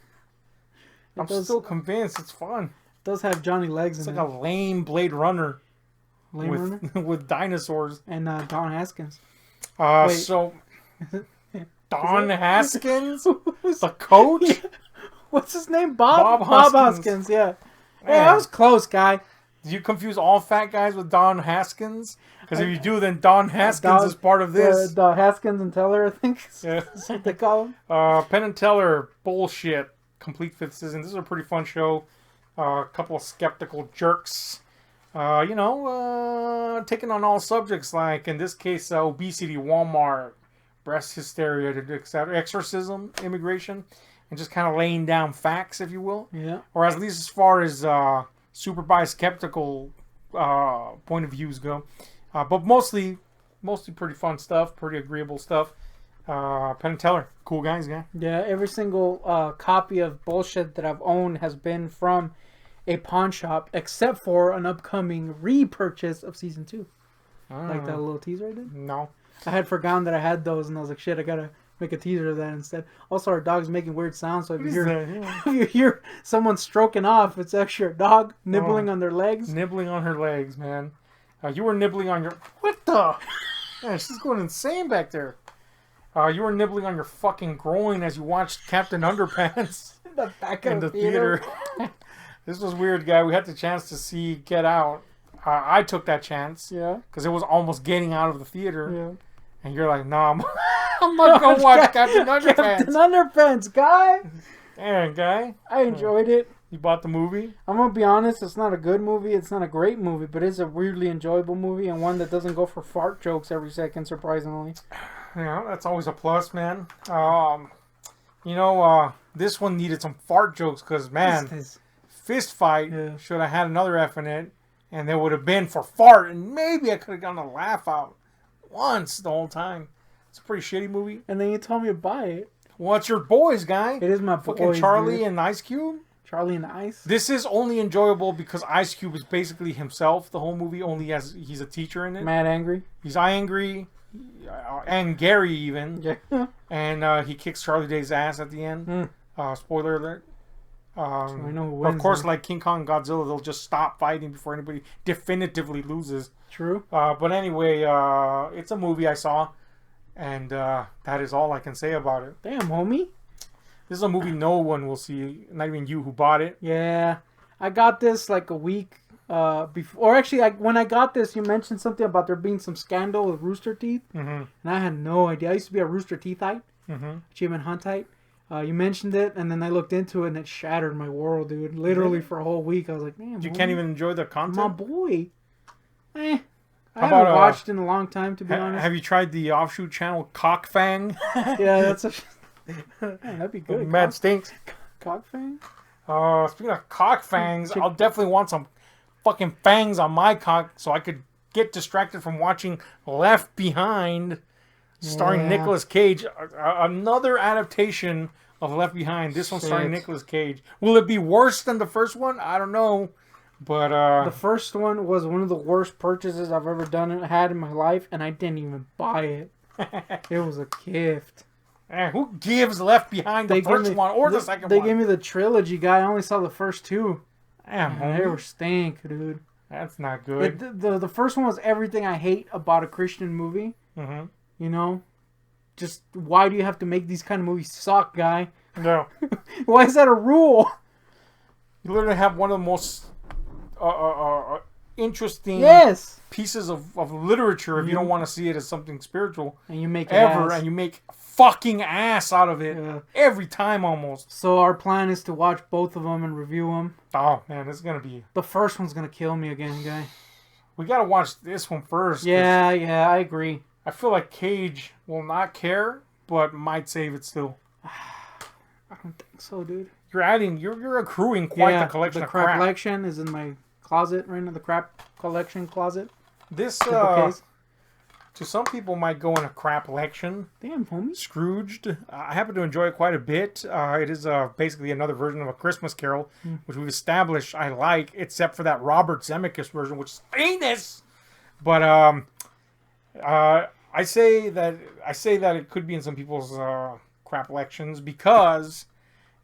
I'm does- still convinced it's fun. It does have Johnny Legs It's in like it. a lame Blade Runner Lame Runner? with dinosaurs. And Don Haskins. Wait. So Don Haskins, Who's- the coach. What's his name? Bob Hoskins. Hoskins, yeah. Yeah, Man. that was close, guy. Do you confuse all fat guys with Don Haskins? Because if you do, then Don Haskins Don- is part of this. The Haskins and Teller, I think. Yeah. That's what they call him. Penn and Teller, bullshit. Complete fifth season. This is a pretty fun show. A couple of skeptical jerks. Taking on all subjects like, in this case, obesity, Walmart, breast hysteria, etc., exorcism, immigration, and just kind of laying down facts, if you will. Yeah. Or at least as far as super biased, skeptical point of views go. But mostly pretty fun stuff, pretty agreeable stuff. Penn and Teller, cool guys, yeah. Yeah, every single copy of bullshit that I've owned has been from a pawn shop, except for an upcoming repurchase of season 2. Like that little teaser I did. No. I had forgotten that I had those, and I was like, shit, I gotta make a teaser of that instead. Also, our dog's making weird sounds, so if What you is hear that? Yeah. if you hear someone stroking off, it's actually a dog nibbling Oh. on their legs. Nibbling on her legs, man. You were nibbling on your... What the... Man, she's going insane back there. You were nibbling on your fucking groin as you watched Captain Underpants The back in of the theater. theater. This was weird, guy. We had the chance to see Get Out. I took that chance Yeah, because it was almost getting out of the theater. yeah. And you're like, nah, I'm not going to watch Captain Captain Underpants. Underpants, guy. Damn, guy. I enjoyed it. You bought the movie? I'm gonna be honest, it's not a good movie, it's not a great movie, but it's a weirdly enjoyable movie and one that doesn't go for fart jokes every second, surprisingly. Yeah, that's always a plus, man. This one needed some fart jokes because, man, fist fight Yeah. should have had another F in it, and there would have been for fart, and maybe I could have gotten a laugh out once the whole time. It's a pretty shitty movie. And then you told me to buy it. What's your boys, guy? It is my Fucking boys, Charlie dude. and Ice Cube? Charlie and the Ice. This is only enjoyable because Ice Cube is basically himself the whole movie, only as he's a teacher in it. Mad angry. He's angry, and Gary even, Yeah. and he kicks Charlie Day's ass at the end. Spoiler alert. I know who Of wins, course, though. like King Kong and Godzilla, they'll just stop fighting before anybody definitively loses. True. But anyway, it's a movie I saw, and that is all I can say about it. Damn, homie. This is a movie no one will see, not even you who bought it. Yeah. I got this like a week before. Or actually, when I got this, you mentioned something about there being some scandal with Rooster Teeth. Mm-hmm. And I had no idea. I used to be a Rooster Teethite. Mm-hmm. Achievement Huntite. You mentioned it, and then I looked into it, and it shattered my world, dude. Literally for a whole week, I was like, "Damn, You homie, can't even enjoy the content? my boy." I How haven't about, watched in a long time, to be honest. Have you tried the offshoot channel Cockfang? Yeah, that's a. Man, that'd be good. Mad stinks. Cockfang. Speaking of Cockfangs, Chick- I'll definitely want some fucking fangs on my cock so I could get distracted from watching Left Behind, starring Yeah. Nicolas Cage. Another adaptation of Left Behind. This one starring Shit. Nicolas Cage. Will it be worse than the first one? I don't know. But The first one was one of the worst purchases I've ever had in my life, and I didn't even buy it. It was a gift. who gives Left Behind the first one or the second They one? gave me the trilogy, guy. I only saw the first two. Damn, And they homie. were stink, dude. That's not good. The first one was everything I hate about a Christian movie. Mm-hmm. You know? Just, why do you have to make these kind of movies suck, guy? No. Why is that a rule? You literally have one of the most interesting Yes! pieces of literature if you don't want to see it as something spiritual And you make it ever, ass. and you make fucking ass out of it Yeah. every time almost. So our plan is to watch both of them and review them. Oh man, this is gonna be. The first one's gonna kill me again, guy. We gotta watch this one first. 'cause Yeah, I agree. I feel like Cage will not care, but might save it still. I don't think so, dude. You're accruing quite the collection of crap. collection is in my closet right now. The crap collection closet. This The bookcase. to some people might go in a crap lection. Damn, homie. Scrooged. I happen to enjoy it quite a bit. It is basically another version of A Christmas Carol, which we've established I like, except for that Robert Zemeckis version, which is heinous. But I say that it could be in some people's crap lections because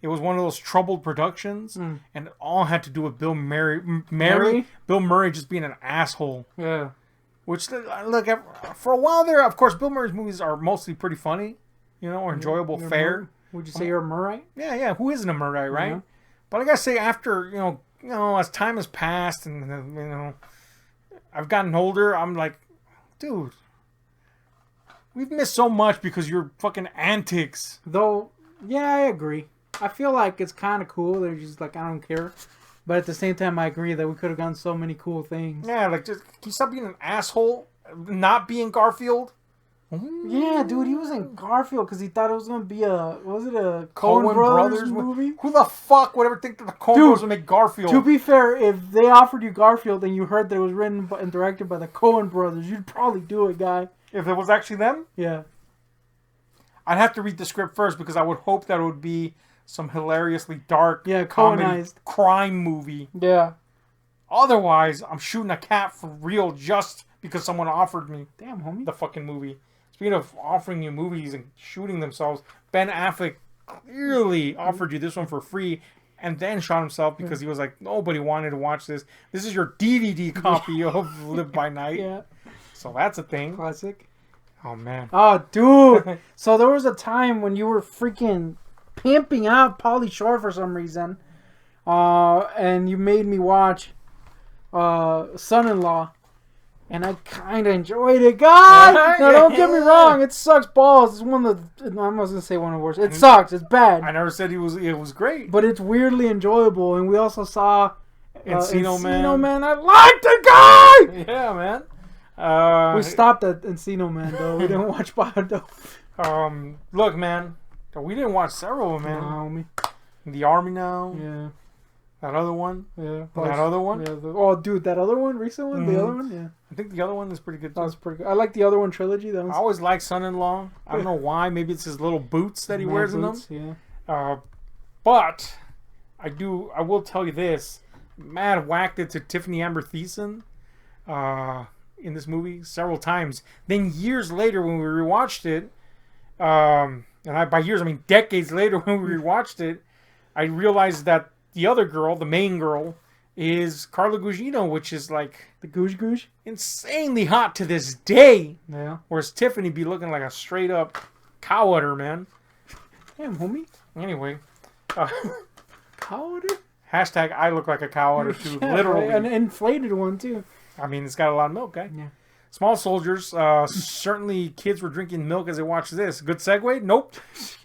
it was one of those troubled productions, and it all had to do with Bill Murray? Bill Murray just being an asshole. Yeah. Which, look, for a while there, of course, Bill Murray's movies are mostly pretty funny, or enjoyable fare. Would you say you're a Murray? Yeah. Who isn't a Murray, right? Yeah. But I gotta say, after as time has passed, and I've gotten older, I'm like, dude, we've missed so much because your fucking antics. Though, yeah, I agree. I feel like it's kind of cool. They're just like, I don't care. But at the same time, I agree that we could have done so many cool things. Yeah, like, just can you stop being an asshole? Not being Garfield. Yeah, dude, he was in Garfield because he thought it was going to be a Coen Coen Brothers movie? Who the fuck would ever think that the Coen Dude, Brothers would make Garfield? To be fair, if they offered you Garfield and you heard that it was written and directed by the Coen Brothers, you'd probably do it, guy. If it was actually them, Yeah. I'd have to read the script first because I would hope that it would be some hilariously dark, comedy Coenized crime movie. Yeah. Otherwise, I'm shooting a cat for real just because someone offered me Damn, homie. the fucking movie. Speaking of offering you movies and shooting themselves, Ben Affleck clearly offered you this one for free and then shot himself because he was like, nobody wanted to watch this. This is your DVD copy of Live by Night. Yeah. So that's a thing. Classic. Oh, man. Oh, dude. So there was a time when you were freaking pimping out Pauly Shore for some reason. And you made me watch Son-in-Law. And I kind of enjoyed it. God! No, don't get me wrong. It sucks balls. It's one of the... I was going to say one of the worst. It sucks. It's bad. I never said it was great. But it's weirdly enjoyable. And we also saw... Encino Man. Encino Man. I liked the guy! Yeah, man. We stopped at Encino Man, though. We didn't watch Bado. Look, man. We didn't watch several of them, man. Homie. The Army Now. Yeah. That other one. Yeah. That other one. Yeah. Oh, dude, that other one, recent one, the other one, yeah, I think the other one is pretty good too. that was pretty good. I like the other one trilogy. That I was always like Son-in-Law. I don't know why. Maybe it's his little boots that he Man wears Boots, in them. Yeah. But I will tell you this. Mad whacked it to Tiffany Amber Thiessen in this movie several times. Then years later when we rewatched it, by years I mean decades later when we rewatched it, I realized that the other girl, the main girl, is Carla Gugino, which is like The Goosh. insanely hot to this day. Yeah. Whereas Tiffany be looking like a straight up cow udder, man. Damn, homie. Anyway, Cow udder? hashtag I look like a cow udder too, Yeah, literally. right. An inflated one too. I mean, it's got a lot of milk, eh? Yeah. Small Soldiers. Certainly, kids were drinking milk as they watched this. Good segue? Nope.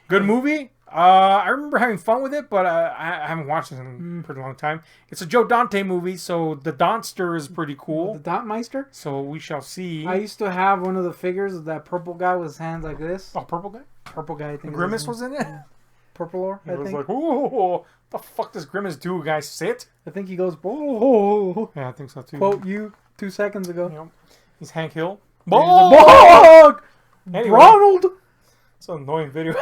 Good movie. I remember having fun with it, but I haven't watched it in a pretty long time. It's a Joe Dante movie, so the Donster is pretty cool. The Dotmeister. So we shall see. I used to have one of the figures of that purple guy with his hands like this. Oh, purple guy? Purple guy, I think. Grimace was in it? Purple, He I was think. like, "Ooh, the fuck does Grimace do, guys? Sit." I think he goes, "Bog." Yeah, I think so too. Quote you 2 seconds ago. You know, he's Hank Hill. And he's Bog! like, "Bog! Anyway. Ronald!" It's an annoying video.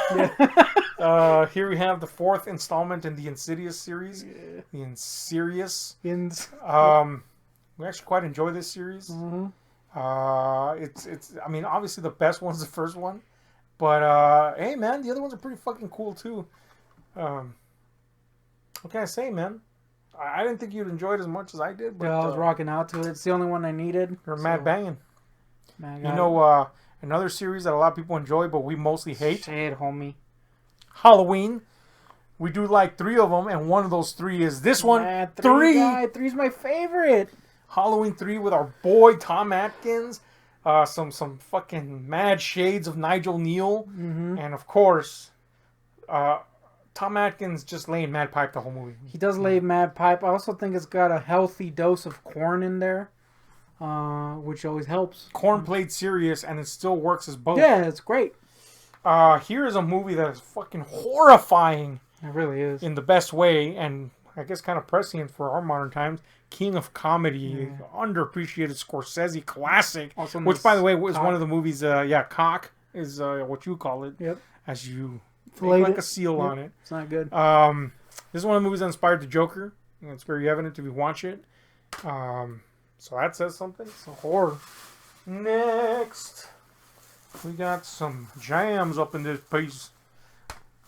Yeah. Here we have the 4th installment in the Insidious series. Yeah. The Insidious. Ins. We actually quite enjoy this series. Mm-hmm. It's. I mean, obviously the best one's the first one, but hey, man, the other ones are pretty fucking cool too. What can I say, man? I didn't think you'd enjoy it as much as I did. But, Yeah, I was rocking out to it. It's the only one I needed. You're mad banging. Man, You know, another series that a lot of people enjoy, but we mostly hate. Shit, homie. Halloween. We do like 3 of them, and one of those 3 is this one. Man, 3. guy. 3's my favorite. Halloween 3 with our boy Tom Atkins. Some fucking mad shades of Nigel Neal. Mm-hmm. And of course, Tom Atkins just laying mad pipe the whole movie. He does lay mad pipe. I also think it's got a healthy dose of corn in there, which always helps. Corn played serious, and it still works as both. Yeah, it's great. Here is a movie that is fucking horrifying It really is. in the best way, and I guess kind of prescient for our modern times. King of Comedy, underappreciated Scorsese classic, Also which, by the way, was Cock. one of the movies. Cock is what you call it. Yep. As you Filleted make like it. a seal on it. It's not good. This is one of the movies that inspired the Joker. And it's very evident if you watch it. So that says something. It's a horror. Next, we got some jams up in this piece.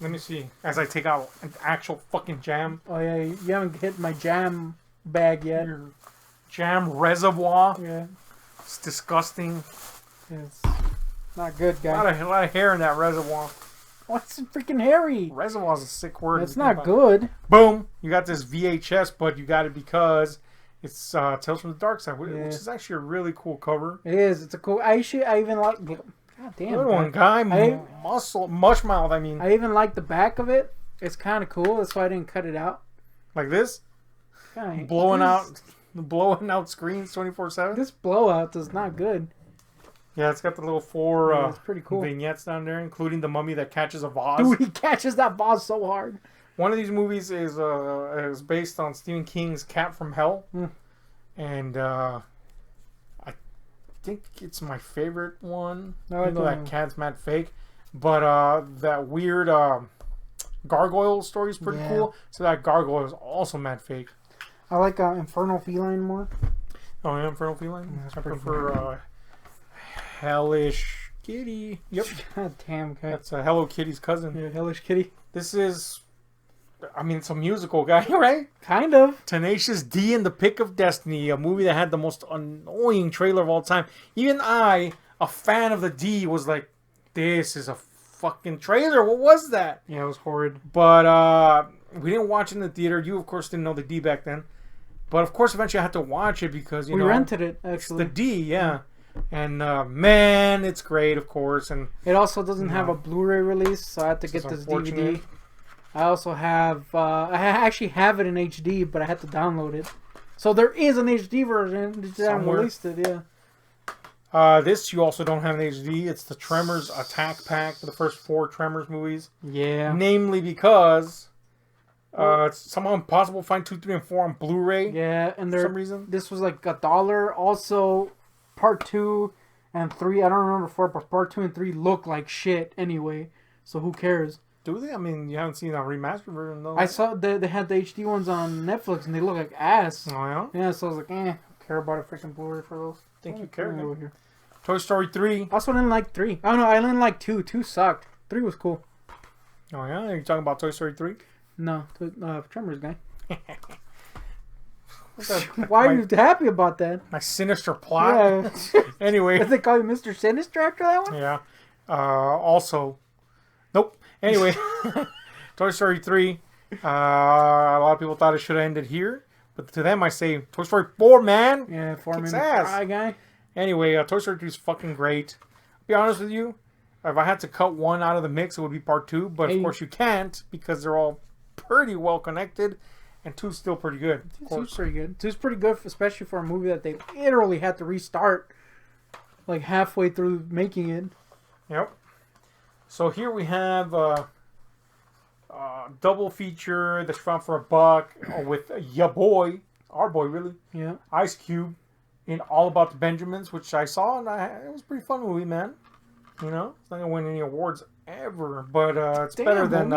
Let me see. As I take out an actual fucking jam. Oh yeah, you haven't hit my jam bag yet. Your jam reservoir. Yeah, It's disgusting. it's not good, A guy. lot of hair in that reservoir. What's it freaking hairy? Reservoir is a sick word. It's not good. Boom! You got this VHS, but you got it because it's Tales from the Dark Side, which Yeah. is actually a really cool cover. It is. It's a cool. I even like. God damn. Good one, guy. Mushmouth. I mean, I even like the back of it. It's kind of cool. That's why I didn't cut it out. like this, Kinda, blowing this, out screens 24/7. This blowout is not good. Yeah, it's got the little 4 Yeah, it's pretty cool. vignettes down there, including the mummy that catches a vase. Dude, he catches that boss so hard. One of these movies is based on Stephen King's Cat from Hell, and I think it's my favorite one. No, Even though that cat's mad fake, but that weird gargoyle story is pretty cool. So that gargoyle is also mad fake. I like Infernal Feline more. Oh yeah, Infernal Feline. Yeah, that's I pretty prefer Hellish Kitty. Yep, God damn, guy. that's Hello Kitty's cousin. Yeah, Hellish Kitty. This is, I mean, it's a musical, guy, right? Kind of. Tenacious D and the Pick of Destiny, a movie that had the most annoying trailer of all time. Even I, a fan of the D, was like, this is a fucking trailer. What was that? Yeah, it was horrid. But we didn't watch it in the theater. You, of course, didn't know the D back then. But, of course, eventually I had to watch it because, you know. We rented it, It's actually. the D, yeah. And, man, it's great, of course. And It also doesn't have a Blu-ray release, so I had to get is this unfortunate. DVD. I also have, I actually have it in HD, but I had to download it. So there is an HD version. They just haven't Somewhere. released it, yeah. This you also don't have in HD. It's the Tremors Attack Pack for the first 4 Tremors movies. Yeah. Namely because it's somehow impossible to find 2, 3, and 4 on Blu-ray Yeah, and for some reason. this was like $1. Also, part 2 and 3, I don't remember 4, but part 2 and 3 look like shit anyway. So who cares? Do they? I mean, you haven't seen a remastered version though. I saw they had the HD ones on Netflix and they look like ass. Oh yeah. Yeah, so I was like, I don't care about a freaking Blu-ray for those. Think you care? Over here. Toy Story 3. Also didn't like 3. Oh no, I didn't like 2. 2 sucked. 3 was cool. Oh yeah. Are you talking about Toy Story 3? No, Tremors guy. Why are you happy about that? My sinister plot. Yeah. Anyway. Did they call you Mr. Sinister after that one? Yeah. Also. Nope. Anyway. Toy Story 3. A lot of people thought it should have ended here. But to them, I say, Toy Story 4, man. Yeah, Foreman Kicks ass. Fry guy. Anyway, Toy Story 3 is fucking great. I'll be honest with you. If I had to cut one out of the mix, it would be part 2. But of course you can't because they're all pretty well connected. And 2's still pretty good. Of course. 2's pretty good. 2's pretty good, especially for a movie that they literally had to restart like halfway through making it. Yep. So here we have double feature that's found for $1 with ya boy, our boy, really, Yeah. Ice Cube, in All About the Benjamins, which I saw, and it was a pretty fun movie, man. You know, it's not gonna win any awards ever, but it's better than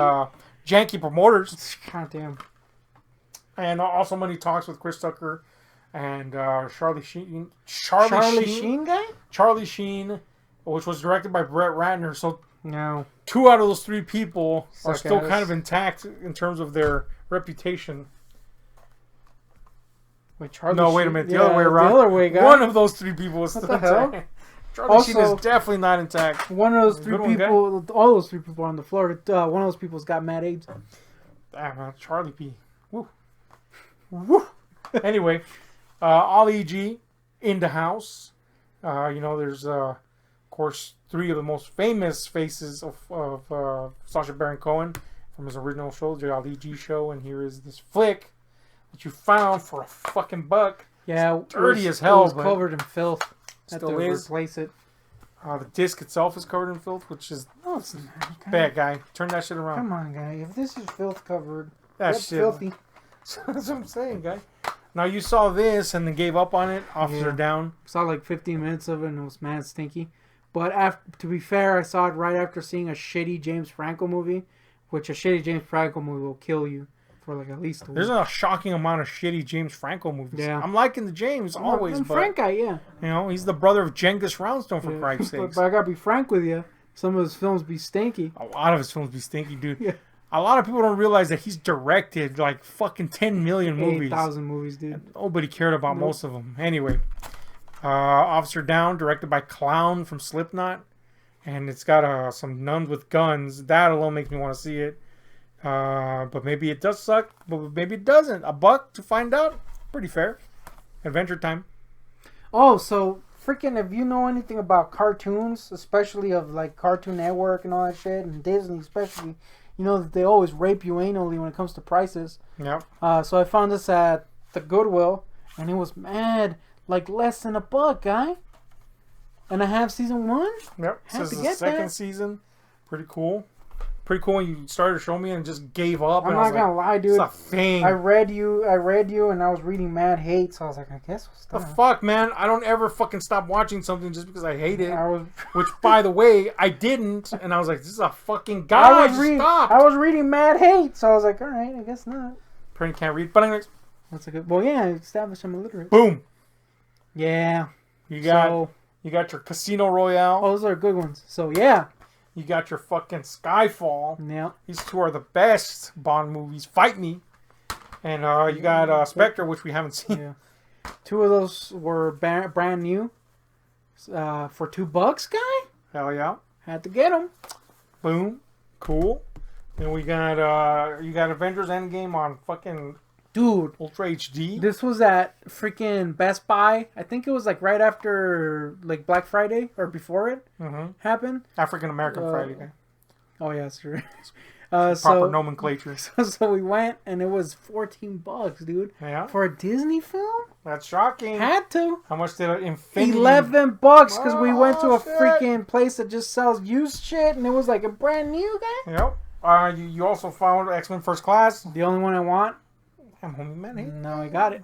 janky promoters. God damn. And also Money Talks with Chris Tucker and Charlie Sheen. Charlie Sheen guy? Charlie Sheen, which was directed by Brett Ratner. So No. 2 out of those 3 people are Suck still ass. kind of intact in terms of their reputation. Wait, Charlie No, wait a Sheen- minute. The yeah, other way around. The other way, guy. One of those 3 people is What still the hell? intact. Charlie Sheen Also- is definitely not intact. One of those 3 Good one, guy. people, all those 3 people on the floor, one of those people's got mad AIDS. Damn, man, Charlie P. Woo. Woo. Anyway, Ollie G in the house. There's, of course, 3 of the most famous faces of Sacha Baron Cohen from his original show, the Ali G show. And here is this flick that you found for $1. Yeah, It's dirty it as hell, It was but covered in filth. Had still to is. replace it. The disc itself is covered in filth, which is No, it's not. bad, guy. Turn that shit around. Come on, guy. If this is filth covered, That that's shit. filthy. That's what I'm saying, guy. Now, you saw this and then gave up on it. Officer Yeah. down. Saw like 15 minutes of it and it was mad stinky. But to be fair, I saw it right after seeing a shitty James Franco movie, which a shitty James Franco movie will kill you for like at least a week. There's a shocking amount of shitty James Franco movies. Yeah. I'm liking the James always, And but Frank guy, yeah. he's the brother of Genghis Roundstone, for Yeah. Christ's But, sakes. but I gotta be frank with you. Some of his films be stinky. A lot of his films be stinky, dude. Yeah. A lot of people don't realize that he's directed like fucking 10 million movies. 8,000 movies, dude. Nobody cared about Nope. most of them. Anyway, Officer Down, directed by Clown from Slipknot. And it's got some nuns with guns. That alone makes me want to see it. But maybe it does suck, but maybe it doesn't. $1 to find out. Pretty fair. Adventure time. Oh, so freaking if you know anything about cartoons, especially of like Cartoon Network and all that shit, and Disney especially, you know that they always rape you anally when it comes to prices. Yep. So I found this at the Goodwill, and it was mad, like less than $1, guy. And I have season 1. Yep. Had This to is the get second that. season. Pretty cool. Pretty cool when you started to show me and just gave up. I'm and I not was gonna lie, like, dude. it's a thing. I read you, and I was reading mad hate, so I was like, I guess The we'll stop. fuck, man? I don't ever fucking stop watching something just because I hate it. I was, Which, by the way, I didn't. And I was like, this is a fucking guy. Just stop. I was reading mad hate, so I was like, all right, I guess not. Apparently can't read. But anyways, That's a good. Well, yeah, establish I'm illiterate. boom. Yeah. You got So, your Casino Royale. those are good ones. So yeah. You got your fucking Skyfall. Yeah. These 2 are the best Bond movies. Fight me. And you got Spectre, which we haven't seen. Yeah. 2 of those were brand new. For $2, guy. Hell yeah. Had to get them. Boom. Cool. Then we got you got Avengers Endgame on fucking Dude, Ultra HD. this was at freaking Best Buy. I think it was like right after like Black Friday or before it happened. African American Friday. Guy. Oh yeah, sure. Proper nomenclature. So we went and it was $14, dude, Yeah. for a Disney film. That's shocking. Had to. How much did Infinity? $11 because we went to a Oh, shit. freaking place that just sells used shit and it was like a brand new guy. Yep. You also found X-Men First Class. The only one I want. Damn, homie, man. Hey, No, I got it.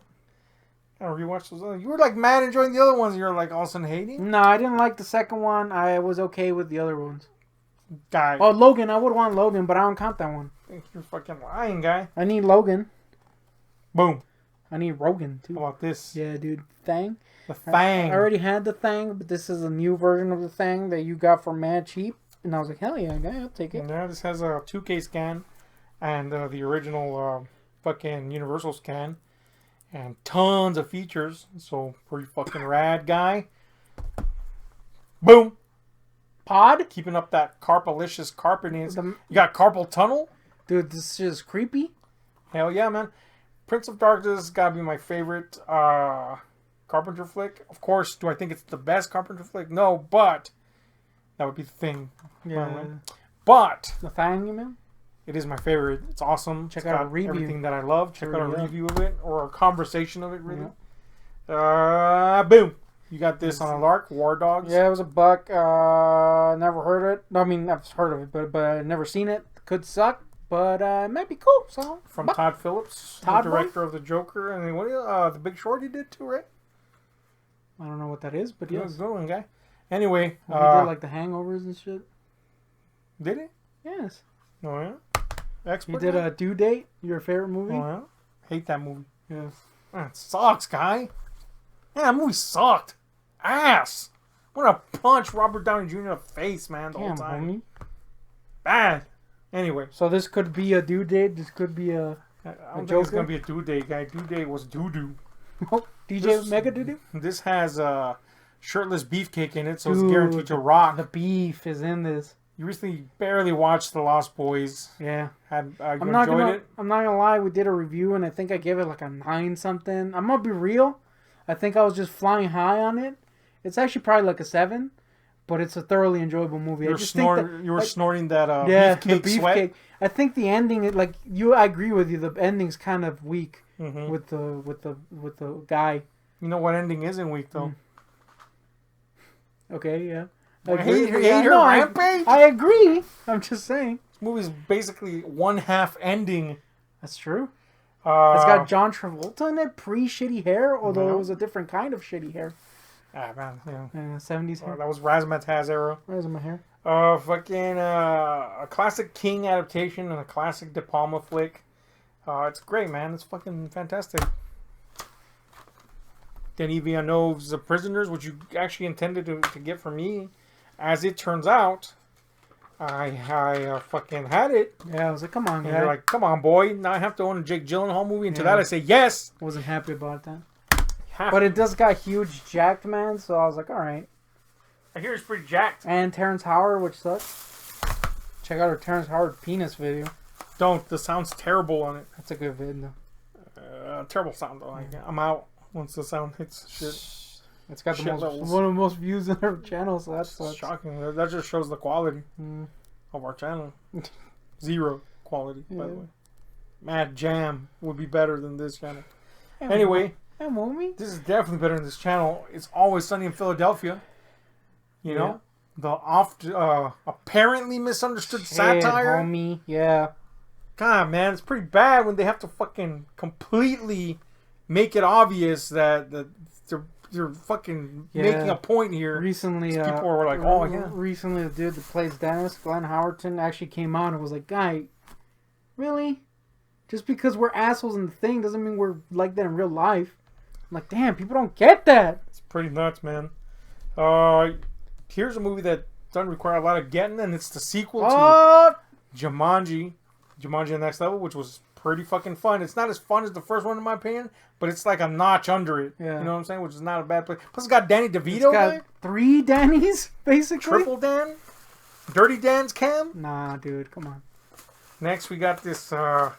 I rewatched those other. You were like mad enjoying the other ones. And you're like all of a sudden hating. No, I didn't like the second one. I was okay with the other ones. Guy, Oh, Logan. I would want Logan, but I don't count that one. you're fucking lying, guy. I need Logan. Boom. I need Rogan How too. about this? Yeah, dude. Thing. The Fang. I already had the Thing, but this is a new version of the Thing that you got for mad cheap. And I was like, hell yeah, guy, I'll take it. Yeah, this has a 2K scan and the original fucking Universal scan and tons of features. So pretty fucking rad, guy. Boom. Pod? Keeping up that carpalicious carpeting. The- You got Carpal Tunnel. Dude, this is creepy. Hell yeah, man. Prince of Darkness gotta be my favorite Carpenter flick. Of course, do I think it's the best Carpenter flick? No, but that would be the thing. Yeah. But The Thing, you mean? it is my favorite. It's awesome. Check It's out a got review. everything that I love. Check out a Yeah. review of it or a conversation of it, really. Boom. You got this on a lark, War Dogs. Yeah, it was $1. Never heard it. No, I mean, I've heard of it, but I've never seen it. Could suck. But it might be cool. So From Todd Phillips, Todd the director of The Joker, and then The Big Short he did too, right? I don't know what that is, but Yeah, yes. good one, guy. Anyway, He did like the Hangovers and shit. did he? Yes. Oh yeah. Expert. He did guy? a Due Date. Your favorite movie? Oh yeah. Hate that movie. Yeah. Man, it sucks, guy. Yeah, that movie sucked. Ass. I'm gonna punch Robert Downey Jr. in the face, man, the whole Damn, time. homie. Bad. Anyway. So this could be a Due Date. This could be a I don't think it's Joker? gonna be a due date, guy. Due date was doo-doo. DJ This- Mega Doo Doo. This has shirtless beefcake in it, so it's Dude, guaranteed to rock. The beef is in this. You recently barely watched The Lost Boys. Yeah. You I'm not enjoyed gonna. it? I'm not gonna lie. We did a review, and I think I gave it like a 9 something. I'm gonna be real. I think I was just flying high on it. It's actually probably like a 7, but it's a thoroughly enjoyable movie. You I were, just snorting, think that, you were like, snorting that yeah, beefcake the sweat. beefcake. I think the ending, like you, I agree with you. The ending's kind of weak Mhm. with the guy. You know what ending isn't weak, though? Okay, yeah. Well, agree. hate Yeah, your no, rampage? I agree. I'm just saying. This movie's basically one half ending. That's true. It's It's got John Travolta in it, pre-shitty hair, although No. it was a different kind of shitty hair. man, yeah. 70s hair. That was Razzmatazz era. Where's my hair? Fucking a classic King adaptation and a classic De Palma flick. It's great, man. It's fucking fantastic. Denis Villeneuve's The Prisoners, which you actually intended to get from me. As it turns out, I fucking had it. Yeah, I was like, come on, And guy. you're like, come on, boy. Now I have to own a Jake Gyllenhaal movie. And to Yeah. that I say, yes. Wasn't happy about that. Have But to. it does got huge jacked, man, so I was like, alright. I hear it's pretty jacked. And Terrence Howard, which sucks. Check out our Terrence Howard penis video. Don't. The sound's terrible on it. That's a good video. Terrible sound, though. I'm out once the sound hits shit. It's got the Shit most, levels. one of the most views on our channel, so that's It's shocking. That just shows the quality of our channel. Zero quality, by the Yeah. way. Mad Jam would be better than this channel. Yeah, Anyway, Hey, homie. this is definitely better than this channel. It's Always Sunny in Philadelphia. You know? The apparently misunderstood satire. Homie. Yeah. God, man, it's pretty bad when they have to fucking completely make it obvious that they're fucking Yeah. making a point here. Recently, People were like, "Oh, yeah." Recently, the dude that plays Dennis, Glenn Howerton, actually came out and was like, "Guy, really? Just because we're assholes in the thing doesn't mean we're like that in real life." I'm like, damn, people don't get that. It's pretty nuts, man. Here's a movie that doesn't require a lot of getting, and it's the sequel to Jumanji, The Next Level, which was pretty fucking fun. It's not as fun as the first one, in my opinion, but it's like a notch under it. Yeah. You know what I'm saying? Which is not a bad place. Plus, it's got Danny It's DeVito, got guy. 3 Dannys, basically. Triple Dan. Dirty Dan's cam. Nah, dude, come on. Next, we got this, oh,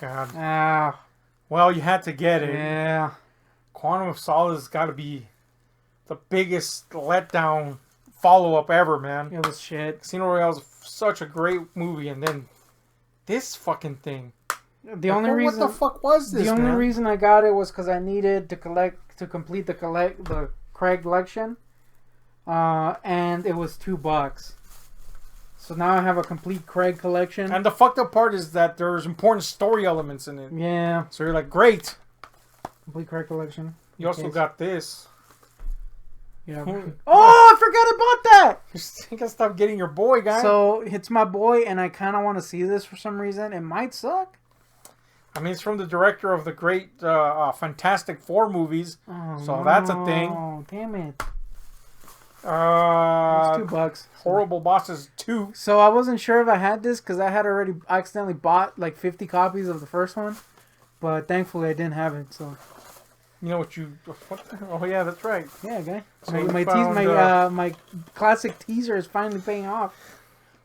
God. Ah, Well, you had to get it. yeah. Quantum of Solace has got to be the biggest letdown follow-up ever, man. It was shit. Casino Royale is such a great movie, and then this fucking thing. The only reason What the fuck was this, the only man? reason I got it was because I needed to complete the Craig collection, and it was $2. So now I have a complete Craig collection. And the fucked up part is that there's important story elements in it. Yeah, So you're like, great. complete Craig collection. You also Okay. got this. Yeah. Oh, I forgot about that. You think I stop getting your boy, guy? So it's my boy, and I kind of want to see this for some reason. It might suck. I mean, it's from the director of the great Fantastic Four movies. Oh, So that's a thing. Oh, damn it! It's $2. Horrible Bosses 2. So I wasn't sure if I had this because I had already accidentally bought like 50 copies of the first one, but thankfully I didn't have it. So You know what you... What the, oh, yeah, that's right. yeah, guy. So My you my, found, my classic teaser is finally paying off.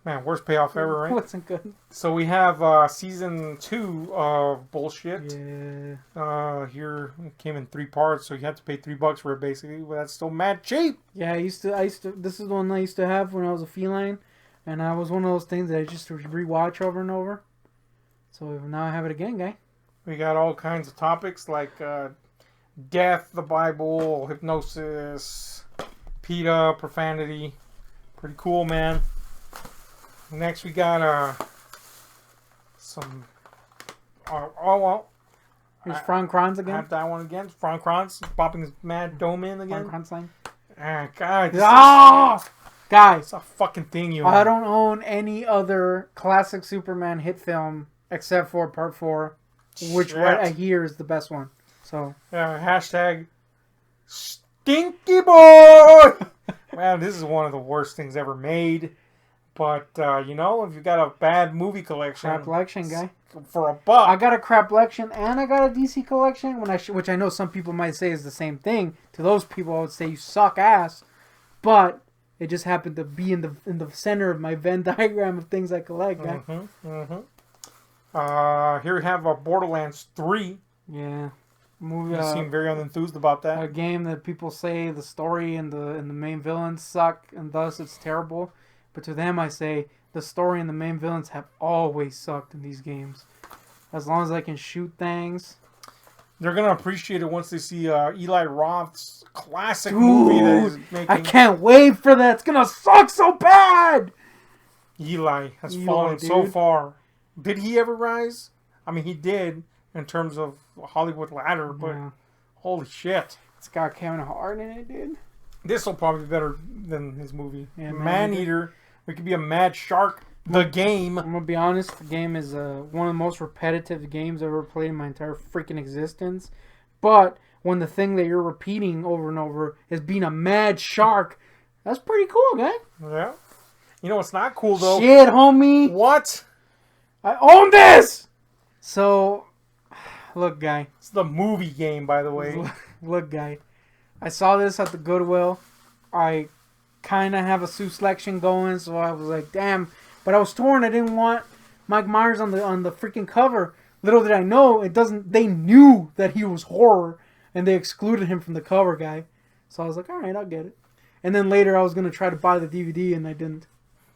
Man, worst payoff ever, It right? wasn't good. So we have season 2 of bullshit. Yeah. Here it came in 3 parts, so you had to pay $3 for it basically. But that's still mad cheap. Yeah, I used to. This is the one I used to have when I was a feline, and I was one of those things that I just rewatch over and over. So now I have it again, guy. We got all kinds of topics like death, the Bible, hypnosis, PETA, profanity. Pretty cool, man. Next we got some. Oh well. Here's Frank Kranz I again. have that one again. Frank Kranz popping his mad dome in again. Frank Kranz line. God, Guys, it's a fucking thing you. I don't own any other classic Superman hit film except for Part 4, which what I hear is the best one. So hashtag Stinky Boy. Man, this is one of the worst things ever made. But you know, if you got a bad movie collection, crap collection, guy. For a buck, I got a crap collection and I got a DC collection. Which I know some people might say is the same thing. To those people, I would say you suck ass. But it just happened to be in the center of my Venn diagram of things I collect, guy. Here we have Borderlands 3. Yeah. Movie, you seem very unenthused about that. A game that people say the story and the main villains suck and thus it's terrible. But to them I say the story and the main villains have always sucked in these games. As long as I can shoot things. They're going to appreciate it once they see Eli Roth's classic movie that he's making. I can't wait for that. It's going to suck so bad. Eli has fallen so far. Did he ever rise? I mean, he did in terms of Hollywood ladder, but holy shit. It's got Kevin Hart in it, dude. This will probably be better than his movie. Yeah, Man-Eater. We could be a mad shark. The game. I'm going to be honest. The game is one of the most repetitive games I've ever played in my entire freaking existence. But when the thing that you're repeating over and over is being a mad shark, that's pretty cool, guy. Yeah. You know what's not cool, though? Shit, homie. What? I own this! So, look, guy. It's the movie game, by the way. Look, guy. I saw this at the Goodwill. I kind of have a suit selection going, so I was like, damn. But I was torn. I didn't want Mike Myers on the freaking cover. Little did I know, it doesn't. They knew that he was horror, and they excluded him from the cover, guy. So I was like, all right, I'll get it. And then later, I was gonna try to buy the DVD, and I didn't.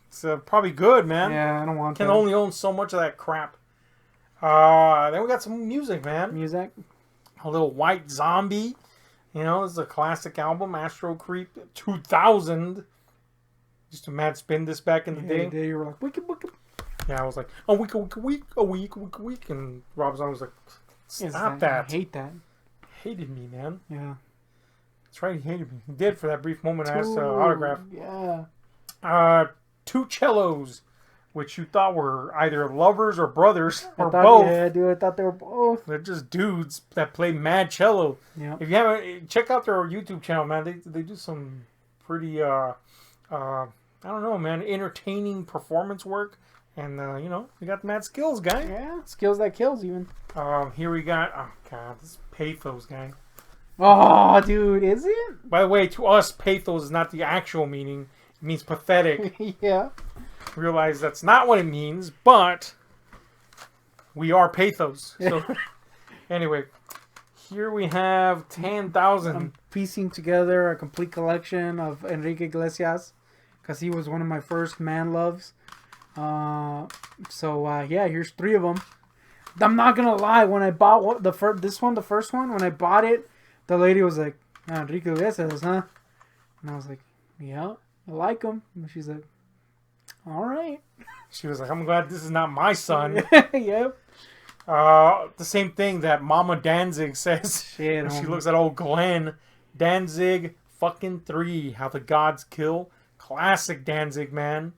It's probably good, man. Yeah, I don't want. Can only own so much of that crap. Then we got some music, man. Music. A little White Zombie. You know, this is a classic album, Astro Creep 2000. Used to mad spin this back in the day. You were like, wicked. Yeah, I was like, a week, and Rob Zombie was like, stop that. I hate that. Hated me, man. Yeah. That's right, he hated me. He did for that brief moment I asked autograph. Yeah. Two cellos, which you thought were either lovers or brothers or both. Yeah, dude, I thought they were both. They're just dudes that play mad cello. Yeah. If you haven't, check out their YouTube channel, man. They do some pretty I don't know, man, entertaining performance work, and you know, they got mad skills, guy. Yeah, skills that kills even. Here we got this is pathos, guy. Oh, dude, is it? By the way, to us, pathos is not the actual meaning. It means pathetic. Yeah. Realize that's not what it means, but we are pathos. So anyway, here we have 10,000. I'm piecing together a complete collection of Enrique Iglesias because he was one of my first man loves. Yeah, here's 3 of them. I'm not gonna lie. When I bought the first one, when I bought it, the lady was like, "Enrique Iglesias, huh?" And I was like, "Yeah, I like him." And she's like, "All right." She was like, "I'm glad this is not my son." Yep. The same thing that Mama Danzig says. Shit, she looks at old Glenn. Danzig fucking 3, How the Gods Kill. Classic Danzig, man.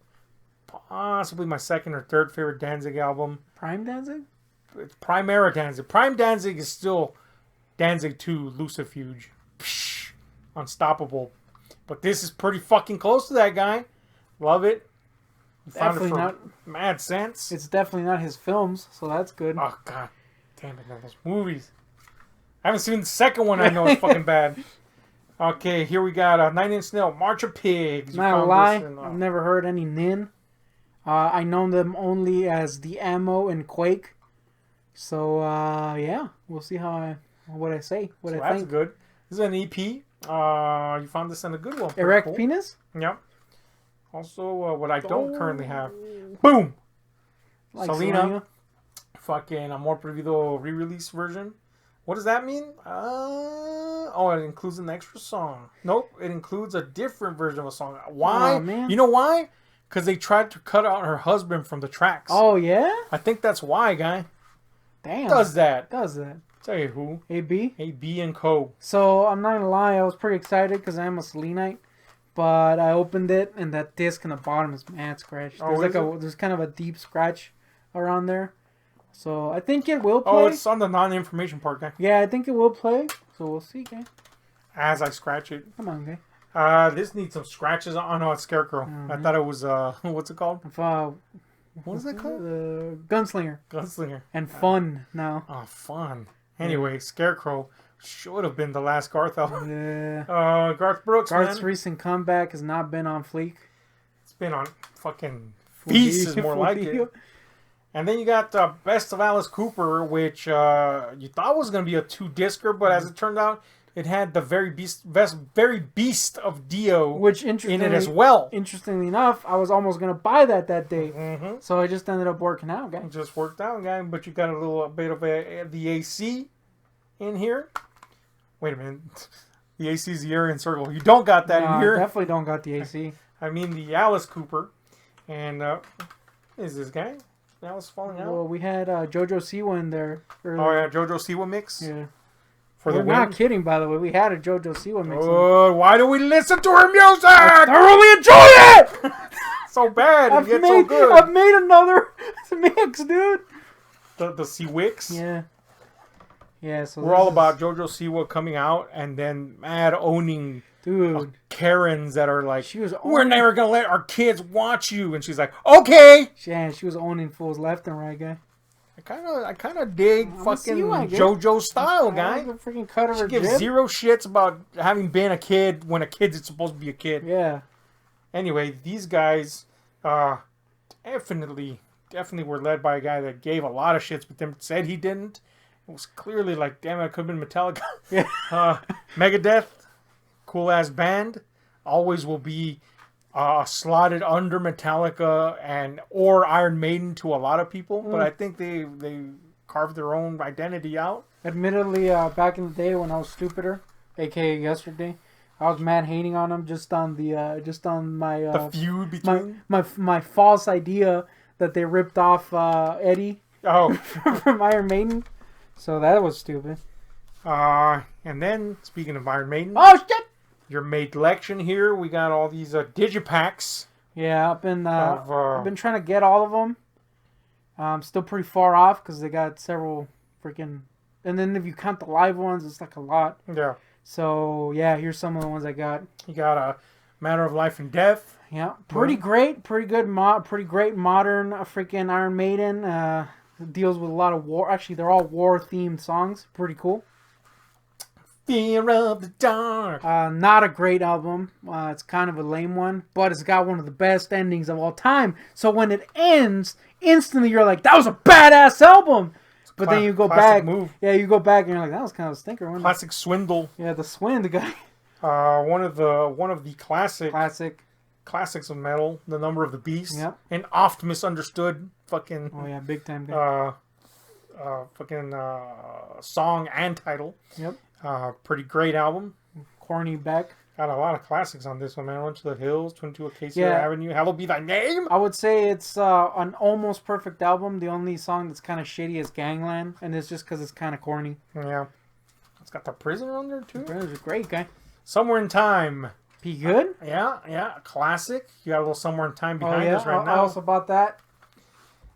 Possibly my second or third favorite Danzig album. Prime Danzig? It's Prime Era Danzig. Prime Danzig is still Danzig 2, Lucifuge. Psh, unstoppable. But this is pretty fucking close to that, guy. Love it. Definitely not. Mad Sense. It's definitely not his films, so that's good. Oh, God damn it, man. Those movies. I haven't seen the second one. I know it's fucking bad. Okay, here we got 9 Inch Nails, March of Pigs. Not a lie, I've never heard any Nin. I know them only as The Ammo and Quake. So, yeah, we'll see what I say. What I think. That's good. This is an EP. You found this in a Goodwill. Erect cool. Penis? Yep. Also, what I don't currently have. Boom! Like Selena. Fucking Amor Prohibido re-release version. What does that mean? It includes an extra song. Nope, it includes a different version of a song. Why? Oh, man. You know why? Because they tried to cut out her husband from the tracks. Oh yeah. I think that's why, guy. Damn. Does that. Tell you who. AB? AB and Co. So, I'm not gonna lie, I was pretty excited because I'm a Selenite. But I opened it, and that disc in the bottom is mad scratched. There's kind of a deep scratch around there. So, I think it will play. Oh, it's on the non-information part, guy. Yeah, I think it will play. So, we'll see, guy. As I scratch it. Come on, guy. This needs some scratches. Oh, no, it's Scarecrow. I thought it was, what's it called? What is that called? Gunslinger. Gunslinger. And Fun now. Oh, Fun. Anyway, Scarecrow should have been the last Garth album. Yeah. Garth Brooks, Garth's man. recent comeback has not been on fleek. It's been on fucking feast is more like it. And then you got Best of Alice Cooper, which you thought was going to be a 2-discer, but as it turned out, it had the very beast of Dio which in it as well. Interestingly enough, I was almost going to buy that day. So I just ended up working out, guy. It just worked out, guy. But you got a little bit of the AC in here. Wait a minute. The AC is the Aryan Circle. You don't got that in here. Definitely don't got the AC. I mean the Alice Cooper. And is this guy? Alice falling out? Well, we had JoJo Siwa in there earlier. Oh, yeah. JoJo Siwa mix? Yeah. We're not kidding, by the way. We had a JoJo Siwa mix. Oh, why do we listen to her music? I thoroughly enjoy it! So bad. So good. I've made another mix, dude. The Siwix? Yeah. Yeah, so we're all about JoJo Siwa coming out and then mad owning Karens that are like, we're never going to let our kids watch you. And she's like, okay. Yeah, she was owning fools left and right, guy. I kind of dig fucking JoJo style, guy. Freaking cut she gives zero shits about having been a kid when a kid's supposed to be a kid. Yeah. Anyway, these guys definitely were led by a guy that gave a lot of shits, but then said he didn't. It was clearly like, damn it, it could have been Metallica. Yeah. Megadeth, cool ass band, always will be slotted under Metallica or Iron Maiden to a lot of people, but I think they carved their own identity out. Admittedly, back in the day when I was stupider, aka yesterday, I was mad hating on them just on my the feud between my false idea that they ripped off Eddie from Iron Maiden. So that was stupid. And then speaking of Iron Maiden, oh shit! Your made collection here. We got all these digipacks. Yeah, I've been trying to get all of them. I'm still pretty far off because they got several freaking. And then if you count the live ones, it's like a lot. Yeah. So yeah, here's some of the ones I got. You got a Matter of Life and Death. Yeah, pretty great, pretty great modern freaking Iron Maiden. Deals with a lot of war. Actually, they're all war themed songs. Pretty cool. Fear of the Dark. Not a great album. It's kind of a lame one, but it's got one of the best endings of all time. So when it ends, instantly you're like, that was a badass album. But then you go back. Move. Yeah, you go back and you're like, that was kind of a stinker. Classic Swindle. Yeah, the Swindle guy. One of the classics of metal, The Number of the Beast. Yep. An oft misunderstood fucking. Oh yeah, big time guy. Song and title. Yep. Pretty great album. Corny Beck. Got a lot of classics on this one, man. Run to the Hills, 22 Acacia Avenue, Hallowed Be Thy Name. I would say it's an almost perfect album. The only song that's kind of shitty is Gangland, and it's just because it's kind of corny. Yeah. It's got The Prisoner on there, too. The Prisoner's a great guy. Somewhere in Time. Be good? Yeah. Classic. You got a little Somewhere in Time behind us right now. I also bought that.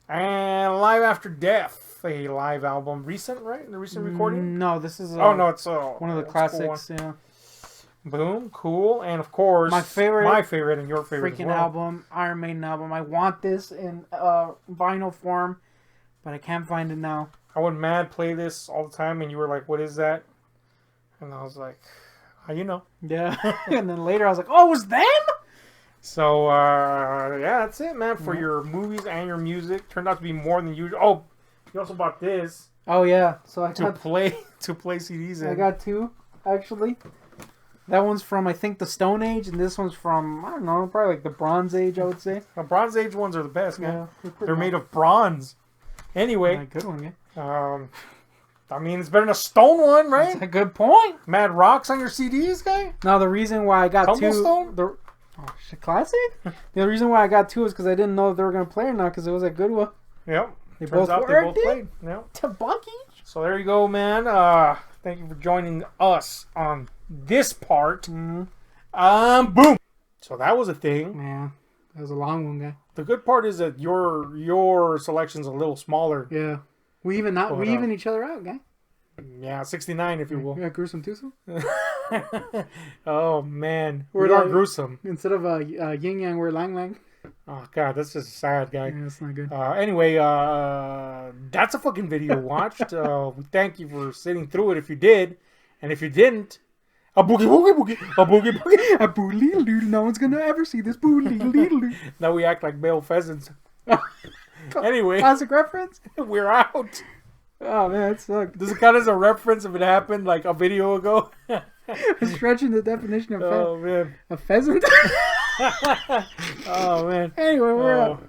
And Live After Death. A live album. Recent, right? The recent recording? No, this is... it's... one of the classics, cool. Yeah. Boom. Cool. And, of course... My favorite and your favorite freaking album. Iron Maiden album. I want this in vinyl form, but I can't find it now. I would mad play this all the time, and you were like, what is that? And I was like, you know. Yeah. And then later I was like, oh, it was them? So, that's it, man, for your movies and your music. Turned out to be more than usual. Oh, you also bought this. Oh, yeah. So I got... To play CDs in. I got two, actually. That one's from, I think, the Stone Age, and this one's from, I don't know, probably like the Bronze Age, I would say. The Bronze Age ones are the best, man. Yeah, they're made of bronze. Anyway. Yeah, good one, yeah. I mean, it's better than a stone one, right? That's a good point. Mad rocks on your CDs, guy? Now, the reason why I got Tumblestone? two... Oh, shit, classic? The reason why I got 2 is because I didn't know if they were going to play or not because it was at Goodwill. Yep. They Turns both out they worked both it? played. Yep. Tabaki? So there you go, man. Thank you for joining us on this part. Mm-hmm. Boom. So that was a thing. Yeah, that was a long one, guy. The good part is that your selection's a little smaller. Yeah. We even each other out, guy. Yeah, 69 if you will. Yeah, gruesome twosome. Oh man, We're we are like- gruesome. Instead of yin yang, we're lang lang. Oh god, that's just sad, guy. Yeah, that's not good. Anyway, that's a fucking video watched. We thank you for sitting through it if you did, and if you didn't, a boogie boogie boogie, a boogie boogie, A boodle doodle. No one's gonna ever see this boodle doodle. Now we act like male pheasants. Anyway, Classic reference. we're out. Oh man, it sucked. Does it count as a reference if it happened like a video ago? Stretching the definition of Oh man. a pheasant. Oh man. Anyway, we're out.